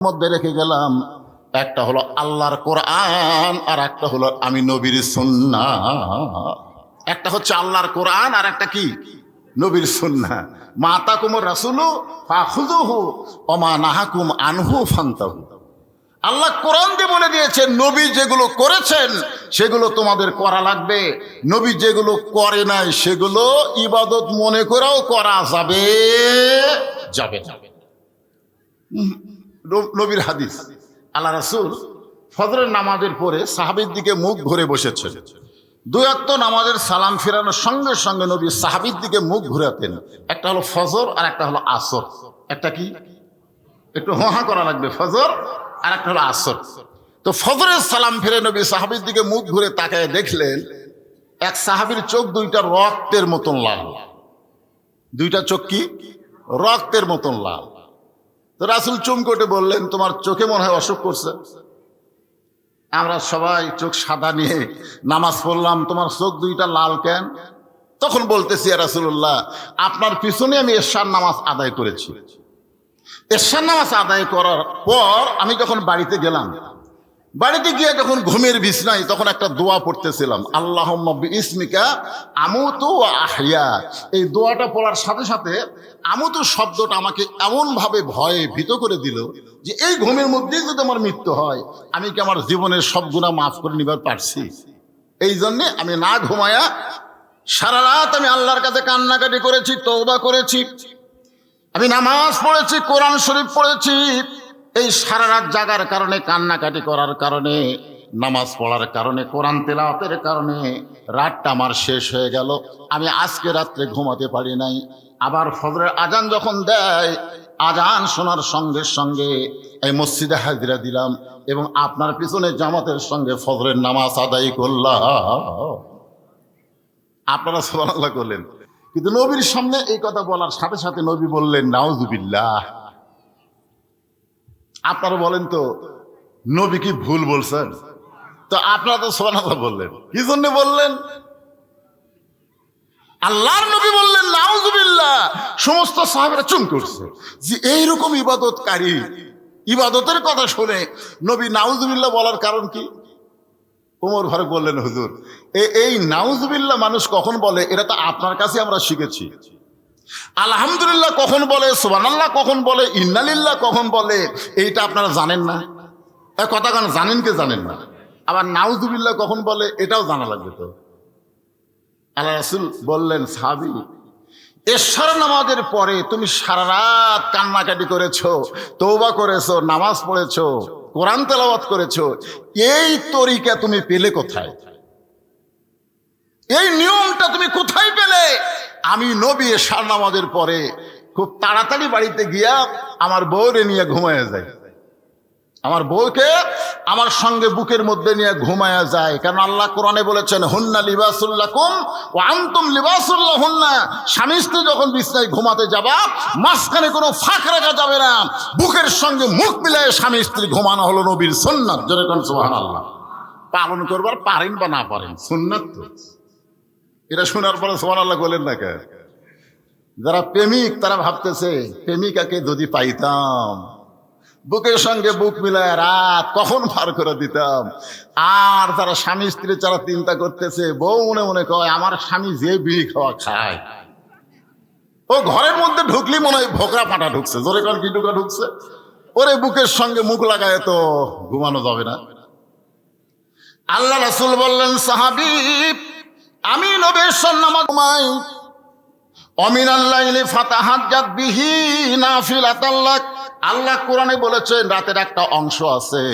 মধ্যে রেখে গেলাম, একটা হলো আল্লাহর কোরআন আর একটা হলো আমি নবীর সুন্নাহ। একটা হচ্ছে আল্লাহর কোরআন আর একটা কি নবীর সুন্নাহ। মা আতাকুমুর রাসূলু ফাখুযুহু ওয়া মা নাহাকুম আনহু ফান্তাহু। আল্লাহ কোরআন দিয়ে বলে দিয়েছেন নবী যেগুলো করেছেন সেগুলো তোমাদের করা লাগবে, নবী যেগুলো করে নাই সেগুলো ইবাদত মনে করেও করা যাবে যাবে যাবে। নবীর হাদিস, আল্লাহ রাসূল ফজরের নামাজের পরে সাহাবীর দিকে মুখ ঘুরে বসেছেন। দুই ওয়াক্ত নামাজের সালাম ফেরানোর সঙ্গে সঙ্গে নবী সাহাবীর দিকে মুখ ঘুরাতেন। একটা হলো ফজর আর একটা হলো আসর। একটা কি একটু হোহা করা লাগবে, ফজর আর একটা হলো আসর। তো ফজরের সালাম ফিরে নবী সাহাবীর দিকে মুখ ঘুরে তাকায় দেখলেন এক সাহাবীর চোখ দুইটা রক্তের মতন লাল। দুইটা চোখ কি রক্তের মতন লাল। তো রাসূল চুমকোটে বললেন, তোমার চোখে মনে হয় অসুখ করছে। আমরা সবাই চোখ সাদা নিয়ে নামাজ পড়লাম, তোমার চোখ দুইটা লাল কেন? তখন বলতেছি, ইয়া রাসূলুল্লাহ, আপনার পিছনে আমি এশার নামাজ আদায় করেছি। এশার নামাজ আদায় করার পর আমি যখন বাড়িতে গেলাম, বাড়িতে গিয়ে যখন ঘুমের বিছনায় তখন একটা দোয়া পড়তেছিলাম, আল্লাহুম্মা বিইসমিকা আমুতু ওয়া আহইয়া। এই দোয়াটা পড়ার সাথে সাথে আমুতু শব্দটা আমাকে এমনভাবে ভয়ে ভীত করে দিল যে এই ঘুমের মধ্যেই যদি আমার মৃত্যু হয়, আমি কি আমার জীবনের সব গুনাহ মাফ করে নিবার পারছি? এই জন্যে আমি না ঘুমায়া সারা রাত আমি আল্লাহর কাছে কান্নাকাটি করেছি, তওবা করেছি, আমি নামাজ পড়েছি, কোরআন শরীফ পড়েছি। এই সারা রাত জাগার কারণে, কান্নাকাটি করার কারণে, নামাজ পড়ার কারণে, কোরআন তেলাওয়াতের কারণে রাতটা আমার শেষ হয়ে গেল। আমি আজকে রাত্রে ঘুমাতে পারি নাই। আবার ফজরের আজান যখন দেয়, আজান শোনার সঙ্গে সঙ্গে এই মসজিদে হাজিরা দিলাম এবং আপনার পিছনে জামাতের সঙ্গে ফজরের নামাজ আদায় করলাম। আপনারা সুবহানাল্লাহ করলেন, কিন্তু নবীর সামনে এই কথা বলার সাথে সাথে নবী বললেন নাউজুবিল্লাহ। আপনারা বলেন তো নবী কি ভুল বলছেন? তো আপনারা তো সুবহানাল্লাহ বললেন, কি জন্য বললেন? আল্লাহর নবী বললেন নাউজুবিল্লাহ। সমস্ত সাহাবীরা চুপ করছে যে এইরকম ইবাদতকারী, ইবাদতের কথা শুনে নবী নাউজুবিল্লাহ বলার কারণ কি? ওমর ফারুক বললেন, হুজুর এই নাউজুবিল্লাহ মানুষ কখন বলে এটা তো আপনার কাছে আমরা শিখেছি। আলহামদুলিল্লাহ কখন বলে, সুবহানাল্লাহ কখন বলে, ইন্নালিল্লাহ কখন বলে, এইটা আপনারা জানেন না। কথা কেন জানেন কি জানেন না? আবার নাউজুবিল্লাহ কখন বলে এটাও জানা লাগবে। তো আল্লাহ রাসূল বললেন, সাহাবী, এশার নামাজের পরে তুমি সারা রাত কান্নাকাটি করেছো, তওবা করেছো, নামাজ পড়েছো, কোরআন তেলাওয়াত করেছো, এই তরিকা তুমি পেলে কোথায়? এই নিয়মটা তুমি কোথায় পেলে? আমি নবী এশার নামাজের পরে খুব তাড়াতাড়ি বাড়িতে গিয়া আমার বউরে নিয়ে ঘুমায়া যাই। আমার বউকে আমার সঙ্গে বুকের মধ্যে নিয়ে ঘুমায়া যায়। কারণ আল্লাহ কোরআনে বলেছেন, হুন্না লিবাসুল লাকুম ওয়া আনতুম লিবাসুল লাহুন্না। স্বামী স্ত্রী যখন বিছানায় ঘুমাতে যাবা, মাঝখানে কোনো ফাঁক রাখা যাবে না। বুকের সঙ্গে মুখ মিলায়ে স্বামী স্ত্রী ঘুমানো হলো নবীর সুন্নাত। জোরে কোন সুবহানাল্লাহ। পালন করবার পারেন বা না পারেন, সুন্নাত তো। এটা শোনার পরে সুবহানাল্লাহ বলেন না কে? যারা প্রেমিক তারা ভাবতেছে, প্রেমিকাকে যদি পাইতাম, বুকের সঙ্গে বুক মিলায় রাত কখন পার করে দিতাম। আর যারা স্বামী স্ত্রী যারা চিন্তা করতেছে, বউ মনে মনে কয় আমার স্বামী যে বিড়ি খাওয়া খায়, ও ঘরের মধ্যে ঢুকলি মনে হয় ভোকরা পাটা ঢুকছে। জোরে কর, কি ঢুকা ঢুকছে? ওরে বুকের সঙ্গে মুখ লাগায় তো ঘুমানো যাবে না। আল্লাহ রাসূল বললেন, সাহাবী, আমি নবীর নামাজ ঘুমাই, অমিনাল লাইলি ফাতাহাজ্জাত বিহি নাফিলাতাল লাক। আল্লাহ কোরআনে বলেছেন রাতের একটা অংশ আছে,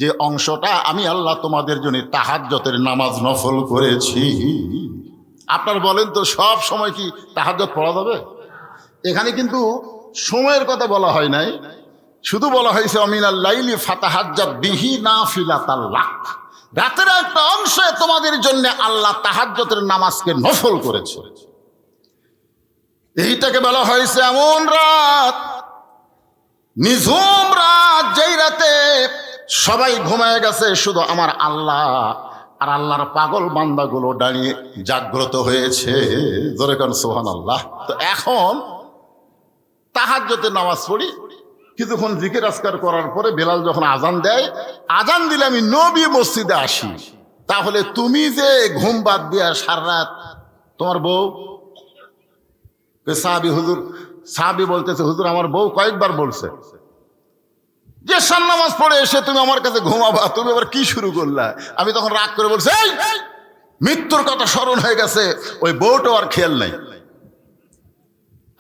যে অংশটা আমি আল্লাহ তোমাদের জন্য তাহাজ্জুদের নামাজ নফল করেছি। আপনারা বলেন তো সব সময় কি তাহাজ্জুদ পড়া যাবে? এখানে কিন্তু সময়ের কথা বলা হয় নাই, শুধু বলা হয়েছে অমিনাল লাইলি ফাতাহাজ্জাত বিহি নাফিলাতাল লাক। রাতের একটা অংশে তোমাদের জন্য আল্লাহ তাহাজ্জুদের নামাজকে নফল করেছে। এইটাকে বলা হয়েছে এমন রাত, নিঝুম রাত, যেই রাতে সবাই ঘুমায় গেছে, শুধু আমার আল্লাহ আর আল্লাহর পাগল বান্দাগুলো দাঁড়িয়ে জাগ্রত হয়েছে। জোরে কোন সুবহানাল্লাহ। তো এখন তাহাজ্জুদের নামাজ পড়ি, কিছুক্ষণ জিকির আজকার করার পরে বেলাল যখন আজান দেয়, আজান দিলে আমি নবী মসজিদে আসি। তাহলে তুমি যে ঘুম বাদ দিয়া সারা রাত তোমার বউ, সাহাবী বলতেছে হুজুর আমার বউ কয়েকবার বলছে যে শান নামাজ পড়ে এসে তুমি আমার কাছে ঘুমাবা, তুমি আবার কি শুরু করলা। আমি তখন রাগ করে বলছি এই মৃত্যুর কথা স্মরণ হয়ে গেছে, ওই বউটাও আর খেয়াল নাই।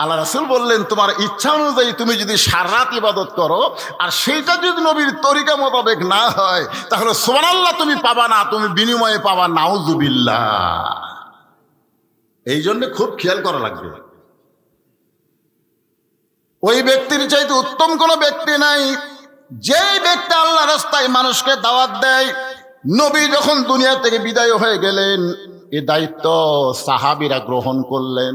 আল্লাহ রাসূল বললেন তোমার ইচ্ছা অনুযায়ী তুমি যদি সারা রাত ইবাদত করো আর সেইটা যদি নবীর তরিকা মোতাবেক না হয় তাহলে সুবহানাল্লাহ তুমি পাবা না, তুমি বিনিময়ে পাবা নাউজুবিল্লাহ। এই জন্য খুব খেয়াল করা লাগবে। ওই ব্যক্তির চাইতে উত্তম কোনো ব্যক্তি নাই যেই ব্যক্তি আল্লাহ রাস্তায় মানুষকে দাওয়াত দেয়। নবী যখন দুনিয়া থেকে বিদায় হয়ে গেলেন এই দায়িত্ব সাহাবীরা গ্রহণ করলেন,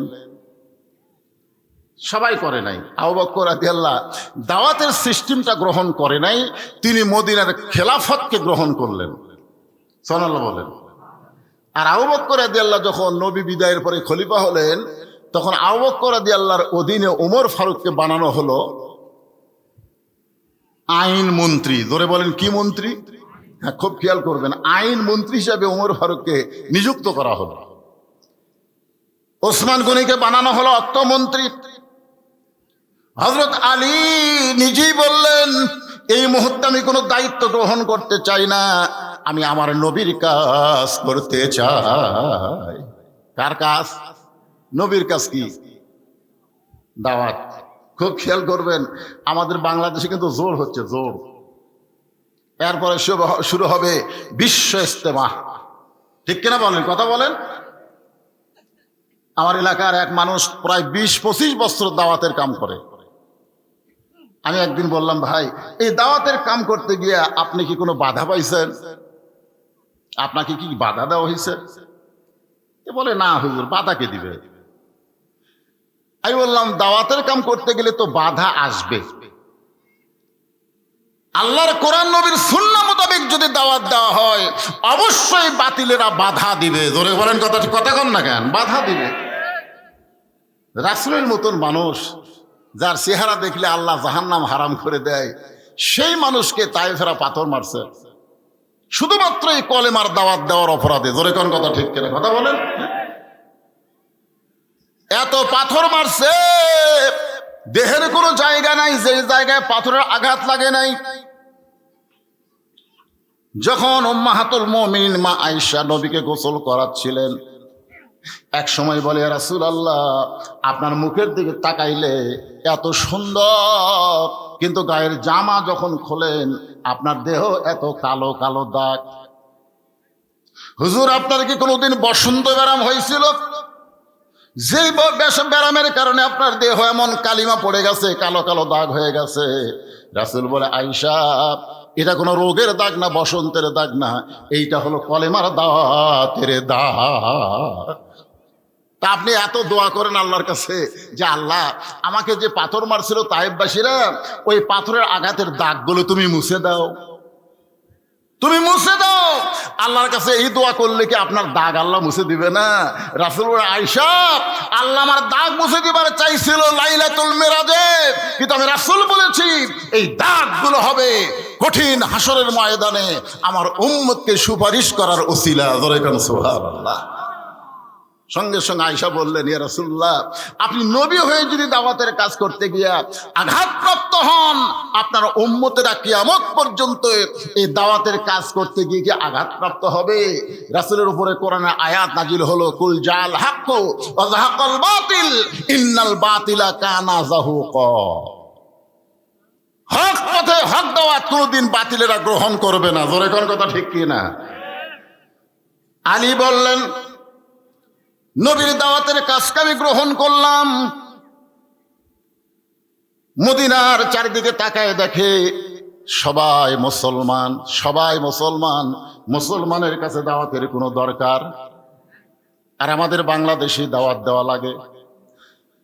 সবাই করে নাই। আবু বকর রাদিয়াল্লাহু দাওয়াতের সিস্টেমটা গ্রহণ করে নাই, তিনি মদিনার খেলাফতকে গ্রহণ করলেন। সুবহানাল্লাহ বলেন। আর আবু বকর রাদিয়াল্লাহু যখন নবী বিদায়ের পরে খলিফা হলেন তখন আবু বকর রাদিয়াল্লাহুর অধীনে ওমর ফারুককে বানানো হলো আইন মন্ত্রী। জোরে বলেন কি মন্ত্রী? হ্যাঁ, খুব খেয়াল করবেন, আইন মন্ত্রী হিসাবে ওমর ফারুককে নিযুক্ত করা হলো। ওসমান গনিকে বানানো হলো অর্থমন্ত্রী। হযরত আলী নিজেই বললেন এই মুহূর্তে আমি কোনো দায়িত্ব গ্রহণ করতে চাই না, আমি আমার নবীর কাজ করতে চাই। কার কাজ? নবীর কাজ। কি? দাওয়াত। খুব খেয়াল করবেন, আমাদের বাংলাদেশে কিন্তু জোর হচ্ছে, জোর। এরপরে শুরু হবে বিশ্ব ইজতেমা, ঠিক কিনা বলেন? কথা বলেন। আমার এলাকার এক মানুষ প্রায় 20-25 বছর দাওয়াতের কাম করে। আমি একদিন বললাম ভাই এই দাওয়াতের কাম করতে গিয়ে আপনি কি কোনো বাধা পাইছেন? আপনাকে কি বাধা দেওয়া হয়েছে? বলে না হুজুর, বাধা কে দিবে? আমি বললাম দাওয়াতের কাম করতে গেলে তো বাধা আসবে। আল্লাহর কোরআন নবীর সুন্নাহ মোতাবেক যদি দাওয়াত দেওয়া হয় অবশ্যই বাতিলেরা বাধা দিবে। জোরে বলেন, কথা কন না কেন? বাধা দিবে। রাসূলের মতন মানুষ যার চেহারা দেখলে আল্লাহ জাহান্নাম হারাম করে দেয়, সেই মানুষকে তায়েফেরা পাথর মারছে শুধুমাত্র এই কলেমার দাওয়াত দেওয়ার অপরাধে। জোরে কোন কথা ঠিক কিনা? কথা বলেন। এত পাথর মারছে, দেহের কোনো জায়গা নাই যে জায়গায় পাথরের আঘাত লাগে নাই। যখন উম্মাহাতুল মুমিনিন মা আয়েশা নবীকে গোসল করাচ্ছিলেন, এক সময় বলে ইয়া রাসূলুল্লাহ আপনার মুখের দিকে তাকাইলে এত সুন্দর, কিন্তু গায়ের জামা যখন খোলেন আপনার দেহ এত কালো কালো দাগ। হুজুর আপনার কি কোনোদিন বসন্ত ব্যারাম হয়েছিল? যেই ব্যারামের কারণে আপনার দেহ এমন কালিমা পড়ে গেছে, কালো কালো দাগ হয়ে গেছে। রাসূল বলে আয়েশা এটা কোনো রোগের দাগ না, বসন্তের দাগ না, এইটা হলো কলেমার দাওয়াতের দাগ। তা আপনি এত দোয়া করেন আল্লাহর কাছে যে আল্লাহ আমাকে যে পাথর মারছিল তায়েফবাসীরা, ওই পাথরের আঘাতের দাগগুলো তুমি মুছে দাও, তুমি মুছে দাও। আল্লাহর কাছে এই দোয়া করলে কি আপনার দাগ আল্লাহ মুছে দিবে না? রাসূল বলে আয়েশা আল্লাহ আমার দাগ মুছে দিবার চাইছিল লাইলাতুল মিরাজে, কিন্তু আমি রাসূল বলেছি এই দাগগুলো হবে কঠিন হাসরের ময়দানে আমার উম্মতকে সুপারিশ করার ওসিলা। জোরে কোন সুবহানাল্লাহ। সঙ্গে সঙ্গে আয়েশা বললেন ইয়া রাসূলুল্লাহ আপনি নবী হয়ে যদি দাওয়াতের কাজ করতে গিয়া আঘাতপ্রাপ্ত হন, আপনার উম্মতেরা কিয়ামত পর্যন্ত এই দাওয়াতের কাজ করতে গিয়ে কি আঘাতপ্রাপ্ত হবে? রাসূলের উপরে কোরআনের আয়াত নাজিল হলো কুল জাল হাক্কু ওয়া যাহাকাল বাতিল ইন্নাল বাতিলা কানা যাহুকা। হক পথে হক দাওয়াত কোনদিন বাতিলেরা গ্রহণ করবে না। জোরে কোন কথা ঠিক কি না? আলী বললেন নবীর দাওয়াতের কাজকে আমি গ্রহণ করলাম। মদিনার চারিদিকে তাকায় দেখে সবাই মুসলমান, সবাই মুসলমান, মুসলমানের কাছে দাওয়াতের কোনো দরকার। আর আমাদের বাংলাদেশে দাওয়াত দেওয়া লাগে,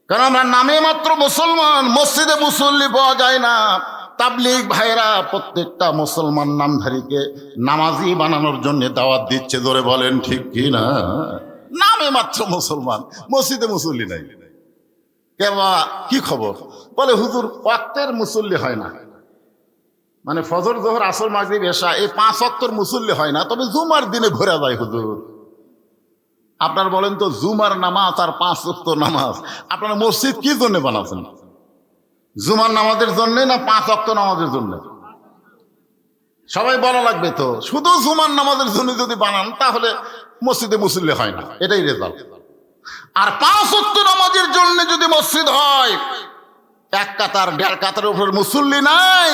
কারণ আমরা নামে মাত্র মুসলমান, মসজিদে মুসল্লি পাওয়া যায় না। তাবলীগ ভাইরা প্রত্যেকটা মুসলমান নামধারীকে নামাজি বানানোর জন্য দাওয়াত দিচ্ছে। জোরে বলেন ঠিক কি না? নামে মাত্র মুসলমান, মসজিদে মুসল্লি নাই। কেবা কি খবর? বলে হুজুর ওয়াক্তের মুসল্লি হয় না, মানে ফজর জোহর আসর মাগরিব এশা এই 5 ওয়াক্তের মুসল্লি হয় না, তবে জুমার দিনে ঘোরা যায় হুজুর। আপনার বলেন তো জুমার নামাজ আর 5 ওয়াক্ত নামাজ আপনারা মসজিদ কি জন্য বানাচ্ছেন? জুমার নামাজের জন্য না 5 ওয়াক্ত নামাজের জন্য? সবাই বলা লাগবে তো, শুধু জুমার নামাজের জন্য যদি বানান তাহলে মসজিদে মুসল্লি হয় না, এটাই রেজাল্ট। আর 5 ওয়াক্ত নামাজের জন্য যদি মসজিদ হয়, 1 কাতার 1.5 কাতারের উপর মুসল্লি নাই।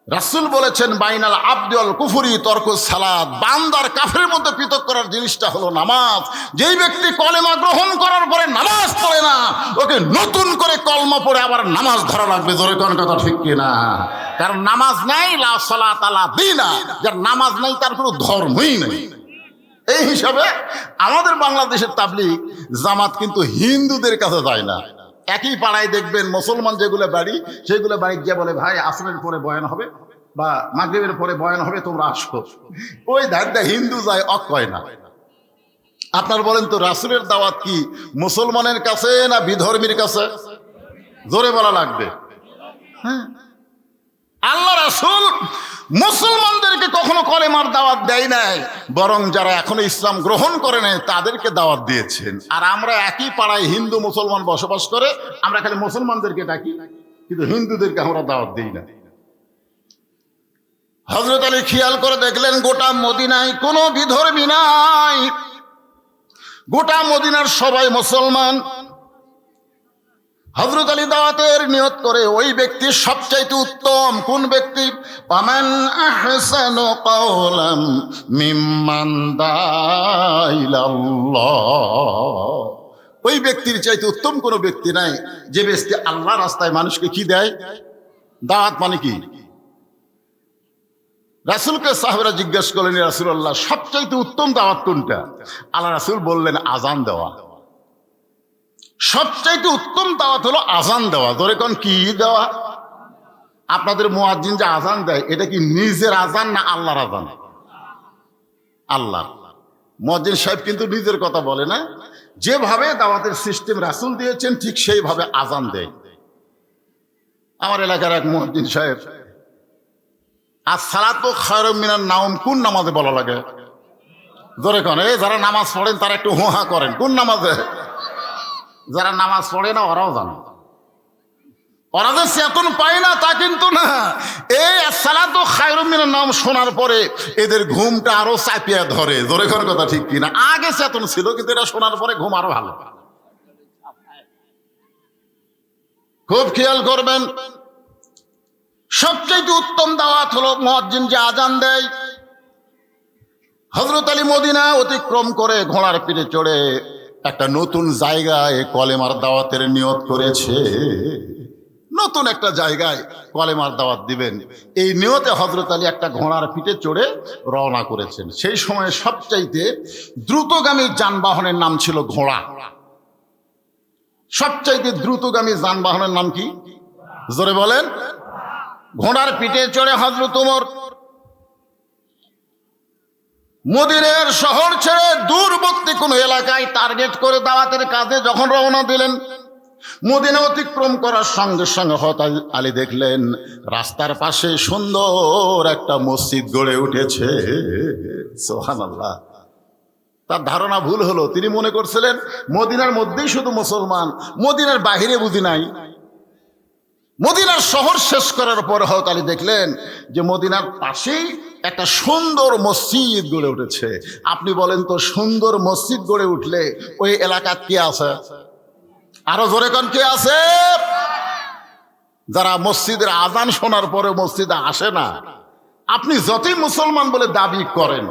রাসূল বলেছেন বাইনাল আবদি ওয়াল কুফরি তরকুস সালাত, বান্দার কাফেরের মধ্যে পৃথক করার জিনিসটা হলো নামাজ। যেই ব্যক্তি কলেমা গ্রহণ করার পরে নামাজ পড়ে না, ওকে নতুন করে কলমা পড়ে আবার নামাজ ধরা লাগবে। জোরে কোন কথা ঠিক কিনা? কারণ নামাজ নাই, লা সালাত আলা দিনা, যার নামাজ নাই তার কোনো ধর্মই নেই। এই হিসাবে আমাদের বাংলাদেশের তাবলীগ জামাত কিন্তু হিন্দুদের কাছে যায় না। একই পাড়ায় দেখবেন মুসলমান যেগুলো বাড়ি, সেগুলো বাড়ি গিয়ে বলে ভাই আসরের পরে বয়ান হবে বা মাগরিবের পরে বয়ান হবে, তোমরা আসো। ওই ধারটা হিন্দু যায়, কয় না। আপনার বলেন তো রাসূলের দাওয়াত কি মুসলমানের কাছে না বিধর্মীর কাছে? জোরে বলা লাগবে। হ্যাঁ, আল্লাহ রাসূল মুসলমানদেরকে কখনো কলেমার দাওয়াত দেয় নাই, বরং যারা এখনো ইসলাম গ্রহণ করে নাই তাদেরকে দাওয়াত দিয়েছেন। আর আমরা একই পাড়ায় হিন্দু মুসলমান বসবাস করে আমরা খালি মুসলমানদেরকে ডাকি, কিন্তু হিন্দুদেরকে আমরা দাওয়াত দিই না। হযরত আলী খেয়াল করে দেখলেন গোটা মদিনায় কোনো বিধর্মী নাই, গোটা মদিনার সবাই মুসলমান। হযরত আলী দাওয়াতের নিয়ত করে ওই ব্যক্তি সবচাইতে উত্তম। কোন ব্যক্তি? ওয়ামান আহসানু কাওলাম মিম্মান দাআ ইলাল্লাহ। ওই ব্যক্তির চাইতে উত্তম কোনো ব্যক্তি নাই যে ব্যক্তি আল্লাহ রাস্তায় মানুষকে কি দেয়? দাওয়াত মানে কি? রাসূলকে সাহাবারা জিজ্ঞেস করলেন, ইয়া রাসূলুল্লাহ সবচাইতে উত্তম দাওয়াত কোনটা? আল্লাহ রাসূল বললেন আযান দেওয়া। সবচাইতে উত্তম দাওয়াত হলো আজান দেওয়া। ধরে কোন কি দেওয়া? আপনাদের মুয়াজ্জিন যে আজান দেয় এটা কি নিজের আজান না আল্লাহর আজান? আল্লাহ। মুয়াজ্জিন সাহেব কিন্তু নিজের কথা বলে না, যেভাবে দাওয়াতের সিস্টেম রাসূল দিয়েছেন ঠিক সেইভাবে আজান দেয়। আমার এলাকার এক মুয়াজ্জিন সাহেব, as-সালাতু খায়রুম মিনান নাওম কোন নামাজে বলা লাগে? ধরে কোন এই যারা নামাজ পড়েন তারা একটু হুহা করেন, কোন নামাজে? যারা নামাজ পড়ে না ওরাও জানে, ওরা যে চেতন পায় না তা কিন্তু না। এই as-সালাতু খায়রুম মিনান নাওম শোনার পরে এদের ঘুমটা আরো চাপিয়ে ধরে। জোরে কোন কথা ঠিক কিনা? আগে চেতন ছিল কিন্তু এটা শোনার পরে ঘুম আরো ভালো। খুব খেয়াল করবেন, সবচেয়ে উত্তম দাওয়াত হলো মুয়াজ্জিন যে আজান দেয়। হযরত আলী মদিনা অতিক্রম করে ঘোড়ার পিঠে চড়ে একটা নতুন জায়গায় কলেমার দাওয়াতের নিয়ত করেছে। নতুন একটা জায়গায় কলেমার দাওয়াত দিবেন, এই নিয়তে হযরত আলী একটা ঘোড়ার পিঠে চড়ে রওনা করেছেন। সেই সময় সবচাইতে দ্রুতগামী যানবাহনের নাম ছিল ঘোড়া। সবচাইতে দ্রুতগামী যানবাহনের নাম কি? জোরে বলেন। ঘোড়ার পিঠে চড়ে হযরত ওমর মদিনার শহর ছেড়ে দূরবর্তী কোনো এলাকায় টার্গেট করে দাওয়াতের কাজে যখন রওনা দিলেন, মদিনা অতিক্রম করার সঙ্গে সঙ্গে হযরত আলী দেখলেন রাস্তার পাশে সুন্দর একটা মসজিদ গড়ে উঠেছে। সুবহানাল্লাহ। তার ধারণা ভুল হলো, তিনি মনে করছিলেন মদিনার মধ্যেই শুধু মুসলমান, মদিনার বাহিরে বুঝি নাই। মদিনার শহর শেষ করার পর হযরত আলী দেখলেন যে মদিনার পাশেই একটা সুন্দর মসজিদ গড়ে উঠেছে। আপনি বলেন তো সুন্দর মসজিদ গড়ে উঠলে ওই এলাকার কে আছে? আরো জোরে কোন কে আছে? যারা মসজিদের আজান শোনার পরে মসজিদে আসে না। আপনি যতই মুসলমান বলে দাবি করেন,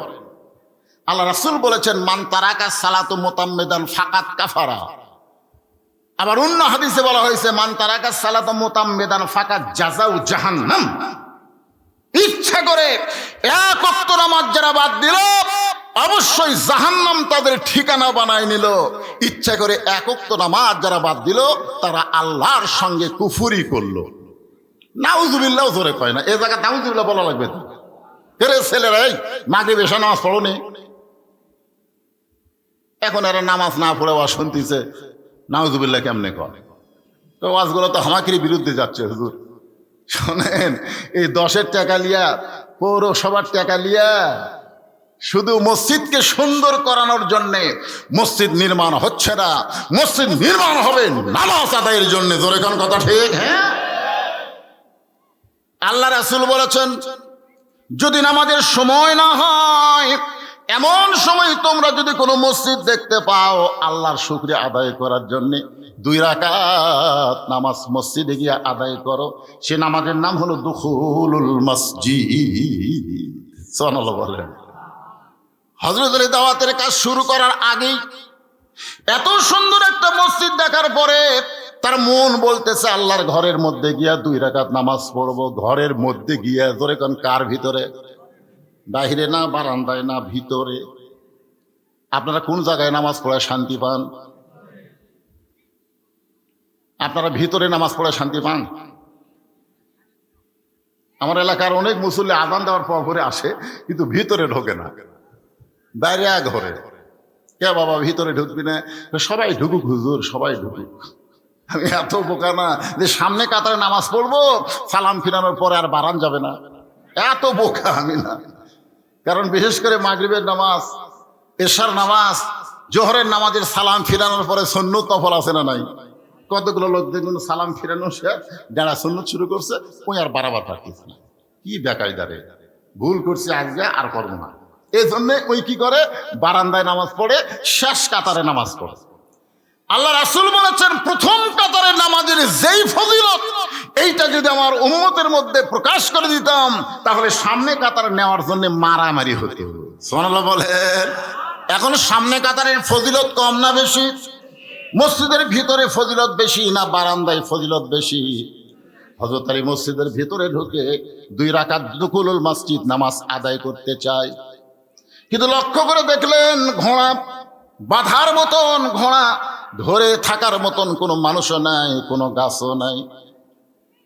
আল্লাহ রাসূল বলেছেন মান তারাকা সালাতু মুতাম্মিদান ফাকাত কাফারা। আবার অন্য হাদিসে বলা হয়েছে মান তারাকা সালাতু মুতাম্মিদান ফাকাত জাযাউ জাহান্নাম। ইচ্ছা করে এক ওয়াক্ত নামাজ যারা বাদ দিল অবশ্যই জাহান্নাম তাদের ঠিকানা বানায় নিল। ইচ্ছা করে এক ওয়াক্ত নামাজ যারা বাদ দিল তারা আল্লাহর সঙ্গে কুফরি করলো। নাউজুবিল্লাহ জোরে কয় না, এ জায়গা নাউজুবিল্লাহ বলা লাগবে তো। ছেলেরাই মাগরিব এশা নামাজ পড়োনি, এখন এরা নামাজ না পড়ে শুনতেছে নাউজুবিল্লাহ কেমনে কয়? তো ওয়াজগুলো তো হামাকির বিরুদ্ধে যাচ্ছে হুজুর। শোনেন, এই 10-এর টাকা লিয়া, পৌরসভার টাকা লিয়া শুধু মসজিদকে সুন্দর করানোর জন্যে মসজিদ নির্মাণ হচ্ছে না। মসজিদ নির্মাণ হবে নামাজ আদায়ের জন্য। জোরে কোন কথা ঠিক? হ্যাঁ, আল্লাহ রাসূল বলেছেন, যদি নামাজের সময় না হয়, এমন সময় তোমরা যদি কোনো মসজিদ দেখতে পাও, আল্লাহর শুকরিয়া আদায় করার জন্যে 2 রাকাত নামাজ মসজিদে গিয়ে আদায় করো। সে নামাজের নাম হলো দুখুলুল মসজিদ। সুবহানাল্লাহ বলেন। হযরত আলী দাওয়াতের কাজ শুরু করার আগেই এত সুন্দর একটা মসজিদ দেখার পরে তার মন বলতেছে আল্লাহর ঘরের মধ্যে গিয়া 2 রাকাত নামাজ পড়বো। ঘরের মধ্যে গিয়া, ধরে কোন কার ভিতরে? বাহিরে না, বারান্দায় না, ভিতরে। আপনারা কোন জায়গায় নামাজ পড়ে শান্তি পান? আপনারা ভিতরে নামাজ পড়ে শান্তি পান? আমার এলাকার অনেক মুসল্লি আযান দেওয়ার পর পরে আসে, কিন্তু ভিতরে ঢোকে না, বাইরে ঘরে। কে বাবা ভিতরে ঢুকবি না? সবাই ঢুকুক হুজুর, সবাই ঢুকুক। আমি এত বোকা না যে সামনে কাতারে নামাজ পড়বো, সালাম ফিরানোর পরে আর বারান যাবে না। এত বোকা আমি না। কারণ বিশেষ করে মাগরিবের নামাজ, এশার নামাজ, জোহরের নামাজের সালাম ফিরানোর পরে সুন্নত নফল আছে না নাই? কতগুলো লোক দেখুন সালাম ফিরানো সে যারা সুন্নত শুরু করছে, ওই আর বারাবার পারতেছে না। কি বেকায়দারে ভুল করছে, আজকে আর করবো না। এই জন্যে ওই কি করে, বারান্দায় নামাজ পড়ে, শেষ কাতারে নামাজ পড়ে। আল্লাহ রাসূল বলেছেন, প্রথম কাতারের নামাজের যেই ফজিলত, এইটা যদি আমার উম্মতের মধ্যে প্রকাশ করে দিতাম, তাহলে সামনে কাতার নেওয়ার জন্য মারামারি হতো। সুবহানাল্লাহ বলেন। এখন সামনে কাতারের ফজিলত কম না বেশি? মসজিদের ভিতরে ফজিলত বেশি না বারান্দায় ফজিলত বেশি? হযরত আলী মসজিদের ভিতরে ঢুকে 2 রাকাত দুখুলুল মসজিদ নামাজ আদায় করতে চায়, কিন্তু লক্ষ্য করে দেখলেন ঘোড়া বাঁধার মতন, ঘোড়া ধরে থাকার মতন কোনো মানুষও নাই, কোনো গাছও নাই।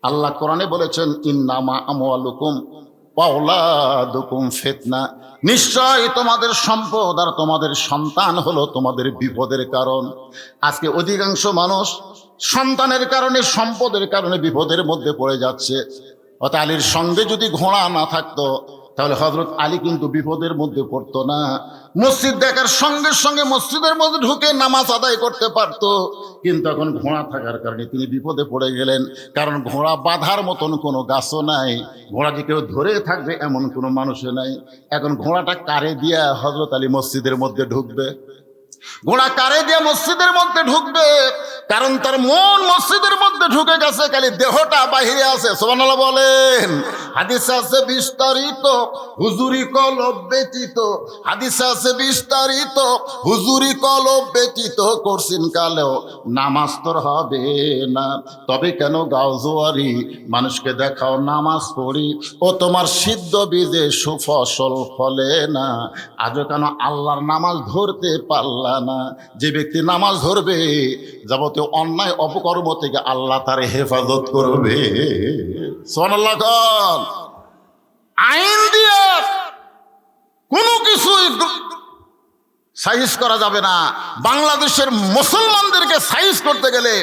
আল্লাহ কোরআনে বলেছেন, ইন্নামা আমওয়ালুকুম ওয়া আওলাদুকুম ফিতনা, নিশ্চয় তোমাদের সম্পদ আর তোমাদের সন্তান হলো তোমাদের বিপদের কারণ। আজকে অধিকাংশ মানুষ সন্তানের কারণে, সম্পদের কারণে বিপদের মধ্যে পড়ে যাচ্ছে। অর্থাৎ আলীর সঙ্গে যদি ঘোড়া না থাকতো, তাহলে হযরত আলী কিন্তু বিপদের মধ্যে পড়তো না। মসজিদ দেখার সঙ্গে সঙ্গে মসজিদের মধ্যে ঢুকে নামাজ আদায় করতে পারতো, কিন্তু এখন ঘোড়া থাকার কারণে তিনি বিপদে পড়ে গেলেন। কারণ ঘোড়া বাঁধার মতন কোনো গাছও নাই, ঘোড়া যে কেউ ধরে থাকবে এমন কোনো মানুষও নাই। এখন ঘোড়াটা কারে দিয়া হযরত আলী মসজিদের মধ্যে ঢুকবে? ঘোড়া কারে দিয়ে মসজিদের মধ্যে ঢুকবে? কারণ তার মন মসজিদের মধ্যে ঢুকে গেছে, খালি দেহটা বাহিরে আছে। সুবহানাল্লাহ বলেন। হাদিসে আছে বিস্তারিত, হুজুরি কলব ব্যতীত। হাদিসে আছে বিস্তারিত, হুজুরি কলব ব্যতীত করছিন কালেও নামাজ তোর হবে না। তবে কেন গাও জোয়ারি, মানুষকে দেখাও নামাজ পড়ি, ও তোমার সিদ্ধ বীজে সুফসল ফলে না। আজও কেন আল্লাহর নামাজ ধরতে পারলা না? যে ব্যক্তি নামাজ ধরবে, যাবতীয় অন্যায় অপকর্ম থেকে আল্লাহ তার হেফাজত করবে। সুবহানাল্লাহ। আইন দিয়ে কোনো কিছুই সাইজ করা যাবে না। বাংলাদেশের মুসলমানদেরকে সাইজ করতে গেলে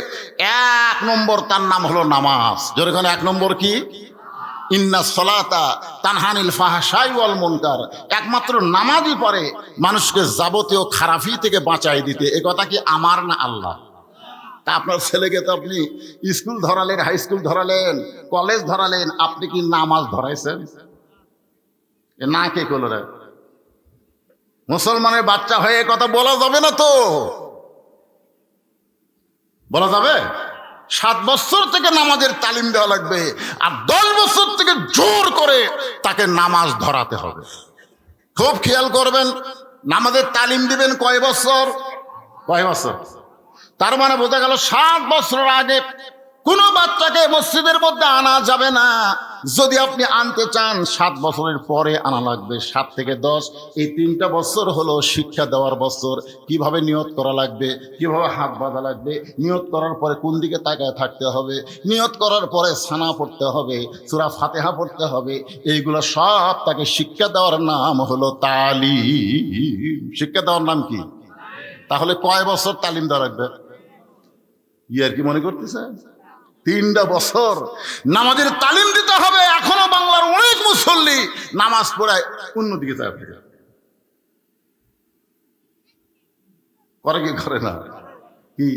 1 নম্বর তার নাম হলো নামাজ। যেখানে 1 নম্বর কি? ইন্না সলাতা তানহানিল ফাহশাই ওয়াল মুনকার। একমাত্র নামাজই পারে মানুষকে যাবতীয় খারাপি থেকে বাঁচাই দিতে। এ কথা কি আমার না আল্লাহ? তা আপনার ছেলেকে তো আপনি স্কুল ধরালেন, হাই স্কুল ধরালেন, কলেজ ধরালেন, আপনি কি নামাজ ধরাইছেন? না, কে করল রে? মুসলমানের বাচ্চা হয়ে কথা বলা যাবে না তো? বলা যাবে? 7 বছর থেকে নামাজের তালিম দেওয়া লাগবে, আর 10 বছর থেকে জোর করে তাকে নামাজ ধরাতে হবে। খুব খেয়াল করবেন, নামাজের তালিম দিবেন কয় বছর? কয় বছর? তার মানে বোঝা গেল 7 বছর আগে কোনো বাচ্চাকে মসজিদের মধ্যে আনা যাবে না। যদি আপনি আনতে চান 7 বছরের পরে আনা লাগবে। 7 থেকে 10 এই 3টা বছর হলো শিক্ষা দেওয়ার বছর। কিভাবে নিয়ত করা লাগবে, কিভাবে হাত বাঁধা লাগবে, নিয়ত করার পরে কোন দিকে তাকায় থাকতে হবে, নিয়ত করার পরে সানা পড়তে হবে, সূরা ফাতিহা পড়তে হবে, এইগুলো সব তাকে শিক্ষা দেওয়ার নাম হলো তালিম। শিক্ষা দেওয়ার নাম কি? তাহলে কয় বছর তালিম দেওয়া লাগবে? ইয়ার কি মনে করতেছে? 3টা বছর নামাজের তালিম দিতে হবে। এখনো বাংলার অনেক মুসল্লি নামাজ পড়ায় অন্যদিকে যায়, করে কি করে না? কি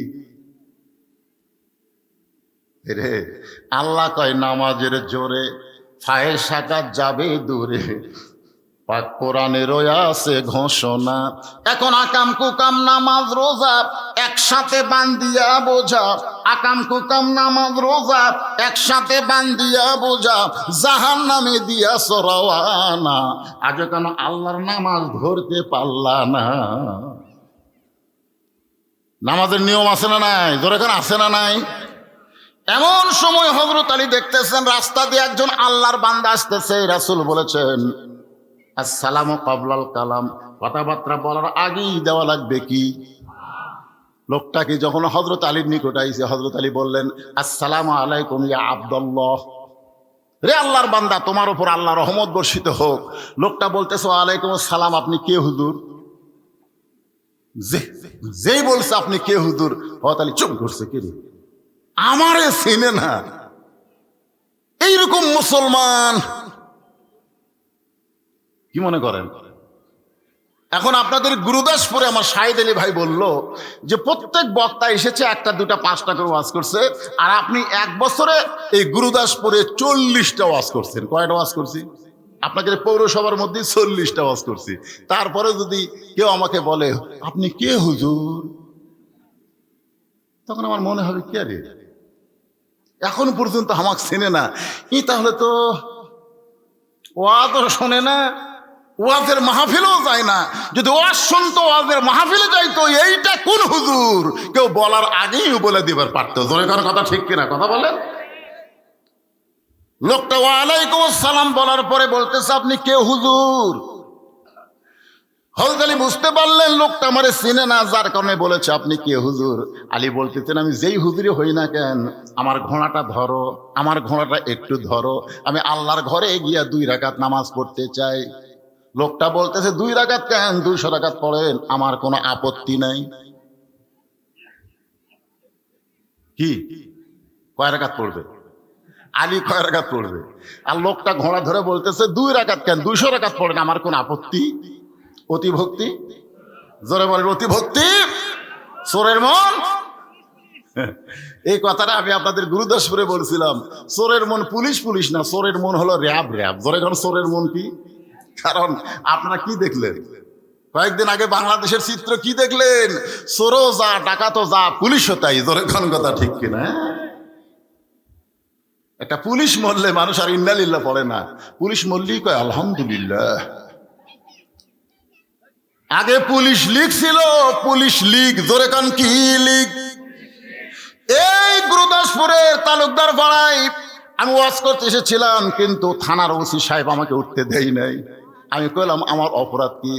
রে, আল্লাহ কয় নামাজের জোরে ফায়েশা যাবে দূরে, পাক কোরআনের আছে ঘোষণা। এখন আকাম কুকাম নামাজ রোজা একসাথে বান্দিয়া বোঝা, আকাম কুকাম নামাজ রোজা একসাথে বান্দিয়া বোঝা, জাহান্নামে দিয়া সরাওয়ানা। আজ কেন আল্লাহর নামাজ ধরতে পারলা না? নামাজের নিয়ম আছে না নাই? জোরে কেন আছে না নাই? এমন সময় হযরত আলী দেখতেছেন রাস্তা দিয়ে একজন আল্লাহর বান্দা আসতেছে। রাসূল বলেছেন আসসালামু ক্বাবলাল কালাম, কথাবার্তা বলার আগেই দেওয়া লাগবে কি? লোকটাকে যখন হযরত আলীর নিকট আইছে, হযরত আলী বললেন আসসালামু আলাইকুম ইয়া আব্দুল্লাহ, রে আল্লাহর বান্দা তোমার উপর আল্লাহর রহমত বর্ষিত হোক। লোকটা বলতেছে ওয়ালাইকুম আসসালাম, আপনি কে হুজুর? যেই বলছে আপনি কে হুজুর, হযরত আলী চুপ করছে। কে রে, আমারে চিনে না? এইরকম মুসলমান কি মনে করেন? এখন আপনাদের গুরুদাসপুরে আমার শাহিদ আলী ভাই বলল যে প্রত্যেক বক্তা এসেছে 1টা 2টা 5টা করে ওয়াজ করছে, আর আপনি 1 বছরে এই গুরুদাসপুরে 40টা ওয়াজ করছেন। কয়টা ওয়াজ করছি? আপনাদের পৌরসভার মধ্যে 40টা ওয়াজ করছি। তারপরে যদি কেউ আমাকে বলে আপনি কে হুজুর, তখন আমার মনে হবে কে রে, এখন পর্যন্ত আমাকে চেনে না, ই তাহলে তো ওয়াজও শোনে না, ওয়াজের মাহফিলেও যায় না। যদি ওয়াজ শুনতো, ওয়াজের মাহফিলে যাইতো, এইটা কোন হুজুর কেউ বলার আগেই বলে দিবার পারতো। জোরে কার কথা ঠিক কিনা? কথা বলেন। লোকটা ওয়ালাইকুম আসসালাম বলার পরে বলতেছে আপনি কে হুজুর? হযরত আলী বুঝতে পারলেন লোকটা আমারে চিনে না, যার কারণে বলেছে আপনি কে হুজুর। আলী বলতেছেন আমি যেই হুজুরই হই না কেন, আমার ঘোড়াটা ধরো, আমার ঘোড়াটা একটু ধরো, আমি আল্লাহর ঘরে গিয়া 2 রাকাত নামাজ পড়তে চাই। লোকটা বলতেছে 2 রাকাত কেন, 200 রাকাত পড়েন, আমার কোনো আপত্তি নাই। কি কয় রাকাত পড়বে? আলী কয় রাকাত পড়বে? আর লোকটা ঘোড়া ধরে বলতেছে 2 রাকাত কেন, 200 রাকাত পড়েন, আমার কোনো আপত্তি। অতিভক্তি, জোরে বলেন অতিভক্তি, চোরের মন। এই কথাটা আমি আপনাদের গুরুদাসপুরে বলছিলাম। চোরের মন পুলিশ পুলিশ না, চোরের মন হলো র্যাব র্যাব। জোরে কারণ চোরের মন কি? কারণ আপনারা কি দেখলেন কয়েকদিন আগে বাংলাদেশের চিত্র কি দেখলেন? চোরও যা, ডাকাতও যা, পুলিশও তাই। জোরে কোন কথা ঠিক কিনা? একটা পুলিশ মরলে মানুষ আর ইন্নালিল্লাহ পড়ে না, পুলিশ মরলেই কয় আলহামদুলিল্লাহ। আগে পুলিশ লীগ ছিল, পুলিশ লীগ। জোরে কান কি লীগ? এই গুরুদাসপুরের তালুকদার পাড়ায় আমি ওয়াজ করতে এসেছিলাম, কিন্তু থানার ওসি সাহেব আমাকে উঠতে দেয় নাই। আমি কইলাম আমার অপরাধ কি?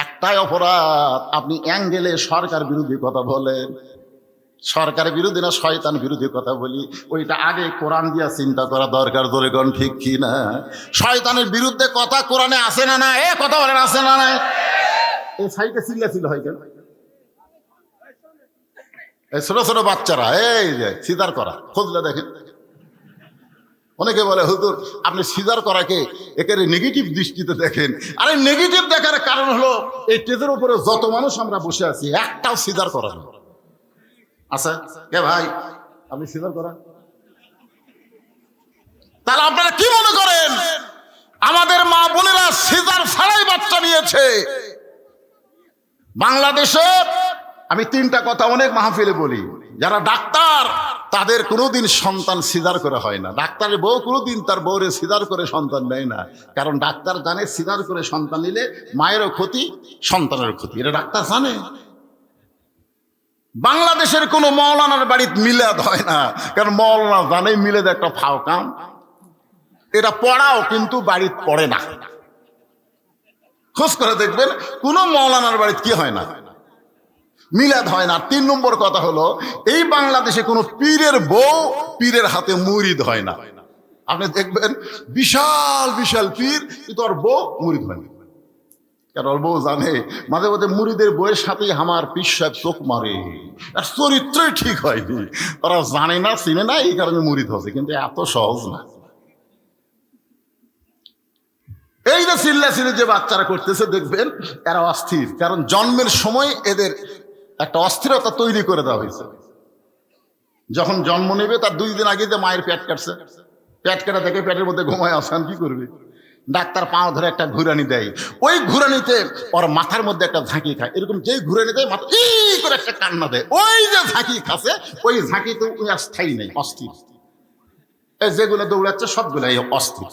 একটাই অপরাধ, আপনি অ্যাঙ্গেলে সরকার বিরোধী কথা বলেন। সরকার বিরোধী না শয়তান বিরোধী কথা বলি, ওইটা আগে কোরআন দিয়া চিন্তা করা দরকার। ধরে কোন ঠিক কি না? শয়তানের বিরুদ্ধে কথা কোরআনে আছে না? না এ কথা বলেন, আছে না? না এই সাইডে চিল্লা ছিল হয় কেন? এই ছোট ছোট বাচ্চারা এই যে সিজার করা, খোঁজলে দেখেন। অনেকে বলে হুজুর আপনি সিজার করাকে একেবারে নেগেটিভ দৃষ্টিতে দেখেন। আরে নেগেটিভ দেখার কারণ হলো এই স্টেজের উপরে যত মানুষ আমরা বসে আছি, একটাও সিজার করা না। আচ্ছা কে ভাই আপনি সিজার করা? তাহলে আপনারা কি মনে করেন আমাদের মা বোনেরা সিজার ছাড়াই বাচ্চা নিয়েছে? বাংলাদেশে আমি 3টা কথা অনেক মাহফিলে বলি, যারা ডাক্তার তাদের কোনোদিন সন্তান সিজার করে হয় না। ডাক্তারের বউ কোনোদিন তার বউরে সিজার করে সন্তান নেয় না, কারণ ডাক্তার জানে সিজার করে সন্তান নিলে মায়েরও ক্ষতি, সন্তানের ক্ষতি, এটা ডাক্তার জানে। বাংলাদেশের কোনো মৌলানার বাড়িতে মিলাদ হয় না, কারণ মৌলানা জানে মিলাদ একটা ফাও কাম, এটা পড়াও কিন্তু বাড়িতে পড়ে না। খোঁজ করে দেখবেন কোন মৌলানার বাড়িতে কি হয় না, মিলাদ হয় না। 3 নম্বর কথা হলো এই বাংলাদেশে কোনো পীরের বউ পীরের হাতে মুরিদ হয় না। আপনি দেখবেন বিশাল বিশাল পীর, কিন্তু ওর বউ মুরিদ হয় না। কারণ বউ জানে মাঝে মাঝে মুড়িদের বইয়ের সাথেই আমার পীর সাহেব চোখ মারে, আর চরিত্রই ঠিক হয়নি, ওরা জানে না চিনে না, এই কারণে মুড়িদ হচ্ছে, কিন্তু এত সহজ না। এই যে চিল্লাচিল্লি যে বাচ্চারা করতেছে দেখবেন এরা অস্থির, কারণ জন্মের সময় এদের একটা অস্থিরতা তৈরি করে দেওয়া হয়েছে। যখন জন্ম নেবে তার 2 দিন আগে যে মায়ের পেট কাটছে, পেট কাটা থেকে পেটের মধ্যে ঘুমায় আসান, কি করবে? ডাক্তার পাও ধরে একটা ঘুরানি দেয়, ওই ঘুরানিতে ওর মাথার মধ্যে একটা ঝাঁকি খায়, এরকম যেই ঘুরানি দেয় মাথা ই করে একটা কান্না দেয়, ওই যে ঝাঁকি খাচ্ছে ওই ঝাঁকি তো স্থায়ী নেই, অস্থির। এই যেগুলো দৌড়াচ্ছে সবগুলাই অস্থির।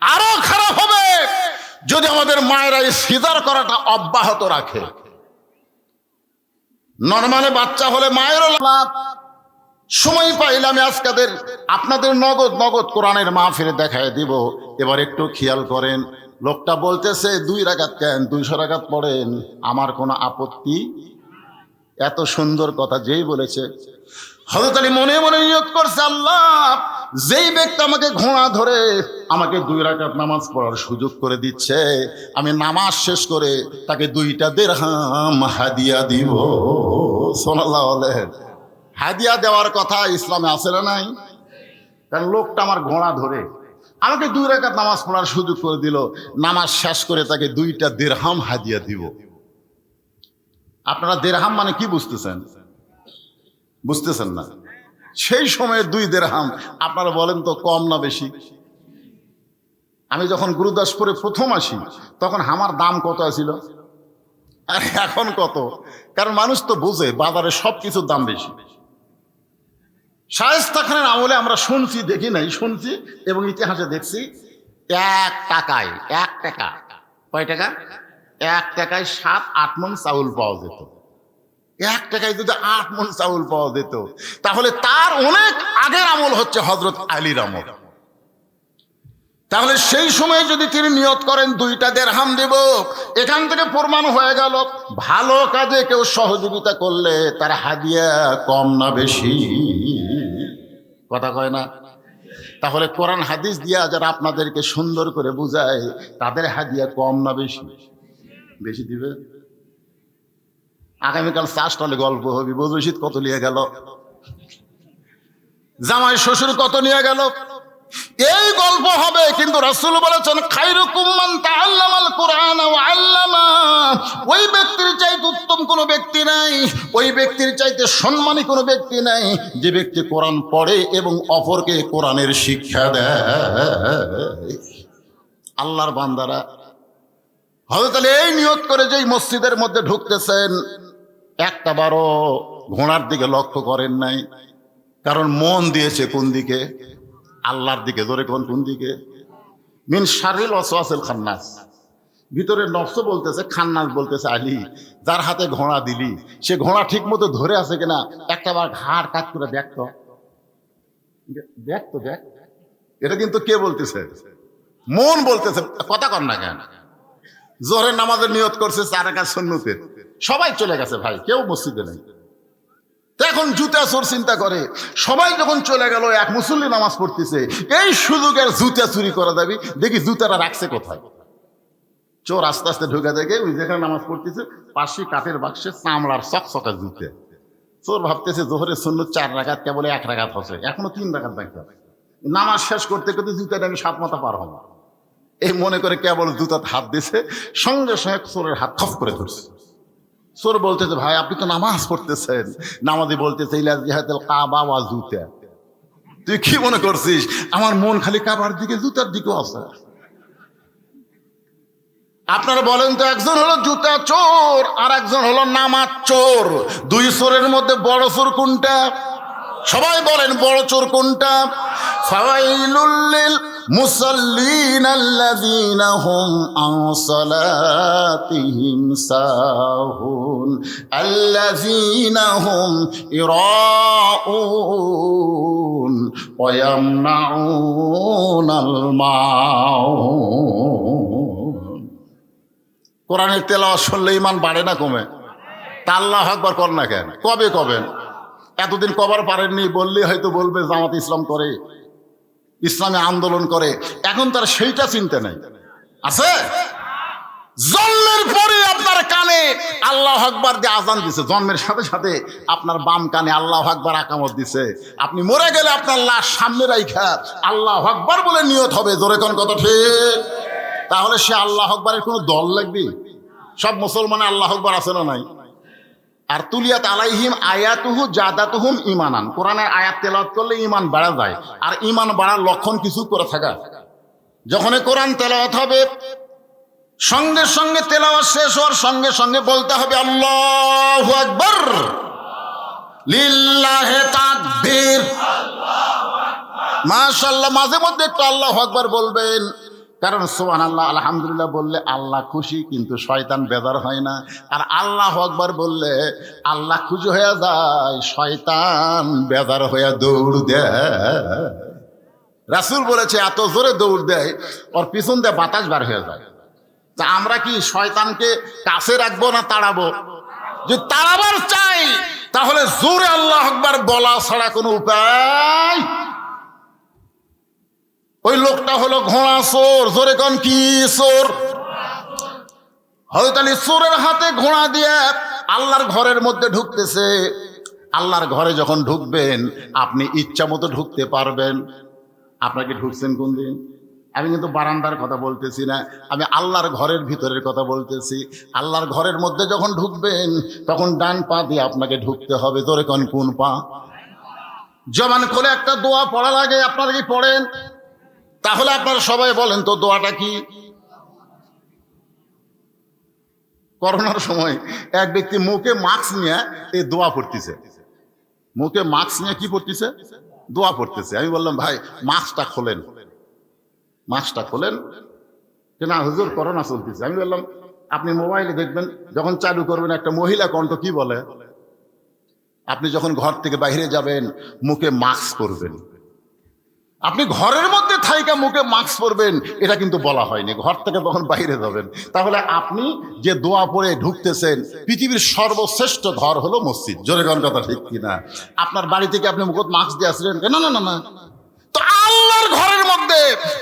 আরো খারাপ হবে যদি আমাদের মায়েরা এই সিজার করাটা অব্যাহত রাখে। নরমালে বাচ্চা হলে মায়েরও লাভ। সময় পাইলে আমি আজকাদের আপনাদের নগদ নগদ কোরআনের মাহফিলে দেখায় দিব। এবার একটু খেয়াল করেন, লোকটা বলতেছে 2 রাকাত কেন, 200 রাকাত পড়েন, আমার কোনো আপত্তি। এত সুন্দর কথা যেই বলেছে, হযরত আলী মনে মনে নিয়ত করছে, আল্লাহ যেই ব্যক্তি আমাকে ঘোড়া ধরে আমাকে 2 রাকাত নামাজ পড়ার সুযোগ করে দিচ্ছে, আমি নামাজ শেষ করে তাকে 2টা দিরহাম হাদিয়া দিব। সুবহানাল্লাহ। হাদিয়া দেওয়ার কথা ইসলামে আছে না নাই? কারণ লোকটা আমার ঘোড়া ধরে আমাকে 2 রাকাত নামাজ পড়ার সুযোগ করে দিল, নামাজ শেষ করে তাকে 2টা দিরহাম হাদিয়া দিব। আপনারা দিরহাম মানে কি বুঝতেছেন? বুঝতেছেন না? সেই সময়ে 2 দিরহাম আপনারা বলেন তো কম না বেশি? আমি যখন গুরুদাসপুরে প্রথম আসি তখন আমার দাম কত ছিল আর এখন কত? কারণ মানুষ তো বুঝে বাজারে সবকিছুর দাম বেশি। শায়েস্তা খানের আমলে আমরা শুনছি, দেখি নাই, শুনছি এবং ইতিহাসে দেখছি 1 টাকায় 1 টাকা, কয় টাকা? 1 টাকায় 7-8 মণ চাউল পাওয়া যেত। 1 টাকায় যদি 8 মণ চাউল পাওয়া যেত, তাহলে তার অনেক আগের আমল হচ্ছে হযরত আলীর আমল। তাহলে সেই সময় যদি তিনি নিয়ত করেন 2টা দিরহাম দেব, এখান থেকে প্রমাণ হয়ে গেল ভালো কাজে কেউ সহযোগিতা করলে তার হাদিয়া কম না বেশি? কথা কয় না? তাহলে কোরআন হাদিস দিয়া যারা আপনাদেরকে সুন্দর করে বুঝায় তাদের হাদিয়া কম না বেশি? বেশি দিবে। আগামীকাল 4 স্টলে গল্প হবে, বজরশিদ কত নিয়ে গেল, জামাই শ্বশুর কত নিয়ে গেল, এই গল্প হবে। কিন্তু রাসূল বলেছেন খায়রুকুম মান তাআল্লামাল কুরআন ওয়া আল্লামা। ওই ব্যক্তির চাইতে উত্তম কোনো ব্যক্তি নাই, ওই ব্যক্তির চাইতে সম্মানী কোনো ব্যক্তি নাই যে ব্যক্তি কোরআন পড়ে এবং অপরকে কোরআনের শিক্ষা দেয়। আল্লাহর বান্দারা, হযরত আলী এই নিয়ত করে যেই মসজিদের মধ্যে ঢুকতেছেন একটা বারো ঘোড়ার দিকে লক্ষ্য করেন নাই, কারণ মন দিয়েছে কোন দিকে? আল্লাহর দিকে। ধরে কোন দিকে? মিন শাররিল ওয়াসওয়াসিল খান্নাস। ভিতরে নফস বলতেছে, খান্নাস বলতেছে আলী যার হাতে ঘোড়া দিলি সে ঘোড়া ঠিক মতো ধরে আছে কিনা একটা বার ঘাড় কাট করে দেখতো, দেখ। এটা কিন্তু কে বলতেছে? মন বলতেছে। কথা কর না কেন? জোহরের নামাজের নিয়ত করছে 4 রাকাত সুন্নতের, সবাই চলে গেছে ভাই, কেউ মসজিদে নেই। এখন জুতা চোর চিন্তা করে, সবাই যখন চলে গেল এক মুসল্লি নামাজ পড়তেছে, এই সুযোগের জুতা চুরি করা যাবে, দেখি জুতাটা রাখছে কোথায়। চোর আস্তে আস্তে ঢুকে দেখে ওই যেখানে নামাজ পড়তেছে পাশে কাঠের বাক্সে চামড়ার চকচকা জুতে। চোর ভাবতেছে জোহরের সুন্নত 4 রাকাত, কেবল 1 রাকাত হচ্ছে, এখনো 3 রাকাত বাকি হবে। নামাজ শেষ করতে করতে জুতাটা আমি 7 মাথা পার হব, এই মনে করে কেবল জুতাতে হাত দিছে, সঙ্গে সঙ্গে চোরের হাত খপ করে ধরছে। চোর বলতেছে ভাই আপনি তো নামাজ পড়তেছেন। নামাজি বলতেছে ইলা জিহাদাল কাবা ওয়া জুতা। তুই কি মনে করছিস আমার মন খালি কাবার দিকে, জুতার দিকেও আছে? আপনারা বলেন তো, একজন হলো জুতা চোর আর একজন হলো নামাজ চোর। 2 চোরের মধ্যে বড় চোর কোনটা? সবাই বলেন বড় চোর কোনটা? ফাওয়াইলুল লিল মুসাল্লিন আল্লাযীনা হুম আন সালাতিহিম সাহুন আল্লাযীনা হুম ইরাউন ওয়া ইয়ামনাউনাল মাউন। কোরআনের তেলাওয়াত শুনলে ঈমান বাড়ে না কমে? তা আল্লাহু আকবার কর না কেন? কবে কবেন? এতদিন কবার পারেননি, বললেই হয়তো বলবে জামাত ইসলাম করে, ইসলামী আন্দোলন করে। এখন তার সেইটা চিন্তা নেই, আছে? জন্মের পরে আপনার কানে আল্লাহু আকবার দিয়ে আজান দিছে, জন্মের সাথে সাথে আপনার বাম কানে আল্লাহু আকবার আকামত দিছে। আপনি মরে গেলে আপনার লাশ সামনে রাইখা আল্লাহু আকবার বলে নিয়ত হবে। জোরে কোন কথা ঠিক? তাহলে সে আল্লাহু আকবারের কোনো দল লাগবে? সব মুসলমানে আল্লাহু আকবার আছে না নাই? আর তুলিয়াত আলাইহিম আয়াতুহু জাদাতুহুম ঈমানান, কোরআনের আয়াত তেলাওয়াত করলে ঈমান বাড়া যায়। আর ঈমান বাড়ার লক্ষণ কিছু করে থাকা, যখনই কোরআন তেলাওয়াত হবে সঙ্গে সঙ্গে তেলাওয়াত শেষ হওয়ার সঙ্গে সঙ্গে বলতে হবে আল্লাহু আকবার, লিল্লাহি তাকবীর, মাশাআল্লাহ। মাঝে মধ্যে একটু আল্লাহু আকবার বলবেন, কারণ সুবহানাল্লাহ আলহামদুলিল্লাহ বললে আল্লাহ খুশি, কিন্তু শয়তান বেজার হয় না। আর আল্লাহু আকবার বললে আল্লাহ খুশি হয়ে যায়, শয়তান বেজার হয়ে দৌড় দেয়। রাসূল বলেছে এত জোরে দৌড় দেয় ওর পিছন দিয়ে বাতাস বার হয়ে যায়। তা আমরা কি শয়তানকে কাছে রাখবো না তাড়াবো? যদি তাড়াবার চাই তাহলে জোরে আল্লাহু আকবার বলা ছাড়া কোনো উপায়। ওই লোকটা হলো ঘোড়া চোর। জোরে কোন কি চোর? হযরত আলী চোরের হাতে ঘোড়া দিয়ে আল্লাহর ঘরের মধ্যে ঢুকতেছে। আল্লাহর ঘরে যখন ঢুকবেন আপনি ইচ্ছা মতো ঢুকতে পারবেন। আপনাকে ঢুকছেন কোন দিন? আমি কিন্তু বারান্দার কথা বলতেছি না, আমি আল্লাহর ঘরের ভিতরের কথা বলতেছি। আল্লাহর ঘরের মধ্যে যখন ঢুকবেন তখন ডান পা দিয়ে আপনাকে ঢুকতে হবে। জোরে কোন কোন পা? জবান খুলে একটা দোয়া পড়া লাগে, আপনারা কি পড়েন? তাহলে আপনারা সবাই বলেন তো দোয়াটা কি? করোনার সময় এক ব্যক্তি মুখে মাস্ক নিয়ে এই দোয়া পড়তেছে। মুখে মাস্ক নিয়ে কি পড়তেছে? দোয়া পড়তেছে। আমি বললাম ভাই মাস্কটা খোলেন, মাস্কটা খোলেন। না হুজুর করোনা চলতেছে। আমি বললাম আপনি মোবাইলে দেখবেন, যখন চালু করবেন একটা মহিলা কণ্ঠ কি বলে, আপনি যখন ঘর থেকে বাইরে যাবেন মুখে মাস্ক পরবেন। আপনি ঘরের মধ্যে থাইকা মুখে মাস্ক পরবেন এটা কিন্তু বলা হয়নি, ঘর থেকে তখন বাইরে যাবেন। তাহলে আপনি যে দোয়া পড়ে ঢুকতেছেন, পৃথিবীর সর্বশ্রেষ্ঠ ঘর হলো মসজিদ। জোরে কোন কথা ঠিক কিনা? আপনার বাড়ি থেকে আপনি মুখে মাস্ক দিয়ে আসলেন কেন? না না না, তো আল্লাহর ঘরের মধ্যে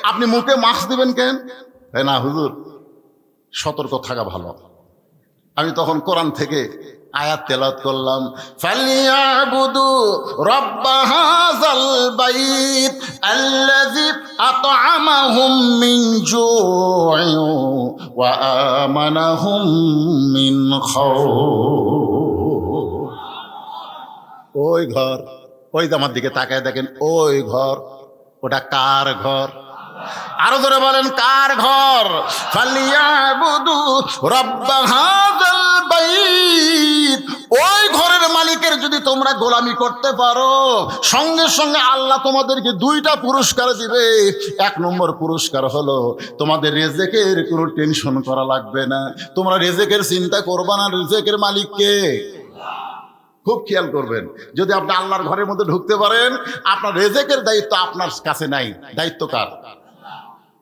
আপনি মুখে মাস্ক দিবেন কেন? না হুজুর সতর্ক থাকা ভালো। আমি তখন কোরআন থেকে আয়াত তেলাওয়াত করলাম, ফালিয়াবুদু রাব্ব হাযাল বাইত আল্লাযী আত'আমাহুম মিন জু'ইন ওয়া আমানাহুম মিন খাউফ। ওই ঘর, ওই আমার দিকে তাকায় দেখেন, ওই ঘর, ওটা কার ঘর? আরো ধরে বলেন কার ঘর? ফালিয়াবুদু রাব্ব হাযাল বাইত। ওই ঘরের মালিকের যদি তোমরা গোলামি করতে পারো, সঙ্গে সঙ্গে আল্লাহ তোমাদেরকে দুইটা পুরস্কার দিবে। এক নম্বর পুরস্কার হলো তোমাদের রিজিকের কোনো টেনশন করা লাগবে না, তোমরা রিজিকের চিন্তা করবে না। রিজিকের মালিক কে? খুব খেয়াল করবেন, যদি আপনি আল্লাহর ঘরের মধ্যে ঢুকতে পারেন আপনার রিজিকের দায়িত্ব আপনার কাছে নাই। দায়িত্ব কার?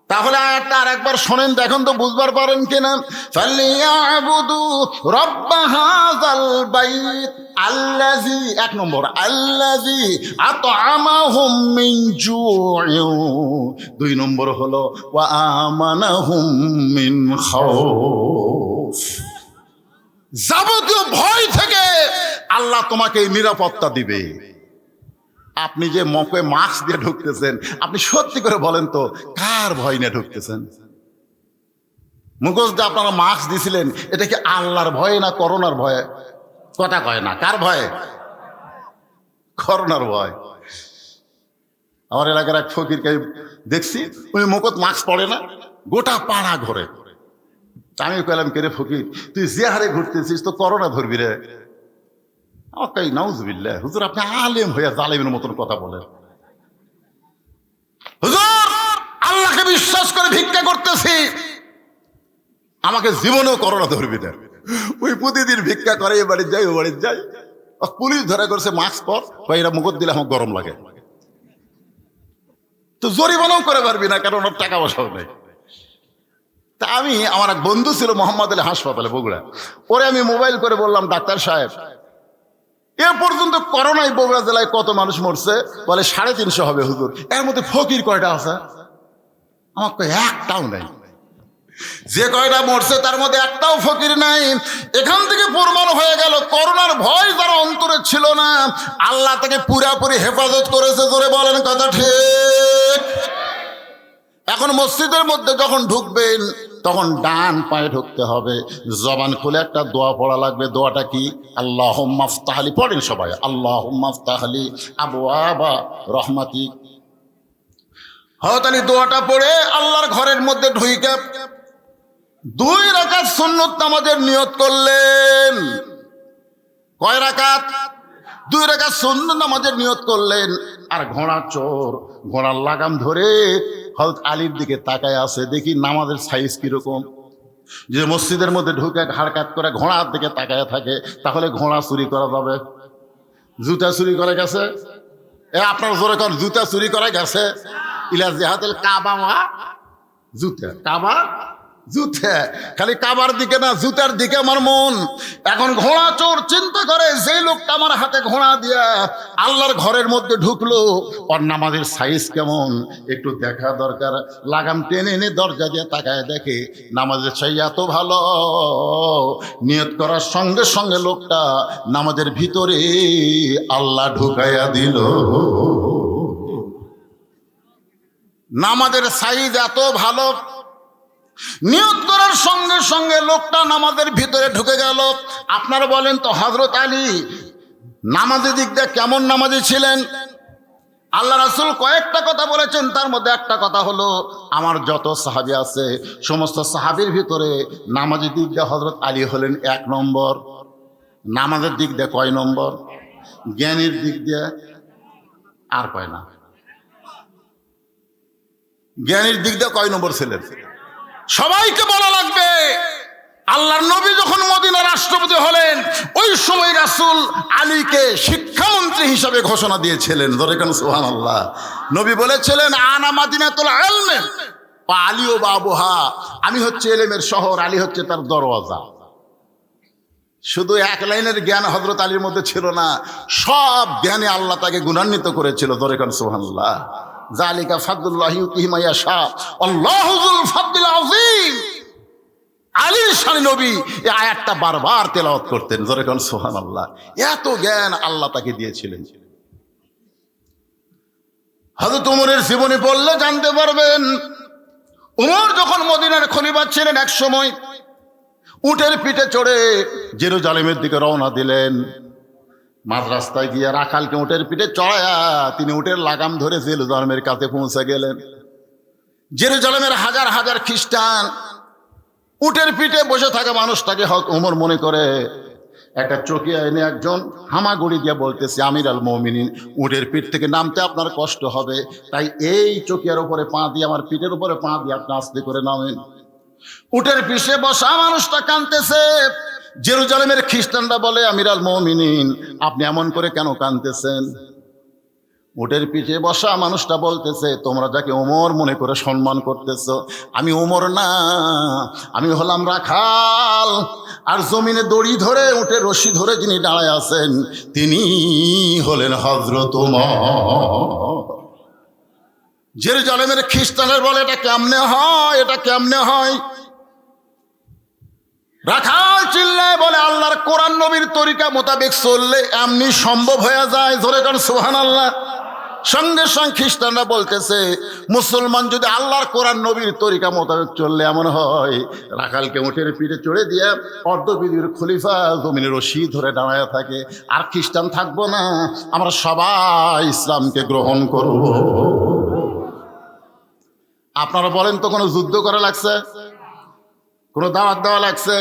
তাহলে আয়াতটা আর একবার শোনেন, দেখেন তো বুঝবার পারেন কিনা। ফালিয়াবুদু রাব্ব হাযাল বাইত আল্লাযী, এক নম্বর আল্লাযী আত'আমাহুম মিন জু'ইন, দুই নম্বর হলো ওয়া আমানাহুম মিন খাউফ। যাবতীয় ভয় থেকে আল্লাহ তোমাকে নিরাপত্তা দিবে। আপনি যে মুখে মাস্ক দিয়ে ঢুকতেছেন, আপনি সত্যি করে বলেন তো কার ভয় নিয়ে ঢুকতেছেন? মুখোশ দিয়ে আপনারা মাস্ক দিয়েছিলেন, এটা কি আল্লাহর ভয়ে না করোনার ভয়ে? কথা কয় না, কার ভয়ে? করোনার ভয়। আমার এলাকার এক ফকিরকে দেখছি, উনি মুখত মাস্ক পরে না, গোটা পাড়া ঘরে। আমি কইলাম কে রে ফকির, তুই যে হারে ঘুরতেছিস তো করোনা ধরবি রে? আমাকে নাউজুবিল্লাহ, হুজুর আপনি আলেম হইয়া জালেমের মতন কথা বলেন। হুজুর আল্লাহকে বিশ্বাস করে ভিক্ষা করতেছি, আমাকে জীবনেও করোনা ধরবি না। ওই প্রতিদিন ভিক্ষা করে, এ বাড়ি যাই ও বাড়ি যাই, পুলিশ ধরা করছে মাস্ক পর, বা এরা মুখত দিলে আমার গরম লাগে। তো জরিমানাও করে পারবি না, কারণ ওর টাকা পয়সাও নেই। তা আমি, আমার এক বন্ধু ছিল মোহাম্মদ আলী হাসপাতালে বগুড়া, ওরে আমি মোবাইল করে বললাম ডাক্তার সাহেব এ পর্যন্ত করোনায় বগুড়া জেলায় কত মানুষ মরছে? বলে 350 হবে হুজুর। এর মধ্যে ফকির কয়টা আছে? আমার একটাও নাই। যে কয়টা মরছে তার মধ্যে একটাও ফকির নাই। এখান থেকে প্রমাণ হয়ে গেল করোনার ভয় যার অন্তরে ছিল না, আল্লাহ তাকে পুরাপুরি হেফাজত করেছে। জোরে বলেন কথা ঠিক। এখন মসজিদের মধ্যে যখন ঢুকবেন তখন ডান পায়ে ঢুকতে হবে, জবান খুলে একটা দোয়া পড়া লাগবে। দোয়াটা কি? আল্লাহুম্মা ফতাহলি। পড়েন সবাই, আল্লাহুম্মা ফতাহলি আবওয়াবা রহমাতিক। হযরত দোয়াটা পড়ে আল্লাহর ঘরের মধ্যে ঢুইকা 2 রাকাত সুন্নত নামাজের নিয়ত করলেন। কয় রাকাত? 2 রাকাত সুন্নত নামাজের নিয়ত করলেন। আর ঘোড়া চোর ঘোড়ার লাগাম ধরে হযরত আলীর দিকে তাকায় আছে, দেখি নামাজের সাইজ কিরকম। যে মসজিদের মধ্যে ঢুকে ঘাড়কাত করে ঘোড়ার দিকে তাকায় থাকে, তাহলে ঘোড়া চুরি করা যাবে। জুতা চুরি করে গেছে, আপনার জোরে কর, জুতা চুরি করে গেছে। ইলা জিহাদিল কাবা ওয়া জুতা, কাবা জুতা, খালি কাবার দিকে না জুতার দিকে আমার মন। এখন ঘোড়া চোর চিন্তা করে, যে লোকটা আমার হাতে ঘোড়া দিয়া আল্লাহর ঘরের মধ্যে ঢুকলো, ওর নামাজের সাইজ কেমন একটু দেখা দরকার। লাগাম টেনে এনে দরজা দিয়ে তাকায় দেখে নামাজের সাইজ এত ভালো, নিয়ত করার সঙ্গে সঙ্গে লোকটা নামাজের ভিতরে আল্লাহ ঢুকাইয়া দিল। নামাজের সাইজ এত ভালো, নিয়ত করার সঙ্গে সঙ্গে লোকটা নামাজের ভিতরে ঢুকে গেল। আপনারা বলেন তো হযরত আলী নামাজের দিক দিয়ে কেমন নামাজি ছিলেন? আল্লাহ রাসূল কয়েকটা কথা বলেছেন, তার মধ্যে একটা কথা হলো, আমার যত সাহাবী আছে সমস্ত সাহাবীর ভিতরে নামাজের দিক দিয়ে হযরত আলী হলেন 1 নম্বর। নামাজের দিক দিয়ে কয় নম্বর? জ্ঞানের দিক দিয়ে আর কয় না, জ্ঞানের দিক দিয়ে কয় নম্বর ছিলেন? সবাইকে বলা লাগবে। আল্লাহর নবী যখন মদিনার রাষ্ট্রপতি হলেন, ওই সময় রাসূল আলীকে শিক্ষামন্ত্রী হিসাবে ঘোষণা দিয়েছিলেন। ধরে কেন সুবহানাল্লাহ। নবী বলেছিলেন, আনা মাদিনাতুল ইলম ওয়া আলী ও বাবুহা, আমি হচ্ছে ইলমের শহর, আলী হচ্ছে তার দরওয়াজা। শুধু 1 লাইনের জ্ঞান হযরত আলীর মধ্যে ছিল না, সব জ্ঞানে আল্লাহ তাকে গুণান্বিত করেছিল। ধরে কেন সুবহানাল্লাহ। যালিকা ফাদলুল্লাহি ইউতিহি মান ইয়াশা আল্লাহু যুল ফাদলিল আযীম। আলীর শানে নবী এই আয়াতটা বারবার তেলাওয়াত করতেন। জোরে কোন সুবহানাল্লাহ। এত জ্ঞান আল্লাহ তাকে দিয়েছিলেন। হযরত ওমরের জীবনী পড়লে জানতে পারবেন, ওমর যখন মদিনার খলিফা ছিলেন, এক সময় উটের পিঠে চড়ে জেরুজালেমের দিকে রওনা দিলেন। মাঝ রাস্তায় গিয়ে রাখালকে উটের পিঠে চড়ায়া তিনি উটের লাগাম ধরে জেরুজালেমের কাছে পৌঁছে গেলেন। জেরুজালেমের হাজার হাজার খ্রিস্টান উটের পিঠে বসে থাকা মানুষটাকে ওমর মনে করে একটা চকিয়া এনে একজন হামাগুড়ি দিয়ে বলতেছে, আমির আল মুমিনিন, উটের পিঠ থেকে নামতে আপনার কষ্ট হবে, তাই এই চকিয়ার উপরে পা দিয়ে, আমার পিঠের উপরে পা দিয়ে আপনি আস্তে করে নামেন। উটের পিঠে বসা মানুষটা কাঁদতেছে। জেরুজালেমের খ্রিস্টানরা বলে, আমির আল মুমিনিন, আপনি এমন করে কেন কাঁদতেছেন? উটের পিঠে বসা মানুষটা বলতেছে, তোমরা যাকে ওমর মনে করে সম্মান করতেছ, আমি ওমর না, আমি হলাম রাখাল। আর জমিনে দড়ি ধরে উটের রশি ধরে যিনি দাঁড়ায় আছেন তিনি হলেন হযরত ওমর। জেরুজালেমের খ্রিস্টানের বলে, এটা কেমনে হয়, এটা কেমনে হয়? রাখাল চিল্লায় বলে, আল্লাহর কোরআন নবীর তরিকা মোতাবেক চললে এমনি সম্ভব হয়ে যায়। জোরে কারণ সুবহানাল্লাহ। সঙ্গে সঙ্গে খ্রিস্টানরা বলতেছে, মুসলমান যদি আল্লাহর কোরআন নবীর তরিকা মোতাবেক চললে এমন হয়, রাখালকে উটের পিঠে চড়ে দিয়ে অর্ধবিদির খলিফা জমিনের রশি ধরে দাঁড়ায় থাকে, আর খ্রিস্টান থাকবো না, আমরা সবাই ইসলামকে গ্রহণ করব। আপনারা বলেন তো, কোনো যুদ্ধ করা লাগছে? কোনো দাওয়াত দেওয়া লাগছে?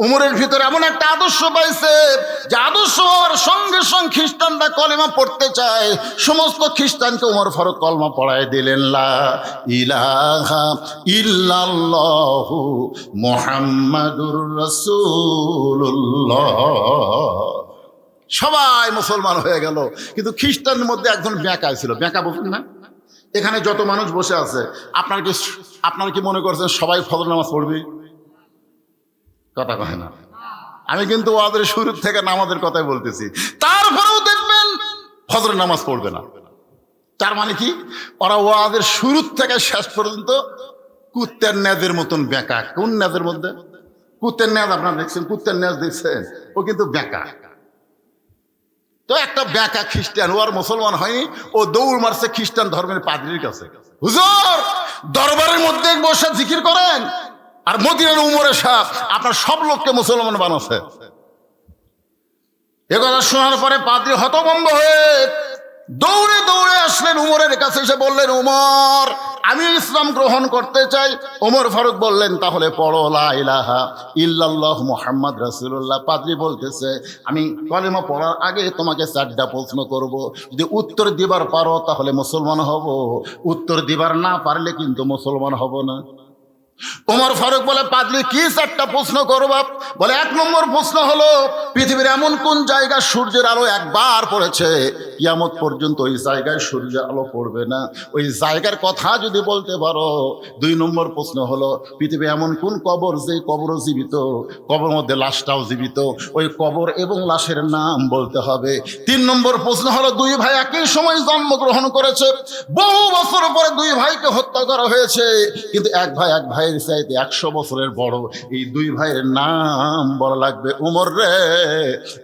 উমরের ভিতরে এমন একটা আদর্শ পাইছে যে আদর্শ হওয়ার সঙ্গে সঙ্গে খ্রিস্টানরা কলেমা পড়তে চায়। সমস্ত খ্রিস্টানকে উমর ফারুক কলমা পড়ায় দিলেন, লা ইলাহা ইল্লাল্লাহু মুহাম্মাদুর রাসূলুল্লাহ। সবাই মুসলমান হয়ে গেল। কিন্তু খ্রিস্টানের মধ্যে একজন ব্যাঁকা ছিল। ব্যাঁকা বলছেন না? এখানে যত মানুষ বসে আছে, আপনার কি মনে করছেন সবাই ফজর নামাজ পড়বে? কথা কয় না। আমি কিন্তু ওদের শুরু থেকে নামাজের কথাই বলতেছি। তারপরেও দেখবেন ফজর নামাজ পড়বে না। তার মানে কি? ওরা ওদের শুরু থেকে শেষ পর্যন্ত কুত্তের ন্যাজের মতন বেঁকা। কোন ন্যাজের মধ্যে? কুত্তের ন্যাজ আপনারা দেখছেন? কুত্তের ন্যাজ দেখছেন? ও কিন্তু বেঁকা। তো একটা বেঁকা খ্রিস্টান, ও আর মুসলমান হয়নি, ও দৌড় মারছে খ্রিস্টান ধর্মের পাদ্রীর কাছে। হুজুর, দরবারের মধ্যে বসে জিকির করেন, আর মদিনার উমরে সাহেব আপনার সব লোককে মুসলমান বানাচ্ছে। এ কথা শোনার পরে পাদ্রী হতভম্ব হয়ে দৌড়ে দৌড়ে আসলেন উমরের কাছে, এসে বললেন, উমর, আমি ইসলাম গ্রহণ করতে চাই। ওমর ফারুক বললেন, তাহলে পড়ো লা ইলাহা ইল্লাল্লাহ মুহাম্মদ রাসূলুল্লাহ। পাদ্রী বলতেছে, আমি কলেমা পড়ার আগে তোমাকে 4টা প্রশ্ন করব, যদি উত্তর দিবার পারো তাহলে মুসলমান হব, উত্তর দিবার না পারলে কিন্তু মুসলমান হব না। ওমর ফারুক বলে, পাদ্রী কি 4টা প্রশ্ন করবা? বলে, 1 নম্বর প্রশ্ন হলো, পৃথিবীর এমন কোন জায়গা সূর্যের আলো একবার পড়েছে কিয়ামত পর্যন্ত ওই জায়গায় সূর্যের আলো পড়বে না, ওই জায়গার কথা যদি বলতে পারো। 2 নম্বর প্রশ্ন হলো, পৃথিবী এমন কোন কবর যে কবরও জীবিত, কবর মধ্যে লাশটাও জীবিত, ওই কবর এবং লাশের নাম বলতে হবে। 3 নম্বর প্রশ্ন হলো, 2 ভাই একই সময় জন্মগ্রহণ করেছে, বহু বছর পরে 2 ভাইকে হত্যা করা হয়েছে, কিন্তু এক ভাইয়ের চাইতে 100 বছরের বড়, এই 2 ভাইয়ের নাম বলা লাগবে। উমর রে,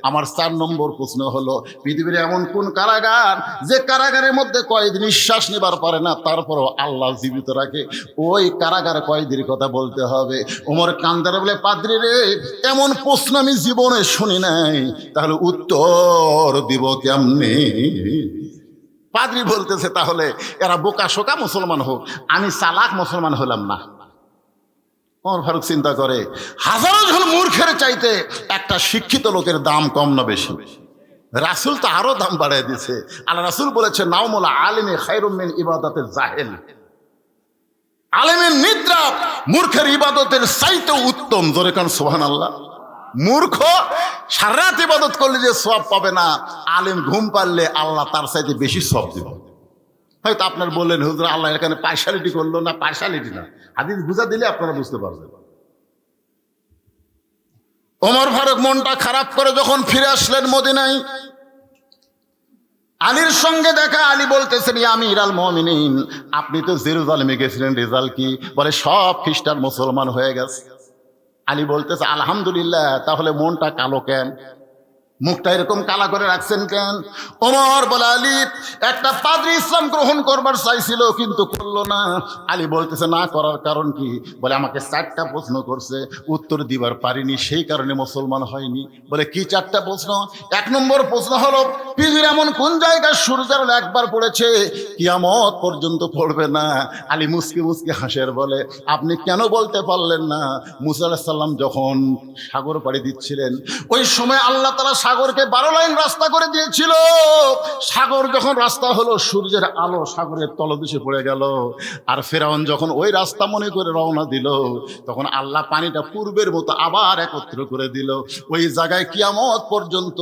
আমার 4 নম্বর প্রশ্ন হলো, পৃথিবীর এমন কোন কারাগার যে কারাগারের মধ্যে কয়েদি নিঃশ্বাস নেবার পারে না, তারপরও আল্লাহ জীবিত রাখে, ওই কারাগার কয়েদির কথা বলতে হবে। উমর কান্দারে বলে, পাদ্রী রে, এমন প্রশ্ন আমি জীবনে শুনি নাই, তাহলে উত্তর দিব কেমনে? পাদ্রী বলতেছে, তাহলে এরা বোকা শোকা মুসলমান হোক, আমি চালাক মুসলমান হলাম না। ওমর ফারুক চিন্তা করে, হাজারো জন মূর্খের চাইতে একটা শিক্ষিত লোকের দাম কম না বেশি? রাসূল তো আরো দাম বাড়ায় দিছে। আল্লাহ রাসূল বলেছে, নাওমুল আলিমি খায়রুম মিন ইবাদাতিল জাহিল। আলেমের নিদ্রা মূর্খের ইবাদতের চাইতে উত্তম। জোরে কান সুবহানাল্লাহ। মূর্খ সারা রাত ইবাদত করলে যে সওয়াব পাবে না, আলেম ঘুম পারলে আল্লাহ তার চাইতে বেশি সওয়াব দিবে। হয়তো আপনার বললেন, হুজুর আল্লাহ এখানে পার্শালিটি করলো না। পার্শালিটি না, হাদিস বুঝা দিলে আপনারা বুঝতে পারবেন। ওমর ফারুক মনটা খারাপ করে যখন ফিরে আসলেন মদিনায়, আলীর সঙ্গে দেখা। আলী বলতেছেন, ইয়া আমিরাল মুমিনিন, আপনি তো জেরুজালেমে গেছিলেন, রেজাল্ট কি? বলে, সব খ্রিস্টান মুসলমান হয়ে গেছে। আলী বলতেছে, আলহামদুলিল্লাহ। তাহলে মনটা কালো কেন? মুখটা এরকম কালা করে রাখছেন কেন? ওমর বলে, আলী, একটা পাদ্রী ইসলাম গ্রহণ করবার চাইছিল কিন্তু করলো না। আলী বলতেছে, না করার কারণ কি? বলে, আমাকে 4টা প্রশ্ন করছে, উত্তর দিবার পারিনি, সেই কারণে মুসলমান হয়নি। বলে, কি 4টা প্রশ্ন? 1 নম্বর প্রশ্ন হলো, পৃথিবীর এমন কোন জায়গায় সূর্যের আলো একবার পড়েছে কিয়ামত পর্যন্ত পড়বে না? আলী মুসকি মুসকি হাসের বলে, আপনি কেন বলতে পারলেন না? মুসা আলাইহিস সালাম যখন সাগর পাড়ি দিচ্ছিলেন, ওই সময় আল্লাহ তাআলা সাগরকে 12 লাইন রাস্তা করে দিয়েছিল। সাগর যখন রাস্তা হলো, সূর্যের আলো সাগরের তলদেশে পড়ে গেল। আর ফেরাউন যখন ওই রাস্তা মনে করে রওনা দিল, তখন আল্লাহ পানিটা পূর্বের মতো আবার একত্র করে দিল। ওই জায়গায় কিয়ামত পর্যন্ত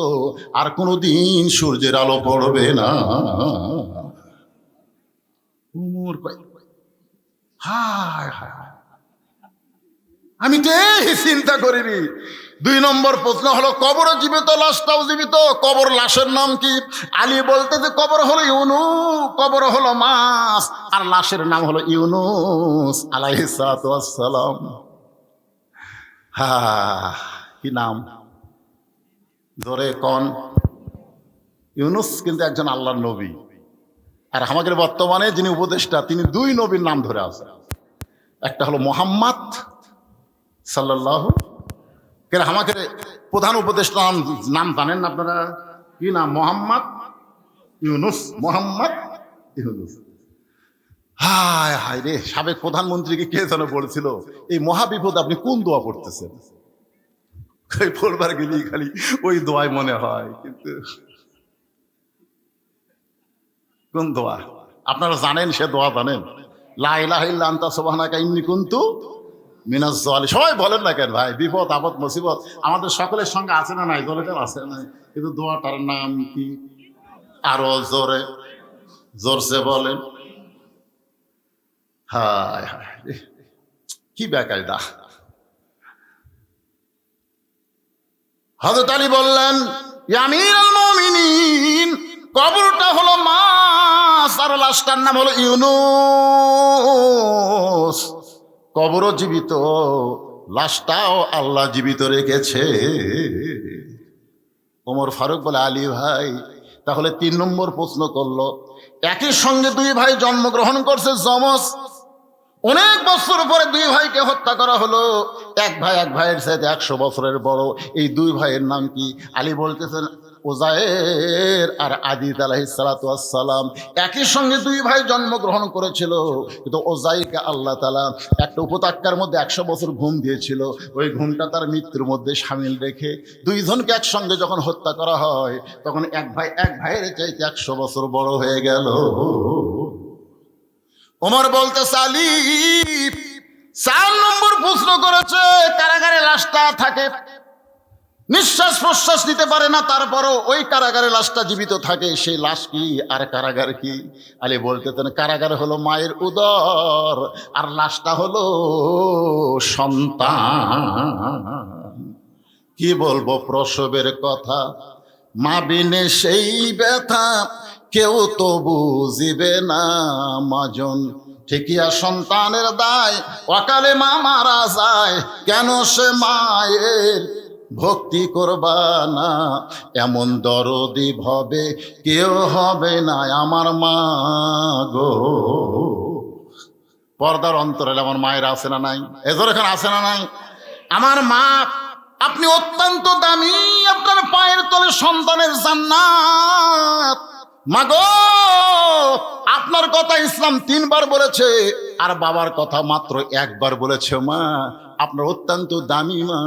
আর কোনোদিন সূর্যের আলো পড়বে না। হায় হায়, আমি তো এই চিন্তা করিনি। 2 নম্বর প্রশ্ন হলো, কবর জীবিত, লাশটাও জীবিত, কবর লাশের নাম কি? আলী বলতে যে কবর হলো ইউনুস, কবর হলো মাছ, আর লাশের নাম হলো ইউনুস আলাইহিস সালাতু ওয়াস সালাম। কি নাম? জোরে কোন? ইউনুস কিন্তু একজন আল্লাহর নবী। আর আমাদের বর্তমানে যিনি উপদেষ্টা, তিনি 2 নবীর নাম ধরে আছেন। একটা হলো মুহাম্মদ সাল্লাল্লাহু, কেন আমাকে প্রধান উপদেষ্টা নাম জানেন না আপনারা? কি নাম? মোহাম্মদ ইউনুস। মোহাম্মদ ইউনুস। হায় হায় রে, সাবেক প্রধানমন্ত্রীকে কে যেন বলছিল, এই মহাবিপদ আপনি কোন দোয়া পড়তেছেন? পড়বার গেলি খালি ওই দোয়াই মনে হয়, কিন্তু কোন দোয়া আপনারা জানেন? সে দোয়া জানেন? লা ইলাহা ইল্লা আনতা সুবহানাকা ইন্নী কুনতু মিনাজ জালিমিন। সবাই বলেন না কেন ভাই? বিপদ আপদ মুসিবত আমাদের সকলের সঙ্গে আছে না নাই? জোরে আছে না? কিন্তু দোয়াটার নাম কি? আরো জোরে জোরসে বলেন। হায় হায়, কি বেকায়দা। হযরত আলী বললেন, ইয়া আমিরাল মুমিনিন, কবরটা হলো মাছ আর লাশটার নাম হলো ইউনুস। কবরও জীবিত, লাশটাও আল্লাহ জীবিত রেখেছে। ওমর ফারুক বলে, আলী ভাই, তাহলে 3 নম্বর প্রশ্ন করলো, একই সঙ্গে 2 ভাই জন্মগ্রহণ করছে, যমজ, অনেক বছর পরে 2 ভাইকে হত্যা করা হলো। এক ভাইয়ের সাথে 100 বছরের বড়। এই 2 ভাইয়ের নাম কি? আলী বলতেছেন উযায়ের আর আদিত আলাইহিস সালাতু ওয়াস সালাম। একই সঙ্গে 2 ভাই জন্মগ্রহণ করেছিল, কিন্তু উযাইরকে আল্লাহ তাআলা একটা উপত্যকার মধ্যে 100 বছর ঘুম দিয়েছিল। ওই ঘুমটা তার মৃত্যুর মধ্যে শামিল রেখে 2 জনকে একসঙ্গে যখন হত্যা করা হয়, তখন এক ভাইয়ের চাইতে 100 বছর বড় হয়ে গেল। ওমর বলতে, আলী 4 নম্বর প্রশ্ন করেছে, কারাগারে লাশটা থাকে, নিঃশ্বাস প্রশ্বাস নিতে পারে না, তারপরও ওই কারাগারে লাশটা জীবিত থাকে, সেই লাশ কি আর কারাগার কি? আলী বলতেছেন, কারাগার হলো মায়ের উদর, আর লাশটা হলো সন্তান। কি বলবো প্রসবের কথা, মা বিনে সেই ব্যথা কেউ তো বুঝিবে না মাজন। ঠিকিয়া সন্তানের দায়, অকালে মা মারা যায়, কেন সে মায়ের ভক্তি করবা না? এমন দরদি ভবে কেউ হবে না আমার মা গো। পর্দার অন্তরে আমার মায়ের আছে না নাই? এজোর এখানে আছে না নাই? আমার মা, আপনি অত্যন্ত দামি, আপনার পায়ের তলে সন্তানের জান্নাত। মাগো, আপনার কথা ইসলাম 3 বার বলেছে, আর বাবার কথা মাত্র 1 বার বলেছে। মা, আপনার অত্যন্ত দামি মা।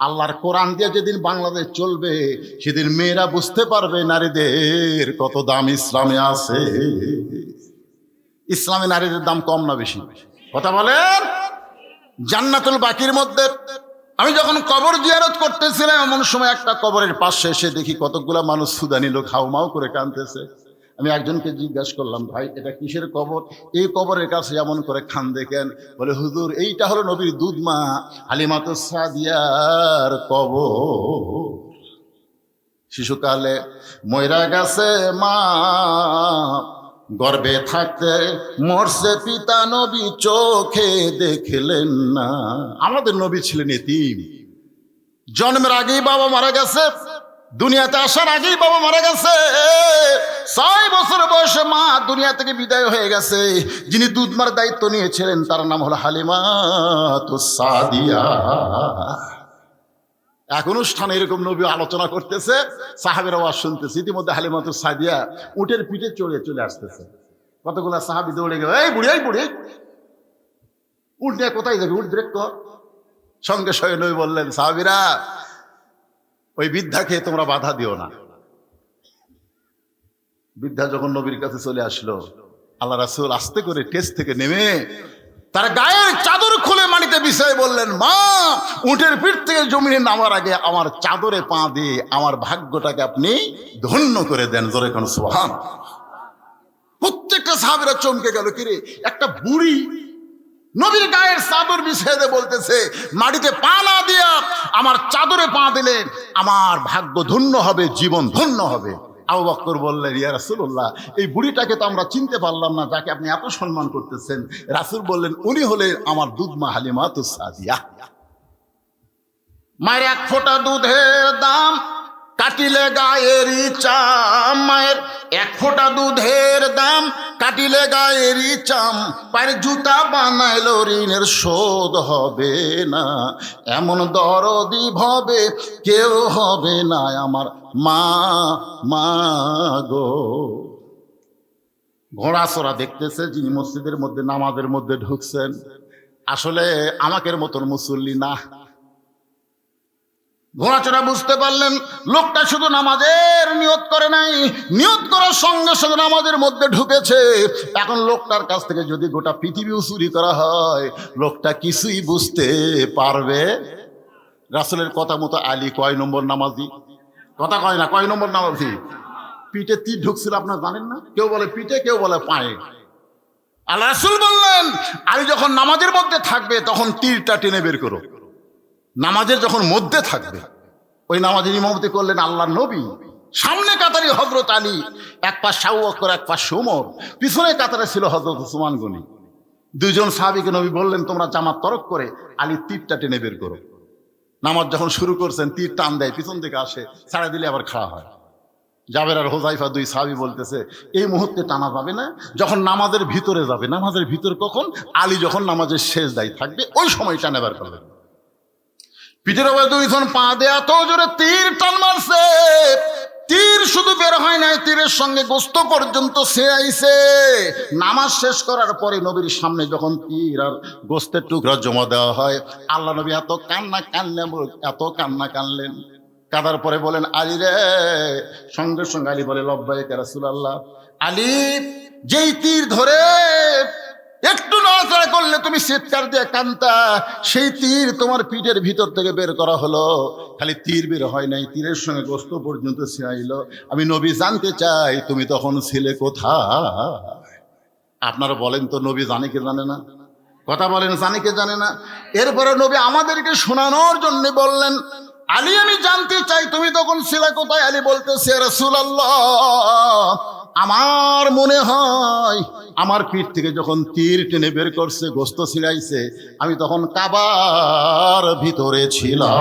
আল্লাহর কোরআন দিয়ে যেদিন বাংলাদেশ চলবে, সেদিন মেয়েরা বুঝতে পারবে নারীদের কত দাম ইসলামে আছে। ইসলামে নারীদের দাম কম না বেশি? কথা বলেন। জান্নাতুল বাকির মধ্যে আমি যখন কবর জিয়ারত করতেছিলাম, এমন সময় একটা কবরের পাশে এসে দেখি কতগুলা মানুষ সুদানি লোক হাউমাউ করে কাঁদতেছে। আমি একজনকে জিজ্ঞাসা করলাম, ভাই এটা কিসের কবর? এই কবরের কাছে এমন করে কান্দে কেন? বলে, হুজুর, এইটা হলো নবীর দুধ মা হালিমাতুস সাদিয়ার কবর। শিশুকালে ময়রা গেছে মা, গর্ভে থাকতে মরছে পিতা, নবী চোখে দেখলেন না। আমাদের নবী ছিলেন এতিম, জন্মের আগেই বাবা মারা গেছে, দুনিয়াতে আসার আগেই বাবা মারা গেছে। 6 বছর বয়সে মা দুনিয়া থেকে বিদায় হয়ে গেছে। যিনি দুধ মার দায়িত্ব নিয়েছিলেন তার নাম হলো হালিমাতুস সাদিয়া। এক অনুষ্ঠানে এরকম নবী আলোচনা করতেছে, সাহাবীরা ওয়াজ শুনতেছে। ইতিমধ্যে হালিমাতুস সাদিয়া উটের পিঠে চলে আসতেছে। কতগুলা সাহাবী দৌড়ে গেল, এই বুড়ি, এই বুড়ি, উট নিয়ে কোথায় যাবি? উট ব্রেক কর। সঙ্গে সঙ্গে নবী বললেন, সাহাবীরা, ওই বৃদ্ধাকে তোমরা বাধা দিও না। বৃদ্ধা যখন নবীর কাছে চলে আসলো, আল্লাহ রাসূল আস্তে করে টেস থেকে নেমে তার গায়ের চাদর খুলে মাটিতে বিছায় বললেন, মা, উটের পিঠ থেকে জমিনে নামার আগে আমার চাদরে পা দিয়ে আমার ভাগ্যটাকে আপনি ধন্য করে দেন। জোরে কোন সুবহানাল্লাহ। প্রত্যেকটা সাহাবীরা চমকে গেল, কিরে, একটা বুড়ি নবীর গায়ের চাদর বিছিয়ে দিয়ে বলতেছে, মাটিতে পা না দিয়া আমার চাদরে পা দিলে আমার ভাগ্য ধন্য হবে, জীবন ধন্য হবে। আবু বকর বললেন, ইয়া রাসূলুল্লাহ, এই বুড়িটাকে তো আমরা চিনতে পারলাম না, যাকে আপনি এত সম্মান করতেছেন। রাসূল বললেন, উনি হলেন আমার দুধ মা হালিমাতুস সাদিয়া। মায়ের 1 ফোঁটা দুধের দাম কাটিলে গায়েরই চাম। মায়ের 1 ফোঁটা দুধের দাম কাটিলে গায়েরই চাম। পায়ের জুতা বানাইলো ঋণের শোধ হবে না। এমন দরদি ভবে কেউ হবে না আমার মা, মা গো। ঘোড়াচড়া দেখতেছে যিনি মসজিদের মধ্যে নামাজের মধ্যে ঢুকছেন, আসলে আমাকের মতন মুসল্লি না। ঘোড়াচড়া বুঝতে পারলেন লোকটা শুধু নামাজের নিয়ত করে নাই, নিয়ত করার সঙ্গে সঙ্গে নামাজের মধ্যে ঢুকেছে। এখন লোকটার কাছ থেকে যদি গোটা পৃথিবীও চুরি করা হয়, লোকটা কিছুই বুঝতে পারবে। রাসূলের কথা মতো আলী কয় নম্বর নামাজি? কথা কয় না, কয় নম্বর নামাজি? পিঠে তীর ঢুকছিল, আপনারা জানেন না? কেউ বলে পিঠে, কেউ বলে পায়ে। আল্লাহ রাসূল বললেন, আলী যখন নামাজের মধ্যে থাকবে তখন তীরটা টেনে বের করো। নামাজের যখন মধ্যে থাকবে, ওই নামাজের ইমামতি করলেন আল্লাহর নবী। সামনে কাতারে হযরত আলী, 1 পাশ আবু বকর, 1 পাশ ওমর, পিছনে কাতারে ছিল হযরত উসমান গনি। দুইজন সাহাবীকে নবী বললেন, তোমরা জামাত তরক করে আলী তীরটা টেনে বের করো। নামাজ যখন শুরু করছেন তীর টান দেয়, পিছন থেকে আসে, ছাড়া দিলে আবার খাওয়া হয়। জাবের আর হোজাইফা দুই সাহাবী বলতেছে, এই মুহূর্তে টানা যাবে না, যখন নামাজের ভিতরে যাবে। নামাজের ভিতর কখন? আলী যখন নামাজের শেষ দায়ী থাকবে ওই সময় টানে বের করবেন। পিঠের উপরে দুইজন পা দেয়া তো জোরে তীর টান মারছে, তীর শুধু বের হয় নাই, তীরের সঙ্গে গোস্ত পর্যন্ত সে আইছে। নামাজ শেষ করার পরে নবীর সামনে যখন তীর আর গোস্তের টুকরা জমা দেওয়া হয়, আল্লাহ নবী এত কান্না কানলেন। কাঁদার পরে বলেন, আলী রে। সঙ্গে সঙ্গে আলী বলে, লব্বাইক ইয়া রাসূলুল্লাহ। আলী, যেই তীর ধরে একটু নড়াচড়া করলে তুমি চিৎকার দিয়ে কান্তা, সেই তীর তোমার পিঠের ভিতর থেকে বের করা হলো। খালি তীর বের হয় নাই, তীরের সঙ্গে গোস্ত পর্যন্ত ছিঁড়াইল। আমি নবী জানতে চাই তুমি তখন ছিলে কোথায়? আপনারা বলেন তো, নবী জানে কে জানে না? কথা বলেন, জানে কে জানে না? এরপরে নবী আমাদেরকে শোনানোর জন্য বললেন, আলী আমি জানতে চাই তুমি তখন ছিলে কোথায়? আলী বলতেছে, রাসূলুল্লাহ, আমার মনে হয় আমার পিঠ থেকে যখন তীর টেনে বের করছে, গোস্ত ছিঁড়াইছে, আমি তখন কাবার ভিতরে ছিলাম।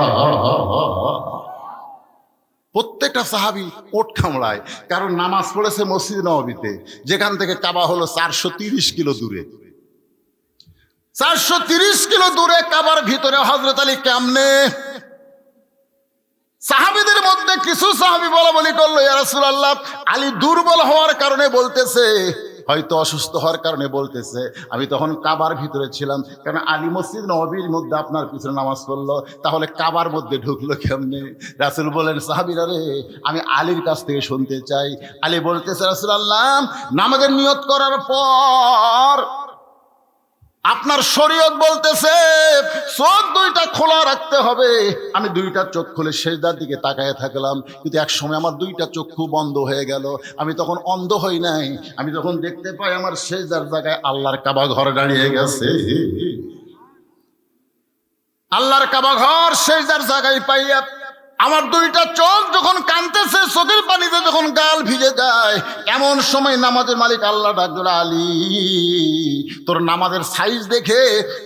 প্রত্যেকটা সাহাবী ওঠ কামড়ায়, কারণ নামাজ পড়েছে মসজিদ নববীতে, যেখান থেকে কাবা হলো 430 কিলো দূরে। 430 কিলো দূরে কাবার ভিতরে হযরত আলী কেমনে? সাহাবীদের মধ্যে কিছু সাহাবী বলা বলি করলো, ইয়া রাসূলুল্লাহ, আলী দুর্বল হওয়ার কারণে বলতেছে, হয়তো অসুস্থ হওয়ার কারণে বলতেছে, আমি তখন কাবার ভিতরে ছিলাম। কারণ আলী মসজিদ নববীর মধ্যে আপনার পিছনে নামাজ পড়লো, তাহলে কাবার মধ্যে ঢুকলো কেমনে? রাসূল বলেন, সাহাবীরা রে, আমি আলীর কাছ থেকে শুনতে চাই। আলী বলতেছে, রাসূলুল্লাহ, নামাজের নিয়ত করার পর আপনার শরীয়ত বলতেছে চোখ দুইটা খোলা রাখতে হবে। আমি দুইটা চোখ খুলে সেজদার দিকে তাকায় থাকলাম, কিন্তু এক সময় আমার দুইটা চক্ষু বন্ধ হয়ে গেল। আমি তখন অন্ধ হই নাই, আমি তখন দেখতে পাই আমার সেজদার জায়গায় আল্লাহর কাবা ঘর দাঁড়িয়ে গেছে। আল্লাহর কাবা ঘর সেজদার জায়গায় পাইয়া আমার দুইটা চোখ যখন কাঁদতেছে, চোখের পানিতে যখন গাল ভিজে যায়, এমন সময় নামাজের মালিক আল্লাহ ডাক দিল, আলী, তোর নামাজের সাইজ দেখে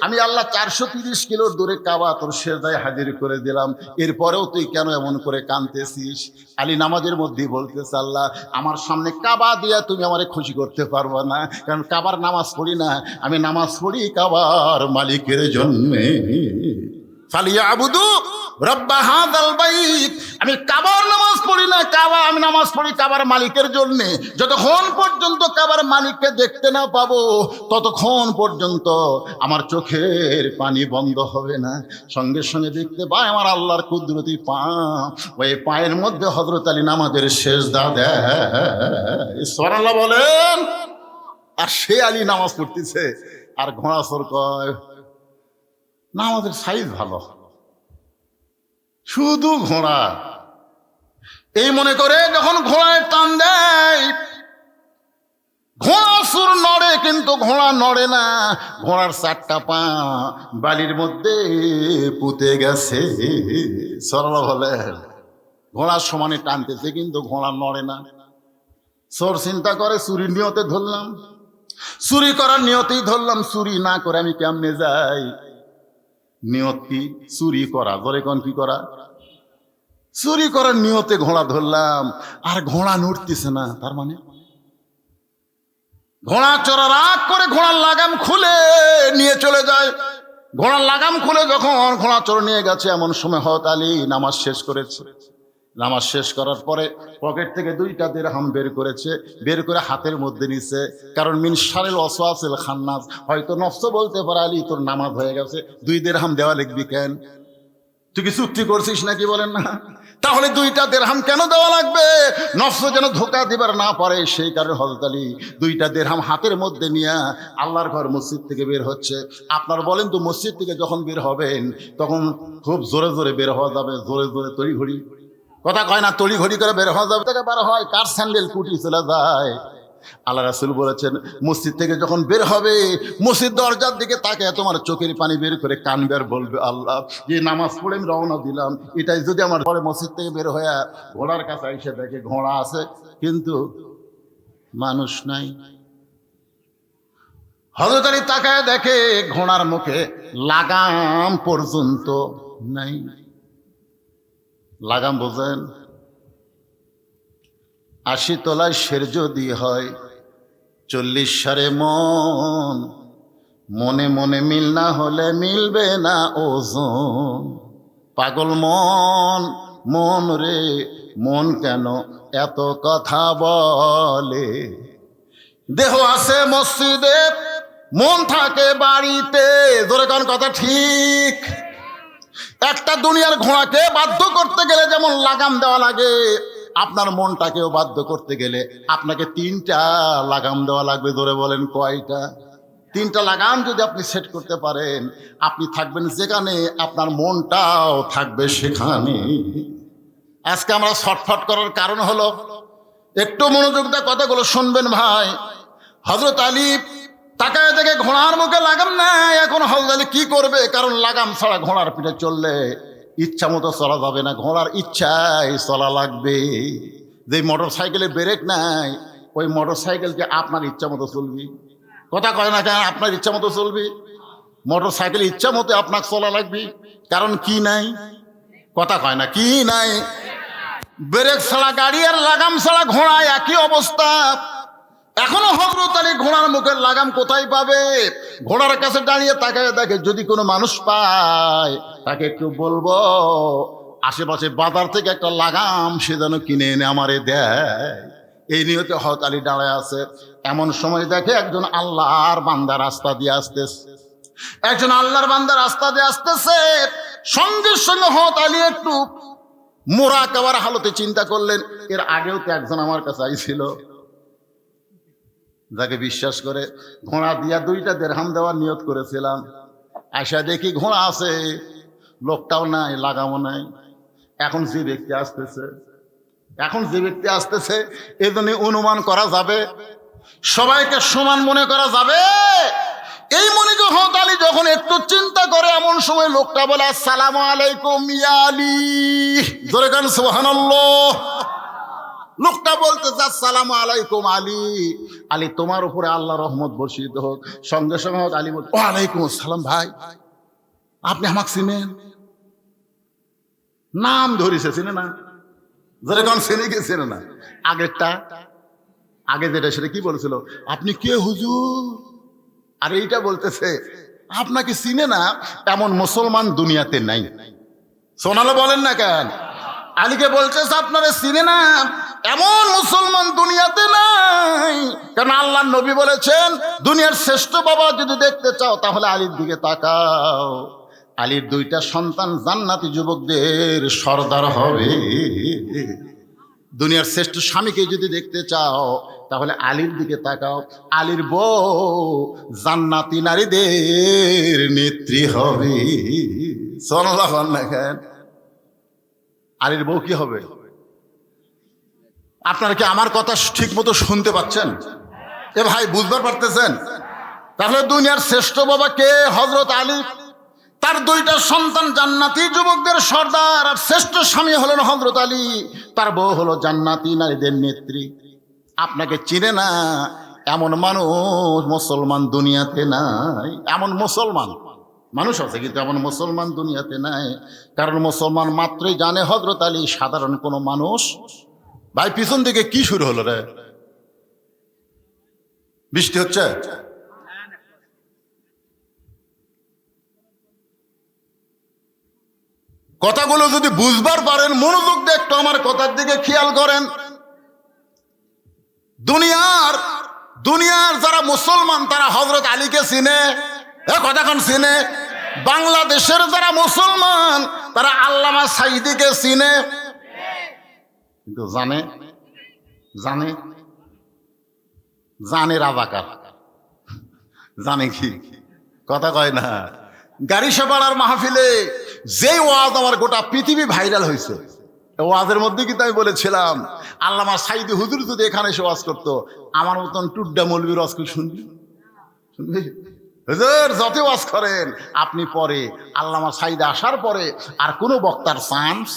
আমি আল্লাহ 430 কিলোর দূরে কাবা তোর সেজদায় হাজির করে দিলাম, এরপরেও তুই কেন এমন করে কাঁদতেছিস? আলী নামাজের মধ্যেই বলতেছে, আল্লাহ, আমার সামনে কাবা দিয়া তুমি আমারে খুশি করতে পারবা না, কারণ কাবার নামাজ পড়ি না, আমি নামাজ পড়ি কাবার মালিকের জন্যে। ফালিয়াবুদু রাব্বা হাযাল বাইত। আমি কাবার নামাজ পড়ি না, আমি নামাজ পড়ি কাবার মালিকের জন্য। যতক্ষণ পর্যন্ত কাবার মালিককে দেখতে না পাবো, ততক্ষণ পর্যন্ত আমার চোখের পানি বন্ধ হবে না। সঙ্গে সঙ্গে দেখতে পাই আমার আল্লাহর কুদরতি পা, ওই পায়ের মধ্যে হযরত আলী নামাজের সেজদা দেয়। সুবহানাল্লাহ বলেন। আর সে আলী নামাজ পড়তেছে, আর ঘোড়াচড় কয়, না আমাদের সাইজ ভালো, শুধু ঘোড়া। এই মনে করে যখন ঘোড়ায় টান দেয়, ঘোড়া সুর নড়ে, কিন্তু ঘোড়া নড়ে না। ঘোড়ার 4টা পা বালির মধ্যে পুঁতে গেছে। সরলা বলে, ঘোড়ার সমানে টানতেছে, কিন্তু ঘোড়া নড়ে না। চোর চিন্তা করে, চুরির নিয়তে ধরলাম, চুরি করার নিয়তেই ধরলাম, চুরি না করে আমি কেমনে যাই? নিয়ত কি? চুরি করা। ধরে কোন কি করা? চুরি করার নিয়তে ঘোড়া ধরলাম, আর ঘোড়া নড়তেছে না। তার মানে ঘোড়া চড়া রাগ করে ঘোড়ার লাগাম খুলে নিয়ে চলে যায়। ঘোড়ার লাগাম খুলে যখন ঘোড়া চড় নিয়ে গেছে, এমন সময় হযরত আলী নামাজ শেষ করেছে। নামাজ শেষ করার পরে পকেট থেকে 2টা দিরহাম বের করেছে, বের করে হাতের মধ্যে নিছে। কারণ মিন শারিল ওয়াসওয়াসিল খান্নাস, হয়তো নফস বলতে পারে, আলী তোর নামাজ হয়ে গেছে, 2 দিরহাম দেওয়া লিখবি কেন? তুই কি চুক্তি করছিস নাকি? বলেন না। তাহলে 2টা দিরহাম কেন দেওয়া লাগবে? নফস যেন ধোঁকা দিবার না পারে, সেই কারণে হযরত আলী 2টা দিরহাম হাতের মধ্যে নিয়ে আল্লাহর ঘর মসজিদ থেকে বের হচ্ছে। আপনার বলেন তো, মসজিদ থেকে যখন বের হবেন তখন খুব জোরে জোরে বের হওয়া যাবে, জোরে জোরে তড়িঘড়ি কথা কয় না, তড়িঘড়ি করে বের হওয়া যাবে, থেকে বার হয়, কার স্যান্ডেল কুটি চলে যায়। আল্লাহ রাসূল বলেছেন, মসজিদ থেকে যখন বের হবে, মসজিদ দরজার দিকে তাকায় তোমার চোখের পানি বের করে কানবে আর বলবে, আল্লাহ, যে নামাজ পড়ে আমি রওনা দিলাম, এটাই যদি আমার পরে মসজিদ থেকে বের হয়ে ঘোড়ার কাছে এসে দেখে ঘোড়া আছে কিন্তু মানুষ নাই, হযরত আলী তাকায় দেখে ঘোড়ার মুখে লাগাম পর্যন্ত নাই। লাগাম বোঝেন? ৮০ তলায় শের যদি হয় ৪০ সারে মন, মনে মনে মিল না হলে মিলবে না ওজন। পাগল মন, মন রে মন কেন এত কথা বলে? দেহ আছে মসজিদে, মন থাকে বাড়িতে। ধরে কোন কথা ঠিক? একটা দুনিয়ার ঘোড়াকে বাধ্য করতে গেলে যেমন লাগাম দেওয়া লাগে, আপনার মনটাকেও বাধ্য করতে গেলে আপনাকে 3টা লাগাম দেওয়া লাগবে। ধরে বলেন কয়টা? 3টা লাগাম যদি আপনি সেট করতে পারেন, আপনি থাকবেন যেখানে, আপনার মনটাও থাকবে সেখানে। আজকে আমরা ছটফট করার কারণ হলো, একটু মনোযোগ দিয়ে কথাগুলো শুনবেন ভাই। হযরত আলী তাকায় দেখে ঘোড়ার মুখে লাগাম নাই। এখন হযরত আলী কি করবে? কারণ লাগাম ছাড়া ঘোড়ার পিঠে চললে ইচ্ছা মতো চলা যাবে না, ঘোড়ার ইচ্ছায় চলা লাগবে। যে মোটর সাইকেলে ব্রেক নাই, ওই মোটর সাইকেলকে আপনার ইচ্ছা মতো চলবি। কথা কয় না কেন? আপনার ইচ্ছা মতো চলবি। মোটর সাইকেল ইচ্ছা মতো আপনাকে চলা লাগবে, কারণ কি নাই? কথা কয় না, কি নাই? ব্রেক ছাড়া গাড়ি আর লাগাম ছাড়া ঘোড়া একই অবস্থা। এখনো হযরত আলী ঘোড়ার মুখের লাগাম কোথায় পাবে? ঘোড়ার কাছে দাঁড়িয়ে তাকায় দেখে যদি কোনো মানুষ পায় তাকে একটু বলবো আশেপাশে বাজার থেকে একটা লাগাম সে যেন কিনে এনে আমারে দেয়। এই নিয়তে হযরত আলী দাঁড়ায় আছে। এমন সময় দেখে একজন আল্লাহর বান্দা রাস্তা দিয়ে আসতেছে। একজন আল্লাহর বান্দা রাস্তা দিয়ে আসতেছে। সঙ্গে সঙ্গে হযরত আলী একটু মুরাকাবার হালতে চিন্তা করলেন, এর আগেও তো একজন আমার কাছে আইছিল, যাকে বিশ্বাস করে ঘোড়া দিয়া 2টা দিরহাম দেওয়ার নিয়ত করেছিলাম। আয়সা দেখি ঘোড়া আছে, লোকটাও নাই, লাগামও নাই। এখন যে ব্যক্তি আসতেছে এই জন্য অনুমান করা যাবে, সবাইকে সমান মনে করা যাবে। এই মনে হযরত আলী যখন একটু চিন্তা করে, এমন সময় লোকটা বলে, আসসালামু আলাইকুম ইয়া আলী। জোরে গান সুবহানাল্লাহ। লোকটা বলতেছে, আসসালামু আলাইকুম আলী। আলী তোমার উপরে আল্লাহ রহমত বর্ষিত হোক। সঙ্গে সঙ্গে আলী বলতে, ওয়ালাইকুম আসসালাম ভাই, আপনি আমাকে চিনেন? নাম ধরিছে, চিনে না? যারা কোন চিনে গেছে না? আগেরটা আগে যেটা সেটা কি বলেছিল? আপনি কে হুজুর? আর এইটা বলতেছে আপনাকে চিনে না, এমন মুসলমান দুনিয়াতে নাই। সোনালো বলেন না কেন? আলীকে বলতেছে আপনারা চিনে না, এমন মুসলমান দুনিয়াতে নাই। কারণ আল্লাহর নবী বলেছেন, দুনিয়ার শ্রেষ্ঠ বাবা যদি দেখতে চাও তাহলে আলীর দিকে তাকাও। আলীর 2টা সন্তান জান্নাতি যুবকদের সর্দার হবে। দুনিয়ার শ্রেষ্ঠ স্বামীকে যদি দেখতে চাও তাহলে আলীর দিকে তাকাও। আলীর বউ জান্নাতি নারীদের নেত্রী হবে। সুবহানাল্লাহ। আলীর বউ কি হবে? আপনারা কি আমার কথা ঠিক মতো শুনতে পাচ্ছেন? এ ভাই বুঝতে পারতেছেন? তাহলে দুনিয়ার শ্রেষ্ঠ বাবা কে? হযরত আলী। তার 2টা সন্তান জান্নাতি যুবকদের সর্দার, আর শ্রেষ্ঠ স্বামী হলেন হযরত আলী। তার বউ হলো জান্নাতি নারীদের নেত্রী। আপনাকে চিনে না এমন মানুষ মুসলমান দুনিয়াতে নাই। এমন মুসলমান মানুষ আছে কিন্তু এমন মুসলমান দুনিয়াতে নাই। কারণ মুসলমান মাত্রই জানে হযরত আলী সাধারণ কোনো মানুষ। ভাই পিছন দিকে কি শুরু হলো রে? বৃষ্টি হচ্ছে? কথাগুলো যদি বুঝবার পারেন, মনোযোগ দিয়ে একটু আমার কথার দিকে খেয়াল করেন। দুনিয়ার যারা মুসলমান তারা হযরত আলীকে চিনে। কতক্ষণ চিনে? বাংলাদেশের যারা মুসলমান তারা আল্লামা সাঈদীকে চিনে। কিন্তু জানে রাজাকার। জানে কি? কথা কয় না। গাড়িসাপাড়ার মাহফিলে যে ওয়াজ আমার গোটা পৃথিবী ভাইরাল হয়েছে, ওয়াজের মধ্যে কিন্তু আমি বলেছিলাম আল্লামা সাঈদী হুজুর যদি এখানে এসে ওয়াজ করতো, আমার মতন টুড্ডা মৌলবীর ওয়াজ করে শুনবি। হুজুর যত ওয়াজ করেন আপনি, পরে আল্লামা সাঈদী আসার পরে আর কোনো বক্তার চান্স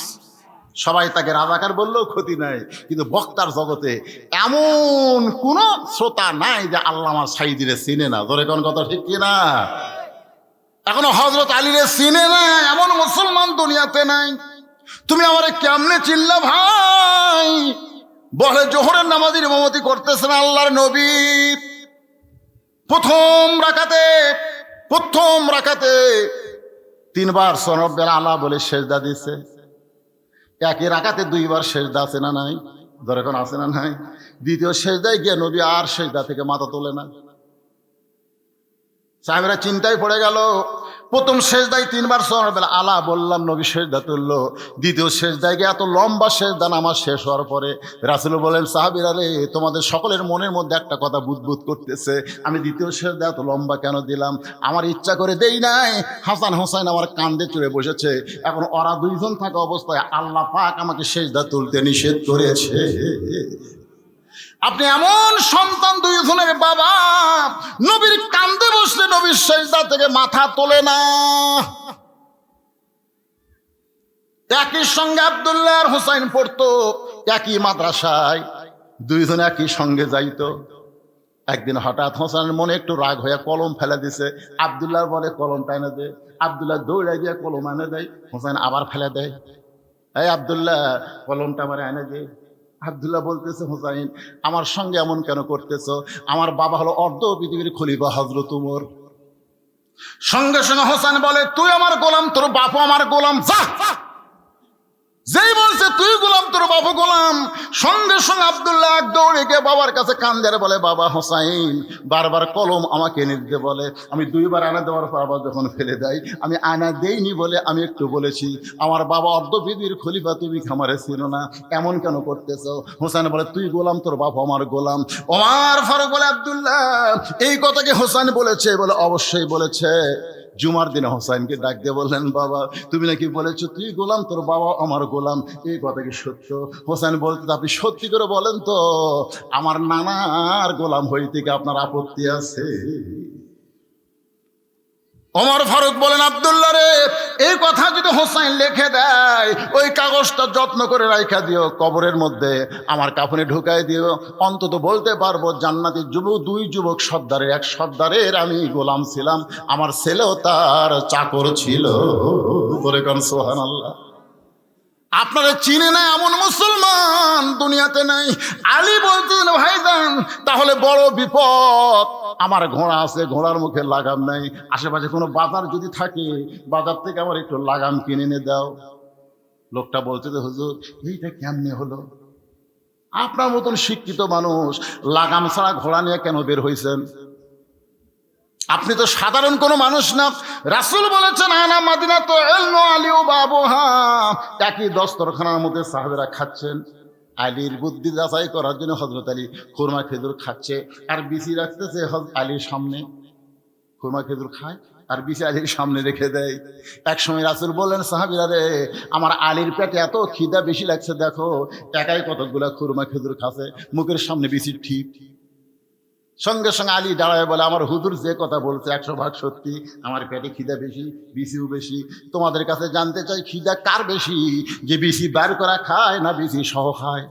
সবাই তাকে রাজাকার বললেও ক্ষতি নাই, কিন্তু বক্তার জগতে এমন কোন শ্রোতা নাই যে আল্লামা সাঈদীরে চিনে না। ধরে কোন কথা ঠিক কিনা? এখনো হযরত আলীরে চিনে না এমন মুসলমান দুনিয়াতে নাই। তুমি আমারে কেমনে চিনলা ভাই? বলে জোহরের নামাজের ইমামতি করতেছেন আল্লাহর নবী। প্রথম রাকাতে 3 বার সুবহান রাব্বিল আলা বলে সেজদা দিছে। একই রাকাতে 2 বার সেজদা আছে না নাই? ধরে কোন আছে না নাই? দ্বিতীয় সেজদায় গিয়ে নবী আর সেজদা থেকে মাথা তোলে না। সাহাবীরা চিন্তায় পড়ে গেল। প্রথম সেজদায় 3 বার সুবহান রাব্বিল আলা বললাম, নবী সেজদা তুললো। দ্বিতীয় সেজদায় গিয়ে এত লম্বা সেজদা নামাজ শেষ হওয়ার পরে রাসূল বলেন, সাহাবীরা রে, তোমাদের সকলের মনের মধ্যে একটা কথা বুদবুদ করতেছে, আমি দ্বিতীয় সেজদা এত লম্বা কেন দিলাম? আমার ইচ্ছা করে দেই নাই। হাসান হোসেন আমার কাঁধে চড়ে বসেছে। এখন ওরা 2 জন থাকা অবস্থায় আল্লাহ পাক আমাকে সেজদা তুলতে নিষেধ করেছে। আপনি এমন সন্তান, 2 জনের বাবা, নবীর কাঁধে বসলে নবীর সেজদা থেকে মাথা তোলে না। একই সঙ্গে আব্দুল্লাহ আর হুসাইন পড়তো একই মাদ্রাসায়, 2 জন একই সঙ্গে যাইতো। একদিন হঠাৎ হোসেনের মনে একটু রাগ হয়ে কলম ফেলে দিছে। আব্দুল্লাহ বলে, কলমটা এনে দে। আব্দুল্লাহ দৌড়ে গিয়ে কলম এনে দেয়। হোসেন আবার ফেলে দেয়। এই আব্দুল্লাহ, কলমটা আমার এনে দে। আব্দুল্লাহ বলতেছে, হুসাইন আমার সঙ্গে এমন কেন করতেছো? আমার বাবা হলো অর্ধ পৃথিবীর খলিফা হযরত ওমর। সঙ্গে সঙ্গে হোসেন বলে, তুই আমার গোলাম, তোর বাপ আমার গোলাম, যা। যেই বলছে তুই গোলাম, তোর বাবা গোলাম, সঙ্গে সঙ্গে আব্দুল্লাহ এক দৌড়ে গিয়ে বাবার কাছে কান ধরে বলে, বাবা হোসাইন বারবার কলম আমাকে এনে দিতে বলে, আমি 2 বার আনা দেওয়ার পর আবার যখন ফেলে দেয়, আমি আনা দেইনি বলে আমি একটু বলেছি, আমার বাবা অর্ধপৃথিবীর খলিফা, তুমি খামারে ছিল না, এমন কেন করতেছ? হোসেন বলে, তুই গোলাম, তোর বাপ আমার গোলাম। ওমর ফারুক বলে, আব্দুল্লাহ এই কথা কি হোসেন বলেছে? বলে, অবশ্যই বলেছে। জুমার দিনে হোসাইনকে ডাক দিয়ে বললেন, বাবা তুমি নাকি বলেছো তুই গোলাম, তোর বাবা আমার গোলাম, এই কথা কি সত্য? হোসেন বলতে, আপনি সত্যি করে বলেন তো, আমার নানার গোলাম হইতে কি আপনার আপত্তি আছে? ওমর ফারুক বলেন, আব্দুল্লাহ রে, এই কথা যদি হোসাইন লিখে দেয়, ওই কাগজটা যত্ন করে রাখা দিও, কবরের মধ্যে আমার কাফনে ঢুকাই দিও, অন্তত বলতে পারবো জান্নাতি যুবক 2 যুবক সর্দারের এক সর্দারের আমি গোলাম ছিলাম, আমার ছেলেও তার চাকর ছিল। বলে কোন সুবহানাল্লাহ। আপনারা চিনে না এমন মুসলমান দুনিয়াতে নাই। আলী বলতেন, ভাইজান তাহলে বড় বিপদ, আমার ঘোড়া আছে, ঘোড়ার মুখে লাগাম নাই, আশেপাশে কোনো বাজার যদি থাকে, বাজার থেকে আমার একটু লাগাম কিনে এনে দাও। লোকটা বলছে যে, হুজুর এইটা কেমনে হলো? আপনার মতন শিক্ষিত মানুষ লাগাম ছাড়া ঘোড়া নিয়ে কেন বের হয়েছেন? আপনি তো সাধারণ কোনো মানুষ না। রাসূল বলেছেন, আনা মাদিনাতু ইলম আলী ও বাবুহা। একই দস্তরখানার মধ্যে সাহাবেরা খাচ্ছেন, আলীর বুদ্ধি যাচাই করার জন্য হযরত আলী খুরমা খেজুর খাচ্ছে আর বিচি রাখতেছে আলীর সামনে। খুরমা খেজুর খায় আর বিচি আলীর সামনে রেখে দেয়। এক সময় রাসূল বললেন, সাহাবীরা রে, আমার আলীর পেটে এত খিদা বেশি লাগছে, দেখো একাই কতগুলা খুরমা খেজুর খাচ্ছে, মুখের সামনে বিচির ঠিক। সঙ্গে সঙ্গে আলী দাঁড়ায় বলে, আমার হুজুর যে কথা বলছে 100% সত্যি, আমার পেটে খিদা বেশি, বিচিও বেশি। তোমাদের কাছে জানতে চাই, খিদা কার বেশি, যে বিচি বার করা খায় না বিচি সহ খায়?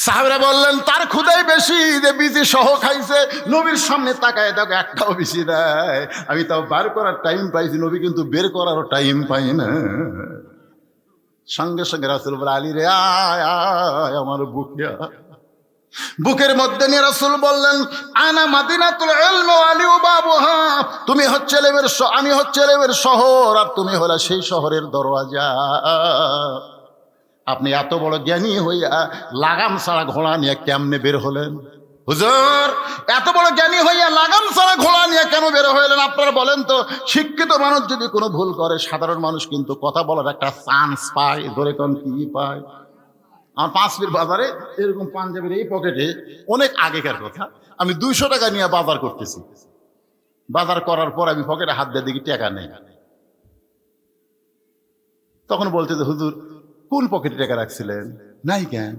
সাহাবীরা বললেন, তার ক্ষুধাই বেশি, যে বিচি সহ খাইছে। নবীর সামনে তাকায় দেখো একটাও বিচি দেয়, আমি তাও বার করার টাইম পাইছি, নবী কিন্তু বের করারও টাইম পাই না। সঙ্গে সঙ্গে রাসূল বলে, আলী রে আয় আয় আমার বুকে। বুকের মধ্যে নিয়ে রাসূল বললেন, আনা মাদিনাতুল ইলম ওয়া আলী বাবুহা। তুমি হচ্ছে ইলমের, আমি হচ্ছে ইলমের শহর, আর তুমি হলে সেই শহরের দরওয়াজা। আপনি এত বড় জ্ঞানী হইয়া লাগাম ছাড়া ঘোড়া নিয়ে কেমনে বের হলেন? হুজুর এত বড় জ্ঞানী হইয়া লাগাম ছাড়া ঘোড়া নিয়ে কেন বের হইলেন? আপনারা বলেন তো, শিক্ষিত মানুষ যদি কোনো ভুল করে, সাধারণ মানুষ কিন্তু কথা বলার একটা চান্স পায়। ধরে কোন কি পায়? আমার 5 মিনিট বাজারে এরকম পাঞ্জাবির এই পকেটে, অনেক আগেকার কথা, আমি 200 টাকা নিয়ে বাজার করতেছি। বাজার করার পর আমি পকেটে হাত দিয়ে দেখি টাকা নেই। তখন বলতে যে, হুজুর কোন পকেটে টাকা রাখছিলেন? নাই কেন?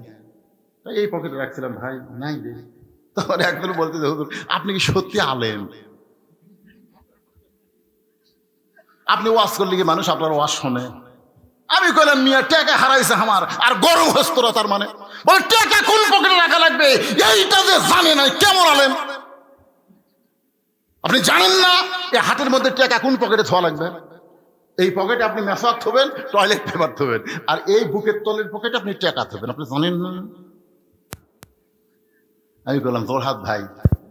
এই পকেটে রাখছিলাম ভাই, নাই রে। তখন একজন বলতে যে, হুজুর আপনি কি সত্যি আলেম? আপনি ওয়াজ করলে কি মানুষ আপনার ওয়াজ শোনে? আমি কইলাম মিয়া টাকা হারাইছে আমার, আর গরম হস্তরা তার মানে বলে টাকা কোন পকেটে রাখা লাগবে এইটা যে জানে না কেমন আলেম। আপনি জানেন না এই হাতের মধ্যে টাকা কোন পকেটে থোয়া লাগবে? এই পকেটে আপনি মেসওয়াক থবেন, টয়লেট পেপার থবেন, আর এই বুকের তলের পকেটে আপনি টাকা থবেন, আপনি জানেন না? আমি বললাম তোর হাত ভাই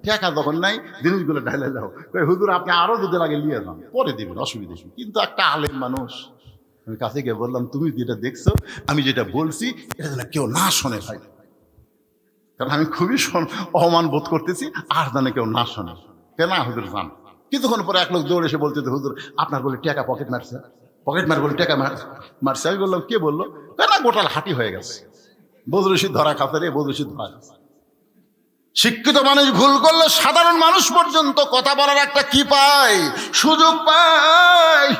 টাকা যখন নাই জিনিসগুলো ঢালে যাও, হুজুর আপনি আরো যদি লাগে নিয়ে যান পরে দিবেন, অসুবিধা নেই। কিন্তু একটা আলেম মানুষ, আমি কাছে গিয়ে বললাম তুমি যেটা দেখছো আমি যেটা বলছি এটা যেন কেউ না শোনে ভাই, কারণ আমি খুবই অপমান বোধ করতেছি, আর যেন কেউ না শোনে। কেন হুজুর জান। কিছুক্ষণ পরে এক লোক দৌড়ে এসে বলতে হুজুর আপনার বলে টাকা পকেট মারছে, পকেট মার বলে টাকা মারছে। আমি বললাম কে বললো? কেন গোটাল হাঁটি হয়ে গেছে, বদরশি ধরা খাতে রে, বদরশি ধরা গেছে। শিক্ষিত মানুষ ভুল করলে সাধারণ মানুষ পর্যন্ত কথা বলার একটা কি পায়, সুযোগ পায়।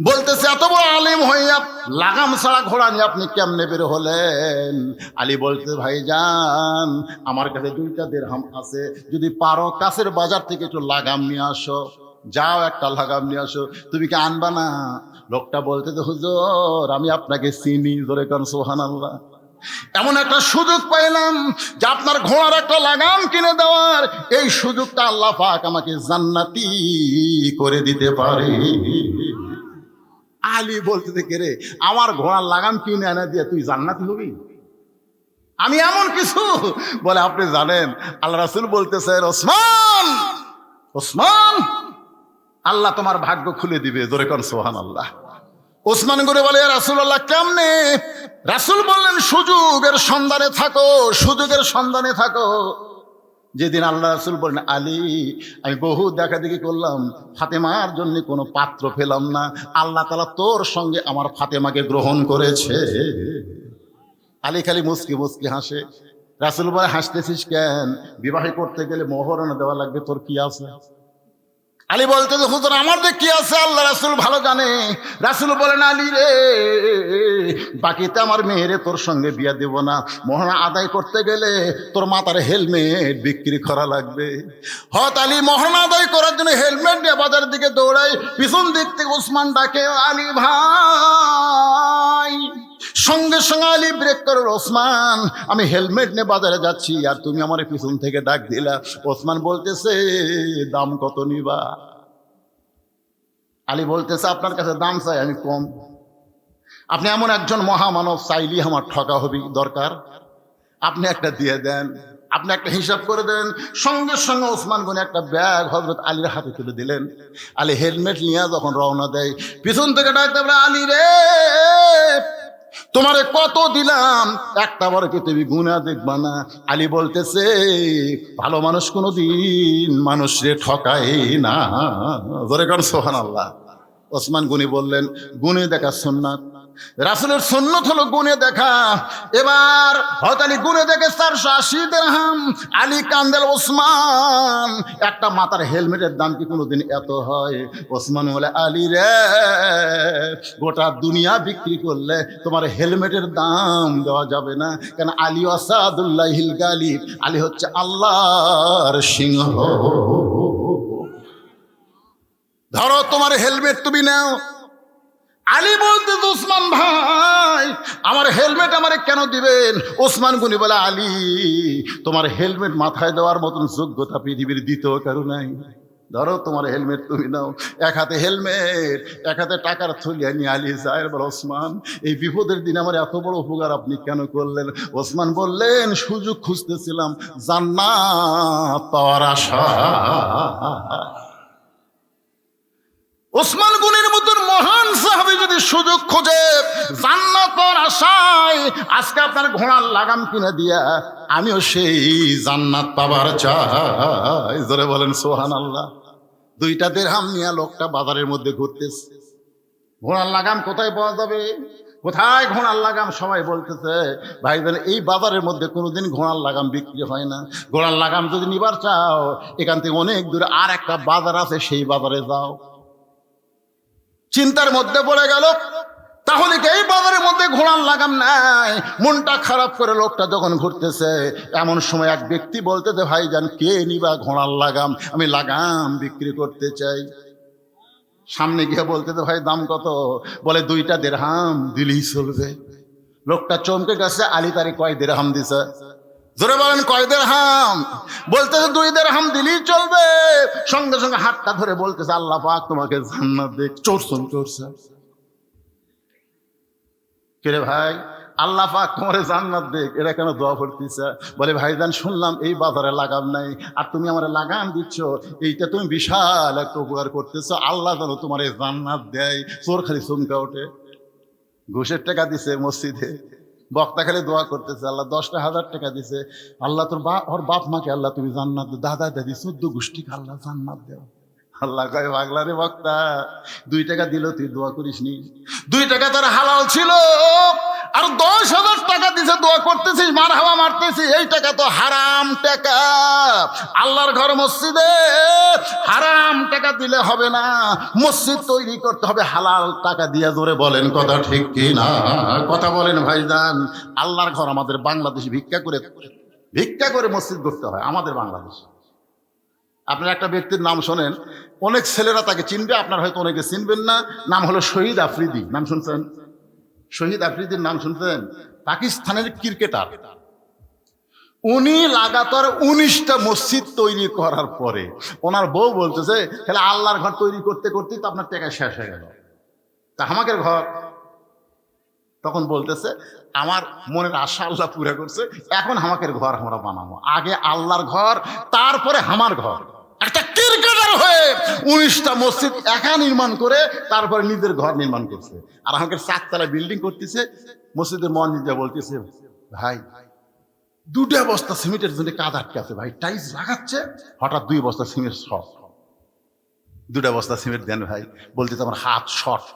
বলতেছে এত বড় আলিম হইয়া লাগাম ছাড়া ঘোড়া নিয়ে আপনি কেমনে বের হলেন? আলী বলতে ভাইজান আমার কাছে 2টা দিরহাম আছে, যদি পারো কাছের বাজার থেকে একটু লাগাম নিয়ে আসো, যাও একটা লাগাম নিয়ে আসো। তুমি কি আনবা না? লোকটা বলতে তো হুজুর আমি আপনাকে চিনি, জোরে কান সুবহানাল্লাহ। এমন একটা সুযোগ পাইলাম যে আপনার ঘোড়ার একটা লাগাম কিনে দেওয়ার, এই সুযোগটা আল্লাহ পাক আমাকে জান্নাতি করে দিতে পারে। আলী বলতে থেকে রে আমার ঘোড়ার লাগাম কিনে এনে দিয়ে তুই জান্নাতি হবি? আমি এমন কিছু বলে আপনি জানেন আল্লাহ রাসূল বলতেছে ওসমান, ওসমান আল্লাহ তোমার ভাগ্য খুলে দিবে, জোরে কোন সুবহানাল্লাহ। ওসমান করে বলে রাসূলুল্লাহ কেমনে? রাসূল বললেন সুযোগের সন্ধানে থাকো, সুযোগের সন্ধানে থাকো। যেদিন আল্লাহ রাসূল বলেন আলী আমি বহু দেখাদেখি করলাম, ফাতেমার জন্য কোনো পাত্র পেলাম না, আল্লাহ তাআলা তোর সঙ্গে আমার ফাতেমাকে গ্রহণ করেছে। আলী খালি মুস্কি মুস্কি হাসে। রাসূল বলে হাসতেছিস কেন? বিবাহ করতে গেলে মোহরানা দেওয়া লাগবে, তোর কি আছে? আলী বলতে যে হুজুর আমার যে কি আছে আল্লাহ রাসূল ভালো জানে। রাসূল বলেন আলী রে বাকিতে আমার মেয়েরে তোর সঙ্গে বিয়া দেব না, মোহরা আদায় করতে গেলে তোর মাথার হেলমেট বিক্রি করা লাগবে। হত আলী মোহরা আদায় করার জন্য হেলমেট নিয়ে বাজারের দিকে দৌড়ায়, পিছন দিক থেকে ওসমান ডাকে আলী ভাই। সঙ্গে সঙ্গে আলী ব্রেক করে ওসমান আমি হেলমেট নিয়ে বাজারে যাচ্ছি আর তুমি আমার পিছন থেকে ডাক দিলা। ওসমান বলতেছে দাম কত নিবা? আলী বলতেছে আপনার কাছে দাম চাই আমি কম। আপনি এমন একজন মহামানব, চাইলি আমার ঠকা হবি দরকার, আপনি একটা দিয়ে দেন, আপনি একটা হিসাব করে দেন। সঙ্গে সঙ্গে ওসমান গনি একটা ব্যাগ হযরত আলীর হাতে তুলে দিলেন। আলী হেলমেট নিয়ে যখন রওনা দেয় পিছন থেকে ডাকতে বলে আলী রে তোমারে কত দিলাম একটা বার কি তুমি গুনা দেখবা না? আলী বলতেছে ভালো মানুষ কোনোদিন মানুষরে ঠকায় না, জোরে কান সুবহানাল্লাহ। ওসমান গনি বললেন গুনে দেখা সুন্নাত, রাসূলের সুন্নাত হলো গুনে দেখা। এবার হযরত আলী গুনে দেখে 480 দিরহাম। আলী কান্দেল ওসমান একটা মাথার হেলমেটের দাম কি কোনোদিন এত হয়? ওসমান বলে আলী রে গোটা দুনিয়া বিক্রি করলে তোমার হেলমেটের দাম দেওয়া যাবে না, কেন আলী আসাদুল্লাহিল গালিব, আলী হচ্ছে আল্লাহর সিংহ। ধরো তোমার হেলমেট তুমি নাও। আলী বলতে ওসমান ভাই আমার হেলমেট আমারে কেন দিবেন? ওসমান গনি বলে আলী তোমার হেলমেট মাথায় দেওয়ার মতন যোগ্যতা পৃথিবীর দ্বিতীয় কারো নাই। ধরো তোমার হেলমেট তুমি নাও। এক হাতে হেলমেট এক হাতে টাকার থলিয়া নিয়ে আলী যায় বলে ওসমান এই বিপদের দিনে আমার এত বড় উপকার আপনি কেন করলেন? ওসমান বললেন সুযোগ খুঁজতেছিলাম জান্নাত পাওয়ার আশা। ওসমান গনির মতন মহান সাহাবী যদি সুযোগ খোঁজে জান্নাত পাওয়ার আশায়, আজকে আপনার ঘোড়ার লাগাম কিনে দিয়া আমিও সেই জান্নাত পাবার চাই, জোরে বলেন সুবহানাল্লাহ। 2টা দিরহাম নিয়ে লোকটা বাজারের মধ্যে ঘুরতেছে। ঘোড়ার লাগাম কোথায় পাওয়া যাবে? কোথায় ঘোড়ার লাগাম? সবাই বলতেছে ভাই বলে এই বাজারের মধ্যে কোনোদিন ঘোড়ার লাগাম বিক্রি হয় না। ঘোড়ার লাগাম যদি নিবার চাও এখান থেকে অনেক দূরে আর একটা বাজার আছে, সেই বাজারে যাও। চিন্তার মধ্যে পড়ে গেল তাহলে কি এই বাজারের মধ্যে ঘোড়ার লাগাম নাই? মনটা খারাপ করে লোকটা যখন ঘুরতেছে এমন সময় এক ব্যক্তি বলতেছে ভাইজান কে নিবা ঘোড়ার লাগাম? আমি লাগাম বিক্রি করতে চাই। সামনে গিয়ে বলতে তো ভাই দাম কত? বলে 2টা দিরহাম দিলেই চলবে। লোকটা চমকে গেছে, আলী তারি কয় দিরহাম দিছে? জোরে বলেন কয় দিরহাম? বলতেছে 2 দিরহাম দিলেই চলবে। সঙ্গে সঙ্গে হাতটা ধরে বলতেছে আল্লাহ পাক তোমাকে জান্নাত দেখ। চোরসন চোরছে। কে ভাই? আল্লাহ পাক তোমারে জান্নাত দেখ, এরা কেন দোয়া করতেছে? বলে ভাইজান শুনলাম এই বাজারে লাগাম নাই, আর তুমি আমারে লাগাম দিচ্ছ, এইটা তুমি বিশাল একটা উপকার করতেছো, আল্লাহ যেন তোমার এই জান্নাত দেয়। চোর খালি চমকা ওঠে। ঘুষের টাকা দিছে মসজিদে, বক্তা খালি দোয়া করতেছে, আল্লাহ 10,000 টাকা দিছে, আল্লাহ তোর ওর বাপ মাকে আল্লাহ তুমি জান্নাত দাও, দাদা দাদি 14 গোষ্ঠীকে আল্লাহ জান্নাত দেও। আল্লাহ কয় পাগলা রে বক্তা, 2 টাকা দিল তুই দোয়া করিসনি? 2 টাকা তার হালাল ছিল, আর 10,000 টাকা দিছে দোয়া করতেছিস, মার হাওয়া মারতেছিস, এই টাকা তো হারাম টাকা। আল্লাহর ঘর মসজিদে হারাম টাকা দিলে হবে না, মসজিদ তৈরি করতে হবে হালাল টাকা দিয়ে। জোরে বলেন কথা ঠিক কি না? কথা বলেন ভাইজান। আল্লাহর ঘর আমাদের বাংলাদেশে ভিক্ষা করে মসজিদ করতে হয় আমাদের বাংলাদেশে। আপনার একটা ব্যক্তির নাম শোনেন, অনেক ছেলেরা তাকে চিনবে, আপনার হয়তো অনেকে চিনবেন না। নাম হলো শহীদ আফ্রিদি। নাম শুনছেন? শহীদ আফ্রিদির নাম শুনছেন? পাকিস্তানের ক্রিকেটার। উনি লাগাতার 19টা মসজিদ তৈরি করার পরে ওনার বউ বলতেছে, তাহলে আল্লাহর ঘর তৈরি করতে করতেই তো আপনার টাকা শেষ হয়ে গেল, তা আমাদের ঘর? তখন বলতেছে আমার মনের আশা আল্লাহ পুরা করছে, এখন আমাদের ঘর আমরা বানাবো, আগে আল্লাহর ঘর তারপরে আমার ঘর। একটা ক্রিকেটার হয়ে 19টা মসজিদ একা নির্মাণ করে তারপরে নিজের ঘর নির্মাণ করছে, আর আমাকে 4 তলা বিল্ডিং করতেছে। মসজিদের মসজিদে বলতেছে ভাই 2টা বস্তা সিমেন্টের জন্য কাজ আটকে আছে ভাই, টাইলস লাগাচ্ছে, হঠাৎ 2 বস্তা সিমেন্ট শর্ট, 2টা বস্তা সিমেন্ট দেন ভাই। বলতেছে আমার হাত শর্ট।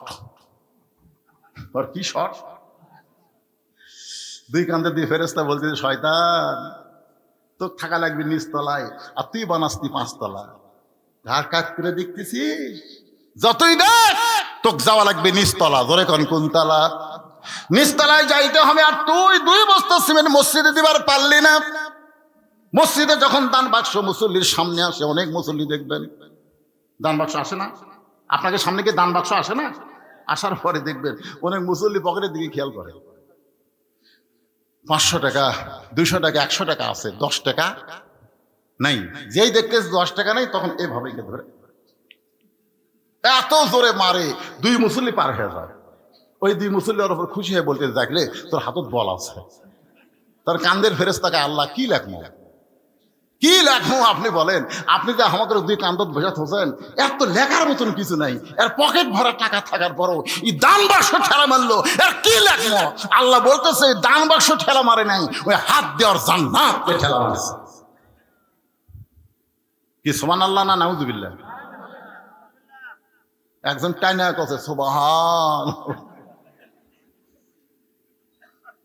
আর কি শর্ট? 2 কান্দে দিয়ে ফেরেশতা বলতেছে শয়তান তো থাকা লাগবে 9 তলায়, আর তুই বানাসতি 5 তলা। ঘাট কাট করে দেখতেছিস, যতই দেখ তোকে যাওয়া লাগবে 9 তলা। ধরে কোন তলা? 9 তলায় যাইতে হবে, আর তুই 2 বস্তা সিমেন্ট মসজিদে দিবার পারলি না। মসজিদে যখন দান বাক্স মুসল্লির সামনে আসে, অনেক মুসল্লি দেখবেন দান বাক্স আসে না? আপনাকে সামনে কি দান বাক্স আসে না? আসার পরে দেখবেন অনেক মুসল্লি পকেটের দিকে খেয়াল করে, 500 টাকা 200 টাকা 100 টাকা আছে, 10 টাকা নাই। যেই দেখতে 10 টাকা নেই, তখন এভাবে ধরে এত জোরে মারে, 2 মুসল্লি পার হয়ে যায়। ওই 2 মুসল্লি ওর উপর খুশি হয়ে বলতে, দেখলে তোর হাতত বল আছে। তার কান্দের ফেরেশতাকে আল্লাহ কি লেখমো, কি লেখমো আপনি বলেন? আপনি যে আমাদের 2 কান্দত বসে থাকেন, এর তো লেখার মতন কিছু নাই, এর পকেট ভরা টাকা থাকার পরও এই দান বাক্স ঠেলা মারলো, এর কি লেখমো? আল্লাহ বলতেছে দান বাক্স ঠেলা মারে নাই, ওই হাত দেওয়ার জান্নাতকে ঠেলা মারছে। কি সুবহানাল্লাহ না নাউযুবিল্লাহ? একজন টাইনা কছে সুবহান।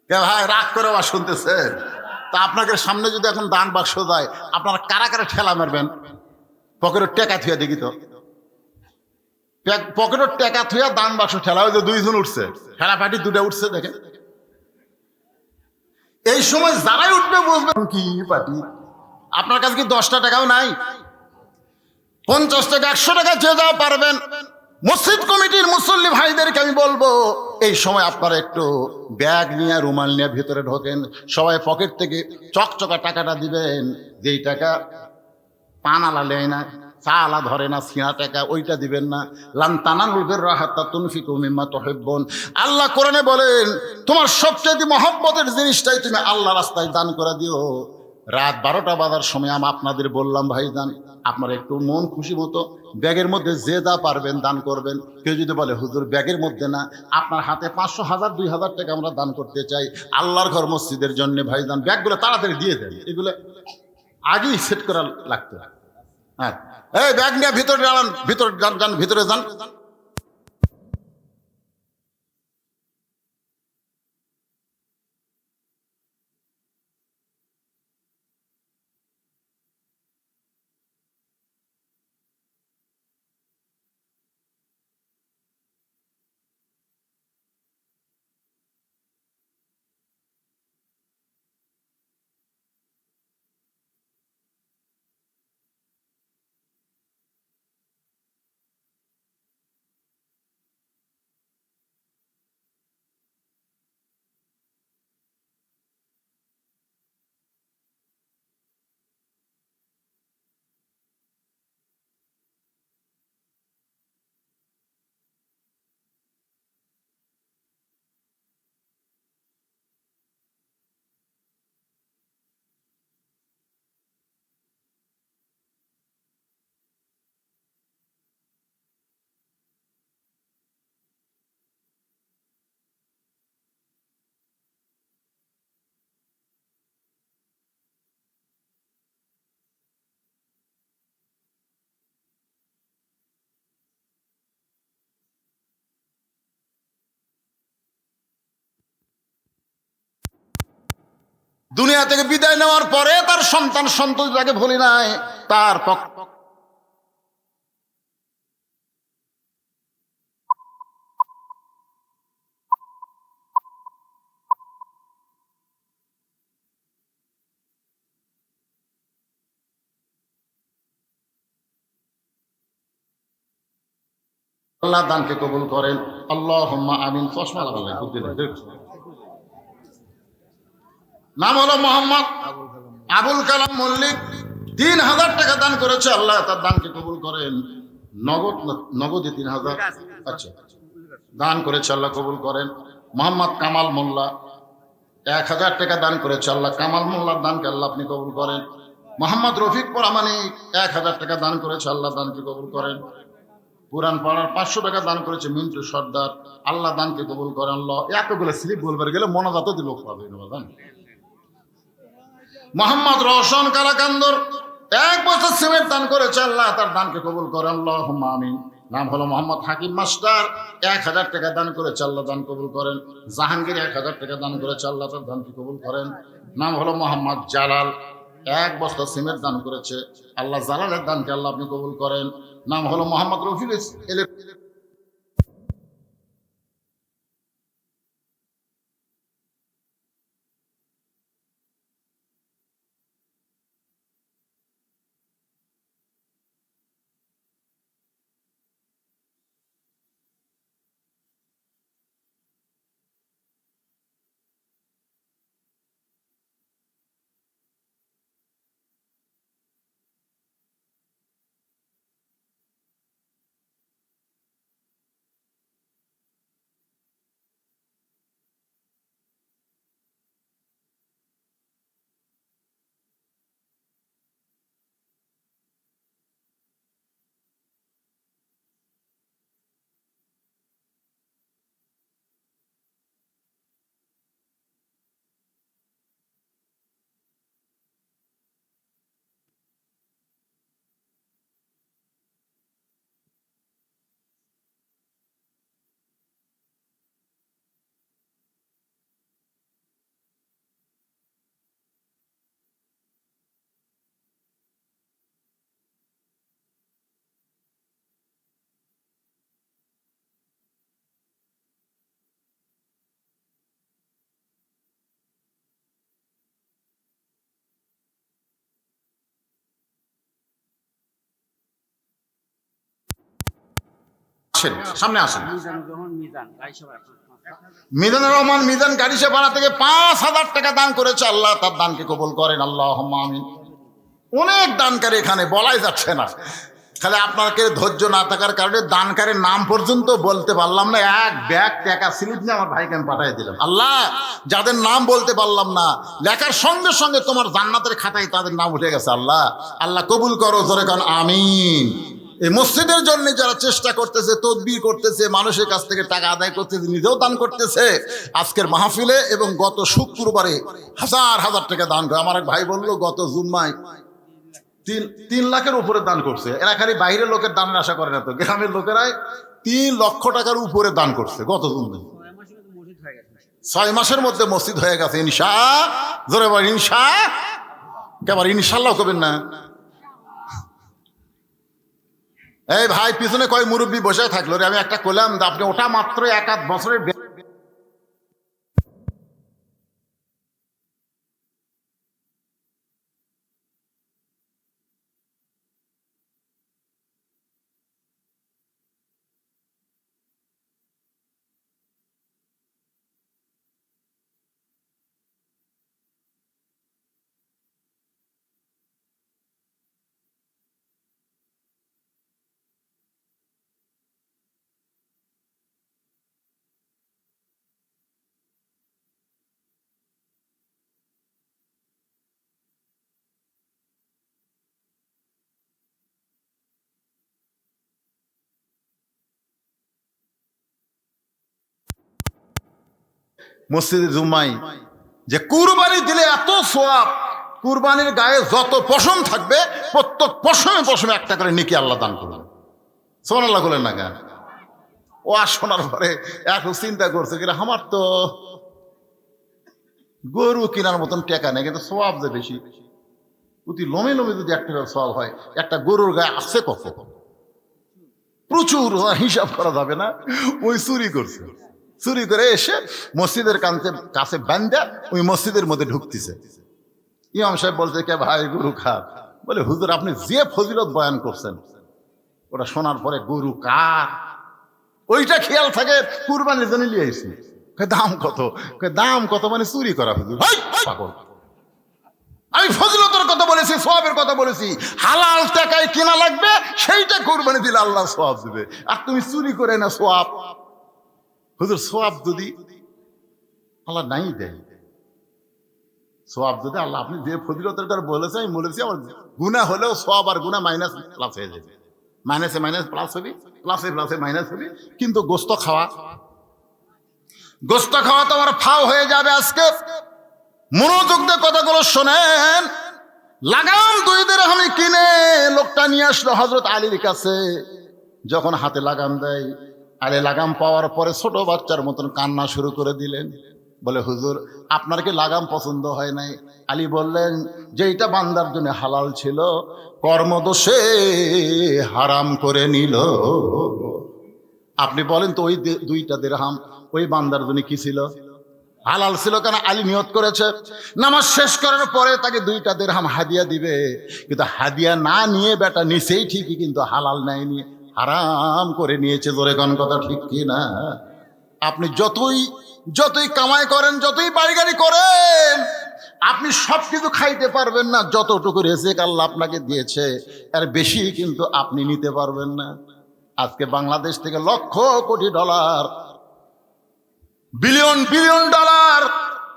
কে ভাই রাগ করে বা শুনতেছেন? তা আপনাকে সামনে যদি এখন দান বাক্স যায়, আপনারা কারা কারা ঠেলা মারবেন? পকেটের টাকা থুয়া দেখি তো, পকেটের টাকা থুয়া দান বাক্স ঠেলা। ওই যে 2 জন উঠছে, ঠেলা পাটি 2টা উঠছে, দেখেন। এই সময় যারাই উঠবে বুঝবেন কি পাটি। আপনার কাছে কি 10টা টাকাও নাই? 50 টাকা 100 টাকা যে যাও পারবেন। মসজিদ কমিটির মুসল্লি ভাইদেরকে আমি বলবো, এই সময় আপনারা একটু ব্যাগ নিয়ে রুমাল নিয়ে ভিতরে ঢোকেন, সবাই পকেট থেকে চকচকা টাকাটা দিবেন। যেই টাকা পান আলা নেয় না, চা আলা ধরে না, ছিঁড়া টাকা, ওইটা দিবেন না। লান তানালুল বিররা হাত্তা তুনফিকু মিম্মা তুহিব্বুন। আল্লাহ কোরআনে বলেন তোমার সবচেয়ে মহব্বতের জিনিসটাই তুমি আল্লাহ রাস্তায় দান করে দিও। রাত 12টা বাজার সময় আমি আপনাদের বললাম ভাইজান, আপনারা একটু মন খুশি মতো ব্যাগের মধ্যে যে যা পারবেন দান করবেন। কেউ যদি বলে হুজুর ব্যাগের মধ্যে না, আপনার হাতে 500, 1000, 2000 টাকা আমরা দান করতে চাই আল্লাহর ঘর মসজিদের জন্য, ভাইজান ব্যাগগুলো তাড়াতাড়ি দিয়ে দেন, এগুলো আগেই সেট করা লাগতো। হ্যাঁ, এই ব্যাগ নিয়ে ভিতরে যান, ভিতরে যান। দুনিয়া থেকে বিদায় নেওয়ার পরে তার সন্তান সন্ততি তাকে ভুলি নাই, তার আল্লাহ দানকে কবুল করেন। আল্লাহুম্মা আমিন। চশমা লাগালেন, নাম হলো মোহাম্মদ আবুল কালাম মল্লিক। ৩,০০০ টাকা দান করেছে, আল্লাহ তার দানকে কবুল করেন। নগদে ৩,০০০, আচ্ছা দান করেছে, আল্লাহ কবুল করেন। মোহাম্মদ কামাল মোল্লা ১,০০০ টাকা দান করেছে, আল্লাহ কামাল মোল্লার দানকে আল্লাহ আপনি কবুল করেন। মোহাম্মদ রফিক পরামানিক ১,০০০ টাকা দান করেছে, আল্লাহ দানকে কবুল করেন। পুরান পাড়ার ৫০০ টাকা দান করেছে মিন্টু সর্দার, আল্লাহ দানকে কবুল করেন। আল্লাহ এতগুলো স্লিপ বলবার গেলে মনাজাত দিল পাবে। মোহাম্মদ রওশন কারাকান্দর ১ বছর সিমেন্ট দান করেছে, আল্লাহ তার দানকে কবুল করেন। আল্লাহুম্মা আমিন। নাম হলো মোহাম্মদ হাকিম মাস্টার ১,০০০ টাকা দান করেছে, আল্লাহ দান কবুল করেন। জাহাঙ্গীর ১,০০০ টাকা দান করেছে, আল্লাহ তার দানকে কবুল করেন। নাম হলো মোহাম্মদ জালাল ১ বস্তা সিমেন্ট দান করেছে, আল্লাহ জালালের দানকে আল্লাহ আপনি কবুল করেন। নাম হলো মোহাম্মদ রফিল সামনে আসেন। মিজানুর রহমান মিজান গাড়ি সেপাড়া থেকে ৫,০০০ টাকা দান করেছে, আল্লাহ তার দানকে কবুল করেন। আল্লাহুম্মা আমিন। অনেক দানকারী এখানে বলাই যাচ্ছে না, খালি আপনাকে ধৈর্য না থাকার কারণে দানকারীর নাম পর্যন্ত বলতে পারলাম না। এক ব্যাগ টাকা স্লিপ নিয়ে আমার ভাইকে আমি পাঠিয়ে দিলাম। আল্লাহ যাদের নাম বলতে পারলাম না, লেখার সঙ্গে সঙ্গে তোমার জান্নাতের খাতায় তাদের নাম উঠে গেছে। আল্লাহ আল্লাহ কবুল করো, জোরে কান আমিন। এই মসজিদের জন্য যারা চেষ্টা করতেছে, তদবির করতেছে, মানুষের কাছ থেকে টাকা আদায় করতেছে, নিজেও দান করতেছে, আজকের মাহফিলে এবং গত শুক্রবারে হাজার হাজার টাকা দান করে। আমার এক ভাই বললো গত জুম্মায় ৩ লাখের উপরে দান করছে। এরা খালি বাইরের লোকের দানের আশা করে না, তো গ্রামের লোকেরাই 3 লক্ষ টাকার উপরে দান করছে গত জুম্মায়। ৬ মাসের মধ্যে মসজিদ হয়ে গেছে। ইনশা, জোরে বল ইনশা। কেবল ইনশাল্লাহ করবেন না। এই ভাই পিছনে কয় মুরব্বী বসে থাকলো রে, আমি একটা করলাম, আপনি ওটা মাত্র ১-৮ বছরের। মসজিদে জুম্মাই যে কুরবানি দিলে এত সোয়াব, কুরবানির গায়ে যত পশম থাকবে প্রত্যেক পশমে পশমে একটা করে নেকি আল্লাহ দান করবেন। সুবহানাল্লাহ বলেন না কেন? ও আর শোনার পরে এখন চিন্তা করছে কি আমার তো গরু কেনার মতন টাকা নেই, কিন্তু সোয়াব যে বেশি। প্রতি লোমে লোমে যদি একটা সোয়াব হয়, একটা গরুর গায়ে আছে কত, প্রচুর, হিসাব করা যাবে না। ওই চুরি করছে, চুরি করে এসে মসজিদের কাছে বান্ধা ওই মসজিদের মধ্যে ঢুকতেছে। ইমাম সাহেব বলছে, কে ভাই গরু খা? বলে, হুজুর আপনি যে ফজিলত বয়ান করছেন ওটা শোনার পরে গরু কার ওইটা খেয়াল থাকে, কুরবানির জন্য নিয়ে এসেছি। দাম কত? দাম কত মানে চুরি করা। হুজুর পাগল, আমি ফজিলতের কথা বলেছি, সওয়াবের কথা বলেছি। হালাল টাকায় কেনা লাগবে, সেইটা কুরবানি দিলে আল্লাহ সওয়াব দিবে। আর তুমি চুরি করে না সওয়াব। হুজুর সওয়াব যদি আল্লাহ নাই দেয়, সওয়াব যদি আল্লাহ, আপনি যে ফজিলতের কথা বলেছেন আমি বলেছি, আমার গুনাহ হলেও সওয়াব আর গুনাহ মাইনাস প্লাস হয়ে যাবে। মাইনাসে মাইনাস প্লাস হবে, প্লাসে প্লাসে মাইনাস হবে। কিন্তু গোস্ত খাওয়া তো আমার ফাও হয়ে যাবে। আজকে মনোযোগ দিয়ে কথাগুলো শোনেন। লাগাম 2 দিরহামে কিনে লোকটা নিয়ে আসলো হযরত আলীর কাছে। যখন হাতে লাগাম দেয়, আলী লাগাম পাওয়ার পরে ছোট বাচ্চার মতন কান্না শুরু করে দিলেন। বলে, হুজুর আপনার কি লাগাম পছন্দ হয় নাই? আলী বললেন, যে এটা বান্দার জন্য হালাল ছিল, কর্মদোষে হারাম করে নিল। আপনি বলেন তো, ওই 2টা দিরহাম ওই বান্দার জন্য কি ছিল? হালাল ছিল। কেন? আলী নিয়ত করেছে নামাজ শেষ করার পরে তাকে 2টা দিরহাম হাদিয়া দিবে। কিন্তু হাদিয়া না নিয়ে বেটা নিছেই ঠিকই, কিন্তু হালাল নেয়নি, হারাম করে নিয়েছে। জোরে কোন কথা ঠিক কি না? আপনি যতই কামাই করেন, যতই বাড়ি করেন, আপনি সবকিছু খাইতে পারবেন না। যতটুকু রিজিক আল্লাহ আপনাকে দিয়েছে এর বেশি কিন্তু আপনি নিতে পারবেন না। আজকে বাংলাদেশ থেকে lakh crore dollar, billion dollar,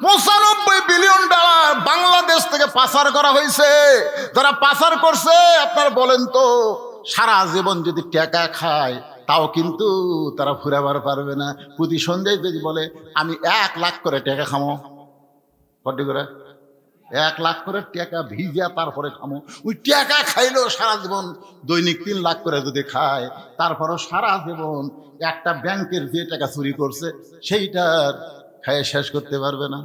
95 billion dollar Bangladesh থেকে পাচার করা হয়েছে। যারা পাচার করছে, আপনারা বলেন তো, সারা জীবন যদি টাকা খায় তাও কিন্তু তারা ফুরাবার পারবে না। প্রতি সন্ধ্যায় যদি বলে আমি 1 লাখ করে টাকা খামো, কটি করে 1 লাখ করে টাকা ভিজিয়া তারপরে খামো, ওই টাকা খাইলেও সারা জীবন দৈনিক 3 লাখ করে যদি খায়, তারপরও সারা জীবন একটা ব্যাংকের যে টাকা চুরি করছে সেইটার খাইয়ে শেষ করতে পারবে না।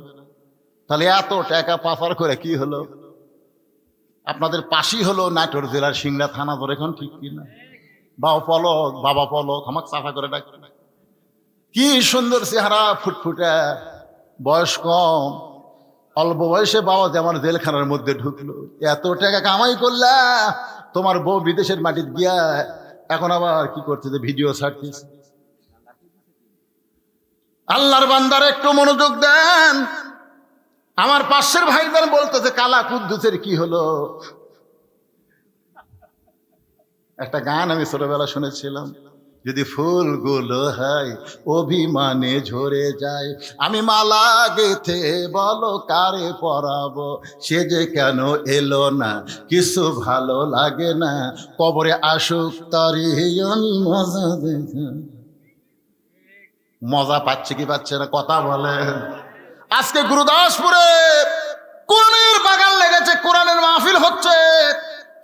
তাহলে এত টাকা পাচার করে কি হলো? আপনাদের পাশেই হলো নাটোর জেলার সিংড়া থানা। ধরে এখন ঠিক কিনা? বাবা পলক আমাকে চাফা করে ডাক, কি সুন্দর চেহারা, ফুটফুটে, বয়স কম, অল্প বয়সে বাবা যে আমার জেলখানার মধ্যে ঢুকলো। এত টাকা কামাই করলা, তোমার বউ বিদেশের মাটিতে গিয়া এখন আবার কি করছে, যে ভিডিও ছাড়তেছে। আল্লাহর বান্দার একটু মনোযোগ দেন। আমার পাশের ভাইজান বলতেছে, কালা কুদ্দুসের কি হলো? একটা গান আমি ছোটবেলা শুনেছিলাম, যদি ফুলগুলো হয় অভিমানে ঝরে যায়, আমি মালা গেথে বলো কারে পরাবো, সে যে কেন এলো না, কিছু ভালো লাগে না, কবরে আসুক তারে আমি মজা দেখে। মজা পাচ্ছে কি পাচ্ছে না কথা বলেন? আজকে গুরুদাসপুরে কোরআনের বাগান লেগেছে, কোরআনের মাহফিল হচ্ছে।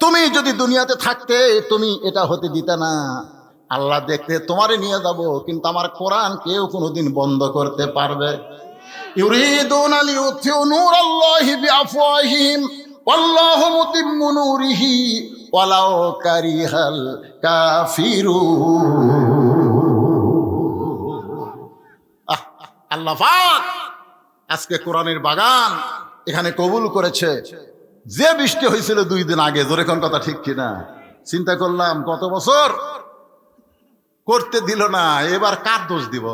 তুমি যদি দুনিয়াতে থাকতে তুমি এটা হতে দিতে না। আল্লাহ দেখতে তোমারে নিয়ে যাব, কিন্তু আমার কোরআন কেউ কোনোদিন বন্ধ করতে পারবে? ইউরিদুনা লিইউতিউ নূরাল্লাহি বিআফওয়াহিহিম ওয়াল্লাহু মুতিম্মু নূরিহি ওয়ালাউ কারিহাল কাফিরুন। আল্লাহ পাক আজকে কোরআনের বাগান এখানে কবুল করেছে। যে বৃষ্টি হয়েছিল 2 দিন আগে, জোরে কোন কথা ঠিক কিনা? চিন্তা করলাম কত বছর করতে দিল না, এবার কার দোষ দিব?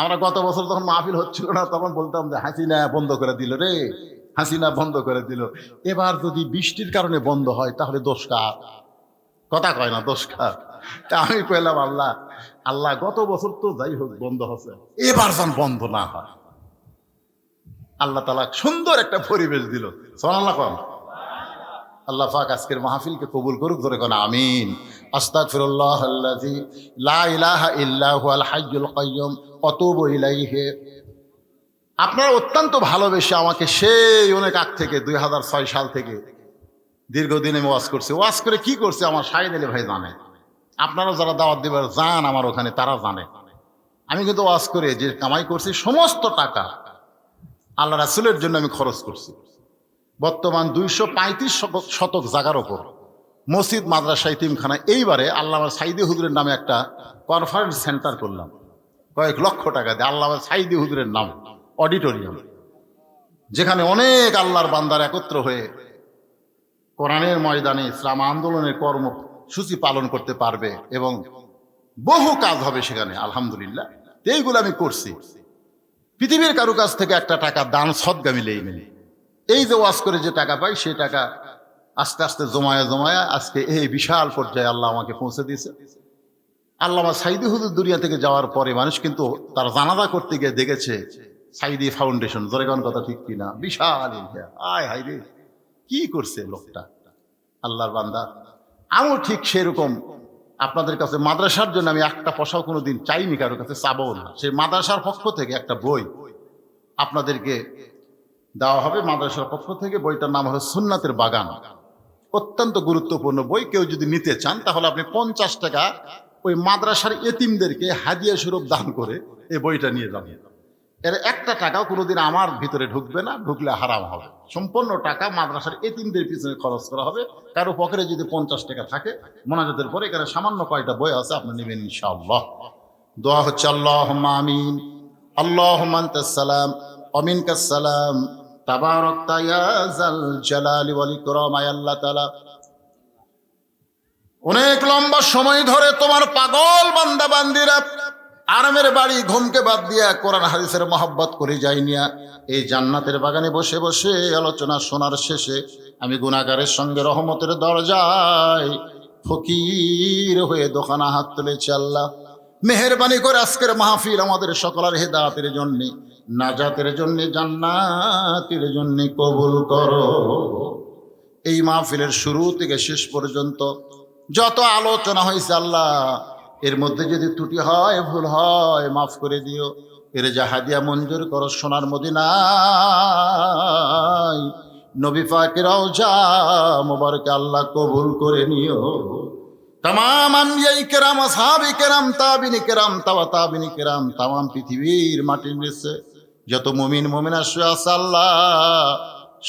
আমরা গত বছর যখন মাহফিল হচ্ছিল না, তখন বলতাম যে হাসিনা বন্ধ করে দিল রে, হাসিনা বন্ধ করে দিল। এবার যদি বৃষ্টির কারণে বন্ধ হয় তাহলে দোষ কার? কথা কয় না, দোষ কার? তা আমি কইলাম, আল্লাহ গত বছর তো যাই হোক বন্ধ হচ্ছে, এবার যেন বন্ধ না হয়। আল্লাহ তাআলা সুন্দর একটা পরিবেশ দিল। সুবহানাল্লাহ কোন? আল্লাহ পাক আজকের মাহফিলকে কবুল করুক, ধরে কোন আমিন। আস্তাগফিরুল্লাহাল্লাযী লা ইলাহা ইল্লা হুয়াল হাইয়ুল কাইয়্যুম ওয়া আতুবু ইলাইহি। আপনারা অত্যন্ত ভালোবেসে আমাকে সেই অনেক আগ থেকে 2006 সাল থেকে দীর্ঘদিন আমি ওয়াজ করছি। ওয়াজ করে কি করছে আমার শাহিদ আলী ভাই জানে, আপনারা যারা দাওয়াত দিবার যান আমার ওখানে তারা জানে। আমি কিন্তু ওয়াজ করে যে কামাই করছি সমস্ত টাকা আল্লাহ রাসূলের জন্য আমি খরচ করছি। বর্তমান 235 শতক জায়গার ওপর মসজিদ, মাদ্রাসা, ইতিমখানা। এইবারে আল্লামা সাইদি হুজুরের নামে একটা কনফারেন্স সেন্টার করলাম কয়েক লক্ষ টাকা দিয়ে, আল্লামা সাইদি হুজুরের নাম, অডিটোরিয়াম, যেখানে অনেক আল্লাহর বান্দার একত্র হয়ে কোরআনের ময়দানে ইসলাম আন্দোলনের কর্মসূচি পালন করতে পারবে এবং বহু কাজ হবে সেখানে। আলহামদুলিল্লাহ, এইগুলো আমি করছি। পৃথিবীর কারো কাছ থেকে একটা টাকা দান সদকা মিলেই নেই। এই যে ওয়াজ করে যে টাকা পাই, সেই টাকা আস্তে আস্তে জমায়া জমায়া আজকে এই বিশাল পর্যায়ে আল্লাহ আমাকে পৌঁছে দিয়েছে। আল্লামা সাইদি হুজুর দুনিয়া থেকে যাওয়ার পরে মানুষ কিন্তু তার জানাজা করতে গিয়ে দেখেছে সাইদি ফাউন্ডেশন, জোরেগান কথা ঠিক কিনা, বিশাল আয় হাই রে, কি করছে লোকটা, আল্লাহর বান্দা। আমিও ঠিক সেরকম আপনাদের কাছে মাদ্রাসার জন্য আমি একটা পয়সাও কোনোদিন চাইনি, কারোর কাছে চাবো না। সেই মাদ্রাসার পক্ষ থেকে একটা বই আপনাদেরকে দেওয়া হবে মাদ্রাসার পক্ষ থেকে। বইটার নাম হলো সুন্নাতের বাগান, অত্যন্ত গুরুত্বপূর্ণ বই। কেউ যদি নিতে চান তাহলে আপনি 50 টাকা ওই মাদ্রাসার এতিমদেরকে হাদিয়া স্বরূপ দান করে এই বইটা নিয়ে যাবেন। এর একটা টাকাও কোনোদিন আমার ভিতরে ঢুকবে না, ঢুকলে হারাম হবে। সম্পূর্ণ টাকা মাদ্রাসার এতিমদের পিছনে খরচ করা হবে। কারো পকেটে যদি 50 টাকা থাকে মোনাজাতের পরে, এখানে সামান্য কয়টা বই আছে, আপনি নেবেন ইনশাআল্লাহ। দোয়া হচ্ছে আল্লাহুম্মা আমিন, আল্লাহুম্মা আনতাস সালাম ওয়া মিনকাস সালাম, তাবারাকতা ইয়া যাল জালালি ওয়াল ইকরাম। আয় আল্লাহ তাআলা, অনেক লম্বা সময় ধরে তোমার পাগল বান্দা বান্দিরা আরামের বাড়ি ঘুমকে বাদ দিয়া কোরআন হাদিসের মহব্বত করে যাইনিয়া এই জান্নাতের বাগানে বসে বসে আলোচনা শোনার শেষে আমি গুনাহগারের সঙ্গে রহমতের দরজায় ফকির হয়ে দোকানা হাত তুলেছি। আল্লাহ মেহেরবানি করে আজকের মাহফিল আমাদের সকলের হেদায়েতের জন্য, নাজাতের জন্য, জান্নাতের জন্য কবুল করো। এই মাহফিলের শুরু থেকে শেষ পর্যন্ত যত আলোচনা হয়েছে আল্লাহ, এর মধ্যে যদি ত্রুটি হয়, ভুল হয়, মাফ করে দিও। এর জাহাদিয়া মঞ্জুর করো সোনার মদিনায় নবী পাকের রওজা মোবারকে আল্লাহ কবুল করে নিও। तमाम আম্বিয়াই কেরাম, আসহাবে কেরাম, তাবিনী কেরাম, তাবিনী কেরাম, तमाम পৃথিবীর মাটির নিচে যত মুমিন মুমিনা শুয়ে আছে আল্লাহ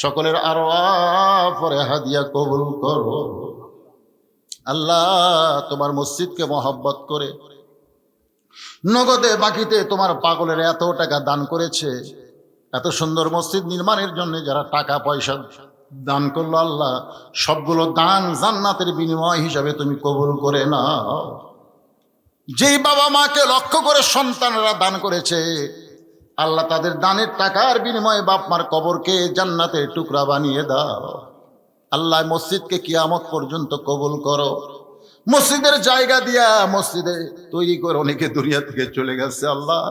সকলের আরওয়াহ পরে হাদিয়া কবুল করো। আল্লাহ তোমার মসজিদকে মহব্বত করে নগদে বাকিতে তোমার পাগলের এত টাকা দান করেছে, এত সুন্দর মসজিদ নির্মাণের জন্য যারা টাকা পয়সা দান করলো আল্লাহ, সবগুলো দান জান্নাতের বিনিময় হিসাবে তুমি কবুল করে নাও। যেই বাবা মাকে লক্ষ্য করে সন্তানরা দান করেছে আল্লাহ, তাদের দানের টাকার বিনিময়ে বাপ মার কবরকে জান্নাতের টুকরা বানিয়ে দাও। আল্লাহ মসজিদকে কিয়ামত পর্যন্ত কবুল করো। মসজিদের জায়গা দিয়া মসজিদে তৈরি করে অনেকে দুনিয়া থেকে চলে গেছে আল্লাহ,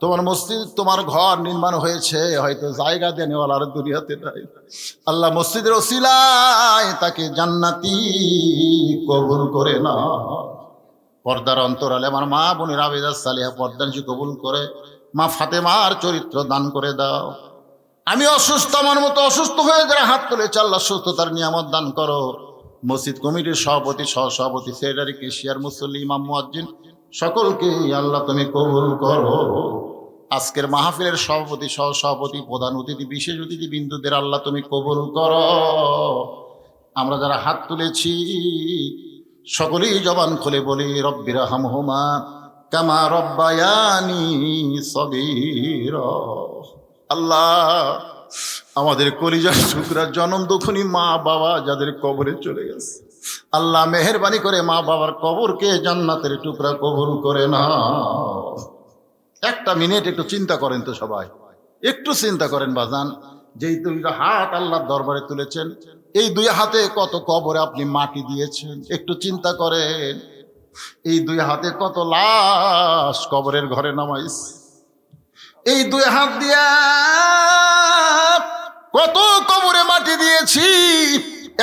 তোমার মসজিদ তোমার ঘর নির্মাণ হয়েছে, হয়তো জায়গা দেনেওয়ালার দুনিয়াতে নাই। আল্লাহ মসজিদের ওসিলায় তাকে জান্নাতি কবুল করে না। পর্দার অন্তরালে আমার মা বোনের আবেদা সালিহা পর্দানশী কবুল করে। মা ফাতেমার চরিত্র দান করে দাও। আমি অসুস্থ, আমার মতো অসুস্থ হয়ে যারা হাত তুলেছে আল্লাহ সুস্থতার নিয়ামত দান করো। মসজিদ কমিটির সভাপতি, সহসভাপতি, সেক্রেটারি, কেশিয়ার, মুসল্লি, ইমাম, মুয়াজ্জিন সকলকে আল্লাহ তুমি কবুল করো। আজকের মাহফিলের সভাপতি, সহসভাপতি, প্রধান অতিথি, বিশেষ অতিথি বিন্দুদের আল্লাহ তুমি কবুল করো। আমরা যারা হাত তুলেছি সকলেই জবান খুলে বলি রব্বিরহামহুমা কামা রব্বায়ানি সগীরা। আল্লাহ আমাদের কলিজার টুকরা জনম দুঃখনী মা বাবা যাদের কবরে চলে গেছে আল্লাহ মেহেরবানি করে মা বাবার কবরকে জান্নাতের টুকরা কবুল করে না। একটা মিনিট একটু চিন্তা করেন তো সবাই, একটু চিন্তা করেন বাজান, যেই দুইটা হাত আল্লাহর দরবারে তুলেছেন, এই দুই হাতে কত কবরে আপনি মাটি দিয়েছেন, একটু চিন্তা করেন। এই দুই হাতে কত লাশ কবরের ঘরে নামাইস, এই দুই হাত দিয়া কত কবরে মাটি দিয়েছি।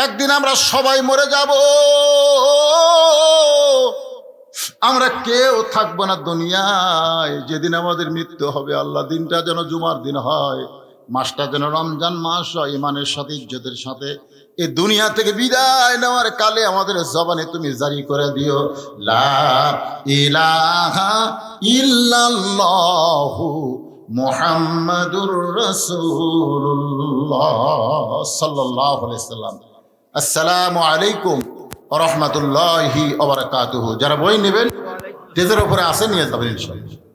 একদিন আমরা সবাই মরে যাব, আমরা কেউ থাকবো না দুনিয়ায়। যেদিন আমাদের মৃত্যু হবে আল্লাহ, দিনটা যেন জুমার দিন হয়, মাসটা যেন রমজান মাস হয়, ইমানের সাথে ইজ্জতের সাথে এই দুনিয়া থেকে বিদায় নেওয়ার কালে আমাদের জবানে তুমি জারি করে দিও লা ইলাহা ইল্লাল্লাহু মুহাম্মাদুর রাসূলুল্লাহ সাল্লাল্লাহু আলাইহি সাল্লাম। আসসালামু আলাইকুম ওয়া রাহমাতুল্লাহি ওয়া বারাকাতুহু। যারা বই নেবেন স্টেজের উপরে আসে নিয়ে যাবেন ইনশাআল্লাহ।